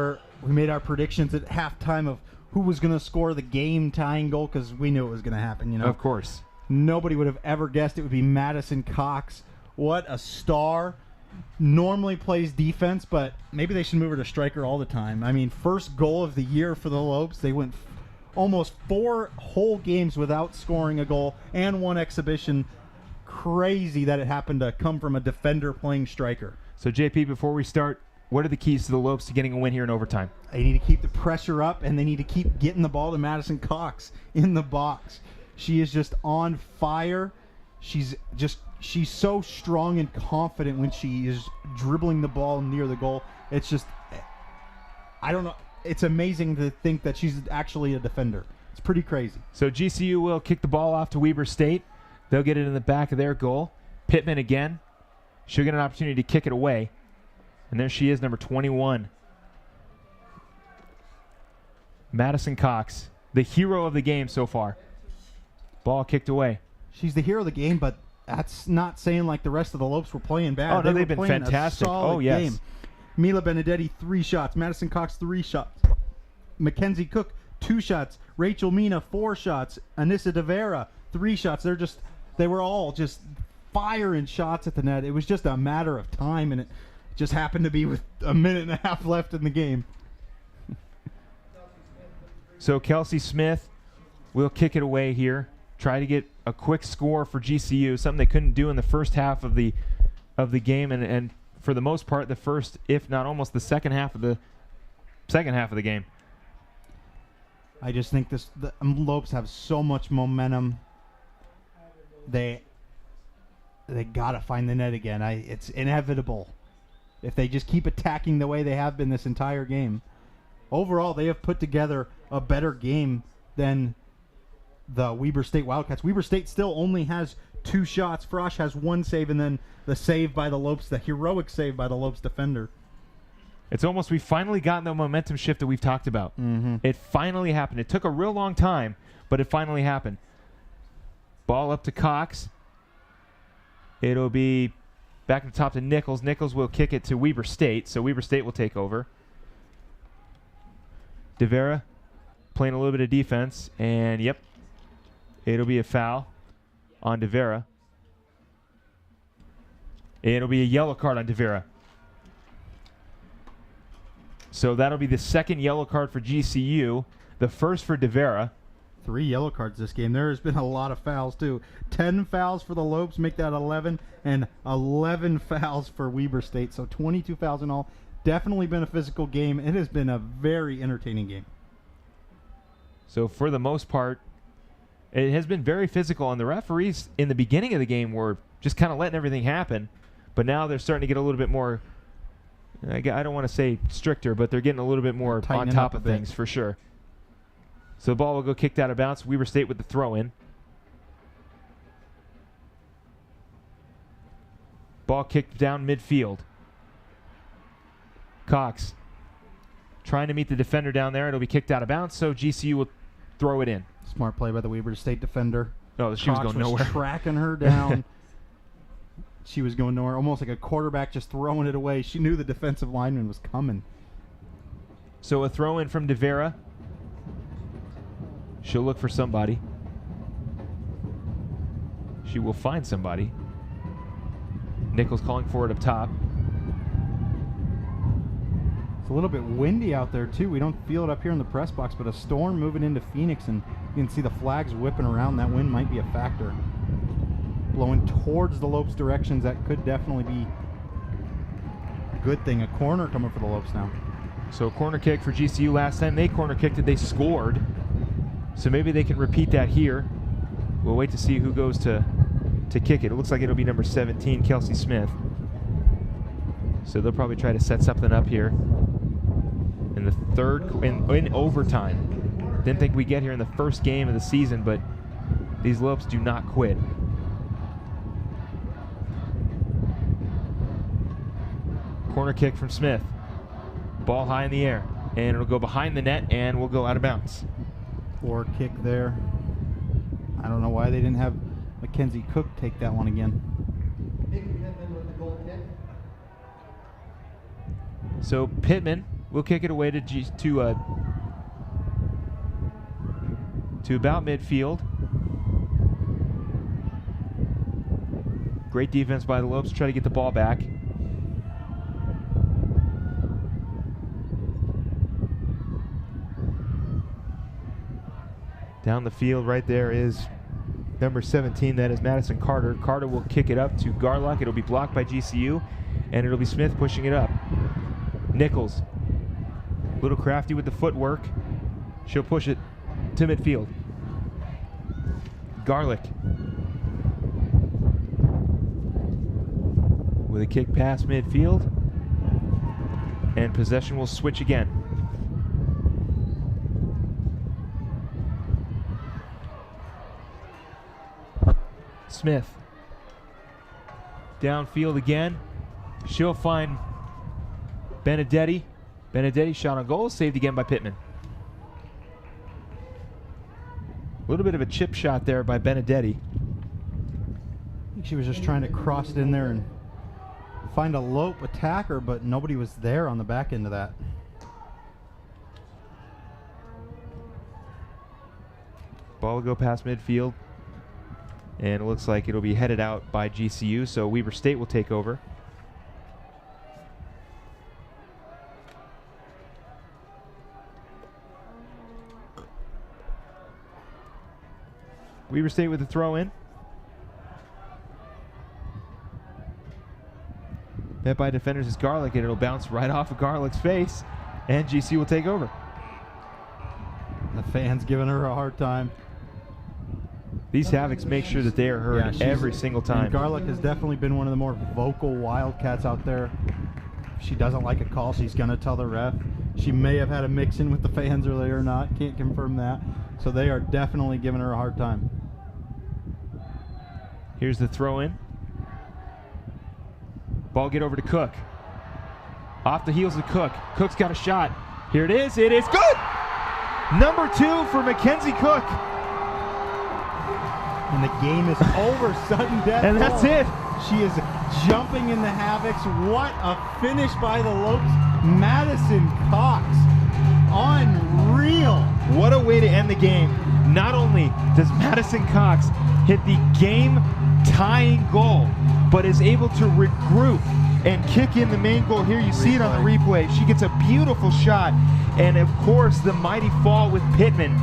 made our predictions at halftime of who was going to score the game-tying goal because we knew it was going to happen. Of course. Nobody would have ever guessed it would be Madison Cox. What a star. Normally plays defense, but maybe they should move her to striker all the time. I mean, first goal of the year for the Lopes. They went almost 4 whole games without scoring a goal and 1 exhibition. Crazy that it happened to come from a defender playing striker. So, JP, before we start, what are the keys to the Lopes to getting a win here in overtime? They need to keep the pressure up, and they need to keep getting the ball to Madison Cox in the box. She is just on fire. She's so strong and confident when she is dribbling the ball near the goal. It's just, I don't know. It's amazing to think that she's actually a defender. It's pretty crazy. So GCU will kick the ball off to Weber State. They'll get it in the back of their goal. Pittman again. She'll get an opportunity to kick it away. And there she is, number 21. Madison Cox, the hero of the game so far. Ball kicked away. She's the hero of the game, but that's not saying like the rest of the Lopes were playing bad. Oh, no, they've been fantastic. Oh, yes. Game. Mila Benedetti, 3 shots. Madison Cox, 3 shots. Mackenzie Cook, 2 shots. Rachel Mina, 4 shots. Anissa DeVera, 3 shots. They were all just firing shots at the net. It was just a matter of time, and it just happened to be with a minute and a half left in the game. So Kelsey Smith will kick it away here. Try to get a quick score for GCU, something they couldn't do in the first half of the game, and for the most part, the first, if not almost the second half of the game. I just think the Lopes have so much momentum. They gotta find the net again. It's inevitable if they just keep attacking the way they have been this entire game. Overall, they have put together a better game than the Weber State Wildcats. Weber State still only has 2 shots. Frosch has 1 save, and then the save by the Lopes, the heroic save by the Lopes defender. It's almost, we finally gotten the momentum shift that we've talked about. Mm-hmm. It finally happened. It took a real long time, but it finally happened. Ball up to Cox. It'll be back to the top to Nichols. Nichols will kick it to Weber State, so Weber State will take over. DeVera playing a little bit of defense, and yep, it'll be a foul on DeVera. It'll be a yellow card on DeVera. So that'll be the second yellow card for GCU, the first for DeVera. 3 yellow cards this game. There has been a lot of fouls, too. 10 fouls for the Lopes, make that 11, and 11 fouls for Weber State. So 22 fouls in all. Definitely been a physical game. It has been a very entertaining game. So for the most part, it has been very physical, and the referees in the beginning of the game were just kind of letting everything happen, but now they're starting to get a little bit more, I don't want to say stricter, but they're getting a little bit more on top of things for sure. So the ball will go kicked out of bounds. Weber State with the throw-in. Ball kicked down midfield. Cox trying to meet the defender down there. It'll be kicked out of bounds, so GCU will throw it in. Smart play by the Weber State defender. Oh, she was Cox going nowhere. Tracking her down. She was going nowhere, almost like a quarterback just throwing it away. She knew the defensive lineman was coming. So a throw in from DeVera. She'll look for somebody. She will find somebody. Nichols calling for it up top. It's a little bit windy out there, too. We don't feel it up here in the press box, but a storm moving into Phoenix, and you can see the flags whipping around. That wind might be a factor. Blowing towards the Lopes directions, that could definitely be a good thing. A corner coming for the Lopes now. So a corner kick for GCU. Last time they corner kicked it, they scored. So maybe they can repeat that here. We'll wait to see who goes to kick it. It looks like it'll be number 17, Kelsey Smith. So they'll probably try to set something up here in the third, in overtime. Didn't think we'd get here in the first game of the season, but these Lopes do not quit. Corner kick from Smith. Ball high in the air, and it'll go behind the net, and we'll go out of bounds. Or kick there. I don't know why they didn't have Mackenzie Cook take that one again. So Pittman will kick it away to about midfield. Great defense by the Lopes. Try to get the ball back. Down the field right there is number 17. That is Madison Carter. Carter will kick it up to Garlock. It'll be blocked by GCU, and it'll be Smith pushing it up. Nichols, a little crafty with the footwork. She'll push it to midfield. Garlick with a kick past midfield, and possession will switch again. Smith downfield again. She'll find Benedetti. Benedetti shot on goal, saved again by Pittman. A little bit of a chip shot there by Benedetti. I think she was just trying to cross it in there and find a Lope attacker, but nobody was there on the back end of that. Ball will go past midfield, and it looks like it'll be headed out by GCU, so Weber State will take over. Weber State with the throw in. Met by defenders is Garlick, and it'll bounce right off of Garlick's face, and GCU will take over. The fans giving her a hard time. These Havocs make sure that they are heard every single time. Garlick has definitely been one of the more vocal Wildcats out there. If she doesn't like a call, she's going to tell the ref. She may have had a mix-in with the fans earlier or not. Can't confirm that. So they are definitely giving her a hard time. Here's the throw-in. Ball get over to Cook. Off the heels of Cook. Cook's got a shot. Here it is. It is good! Number 2 for Mackenzie Cook. And the game is over, sudden death. And that's it. She is jumping in the Havocs. What a finish by the Lopes. Madison Cox. Unreal. What a way to end the game. Not only does Madison Cox hit the game-tying goal, but is able to regroup and kick in the main goal. Here you see it on the replay. She gets a beautiful shot. And of course, the mighty fall with Pittman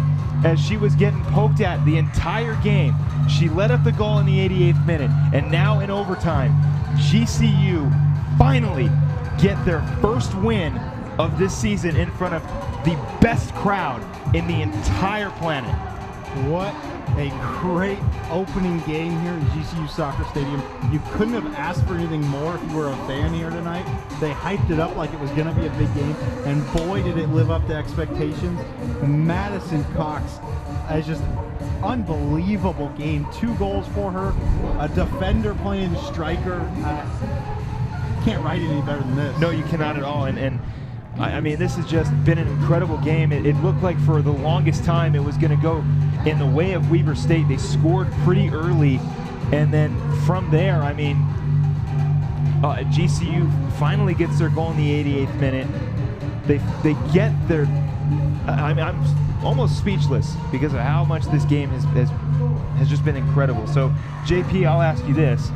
as she was getting poked at the entire game. She led up the goal in the 88th minute, and now in overtime, GCU finally get their first win of this season in front of the best crowd in the entire planet. What a great opening game here at GCU Soccer Stadium. You couldn't have asked for anything more if you were a fan here tonight. They hyped it up like it was going to be a big game, and boy, did it live up to expectations. Madison Cox has just unbelievable game. 2 goals for her, a defender playing striker. Can't write any better than this. No, you cannot at all. And I mean, this has just been an incredible game. It looked like for the longest time it was going to go in the way of Weber State. They scored pretty early, and then from there, I mean, GCU finally gets their goal in the 88th minute. They get their. I mean, I'm almost speechless because of how much this game has just been incredible. So, JP, I'll ask you this: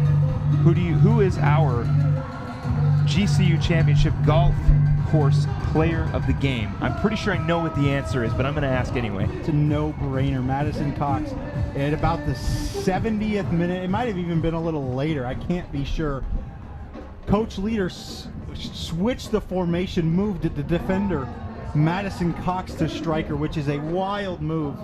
who is our GCU championship golf course player of the game? I'm pretty sure I know what the answer is, but I'm going to ask anyway. It's a no-brainer. Madison Cox at about the 70th minute. It might have even been a little later. I can't be sure. Coach Leader switched the formation, moved the defender Madison Cox to striker, which is a wild move.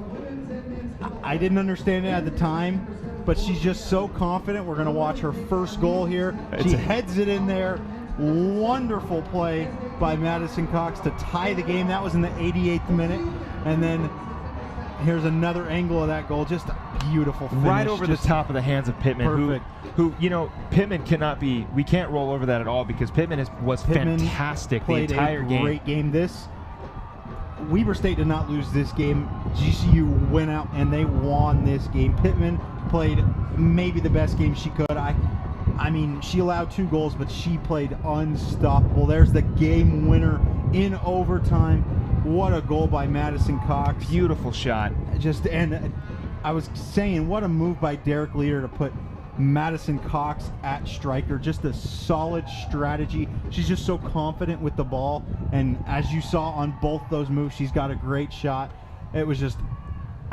I didn't understand it at the time, but she's just so confident. We're going to watch her first goal here. She heads it in there. Wonderful play by Madison Cox to tie the game. That was in the 88th minute. And then here's another angle of that goal. Just a beautiful finish. Right over the top of the hands of Pittman. Perfect. Who you know, Pittman cannot be, we can't roll over that at all because Pittman was fantastic the entire game. Great game. Weber State did not lose this game. GCU went out and they won this game. Pittman played maybe the best game she could. I mean, she allowed 2 goals, but she played unstoppable. There's the game winner in overtime. What a goal by Madison Cox. Beautiful shot. And I was saying, what a move by Derek Leader to put Madison Cox at striker. Just a solid strategy. She's just so confident with the ball, and as you saw on both those moves, she's got a great shot. It was just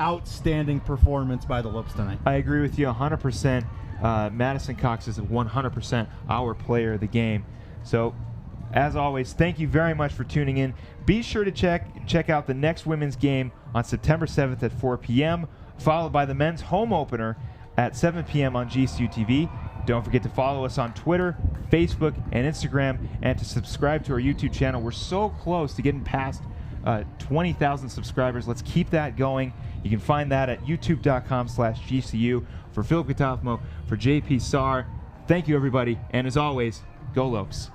outstanding performance by the Lopes tonight. I agree with you 100%. Madison Cox is 100% our player of the game. So, as always, thank you very much for tuning in. Be sure to check out the next women's game on September 7th at 4 p.m., followed by the men's home opener at 7 p.m. on GCU TV. Don't forget to follow us on Twitter, Facebook, and Instagram, and to subscribe to our YouTube channel. We're so close to getting past 20,000 subscribers. Let's keep that going. You can find that at youtube.com/GCU. For Philip Katafmo, for JP Saar, thank you, everybody. And as always, go Lopes.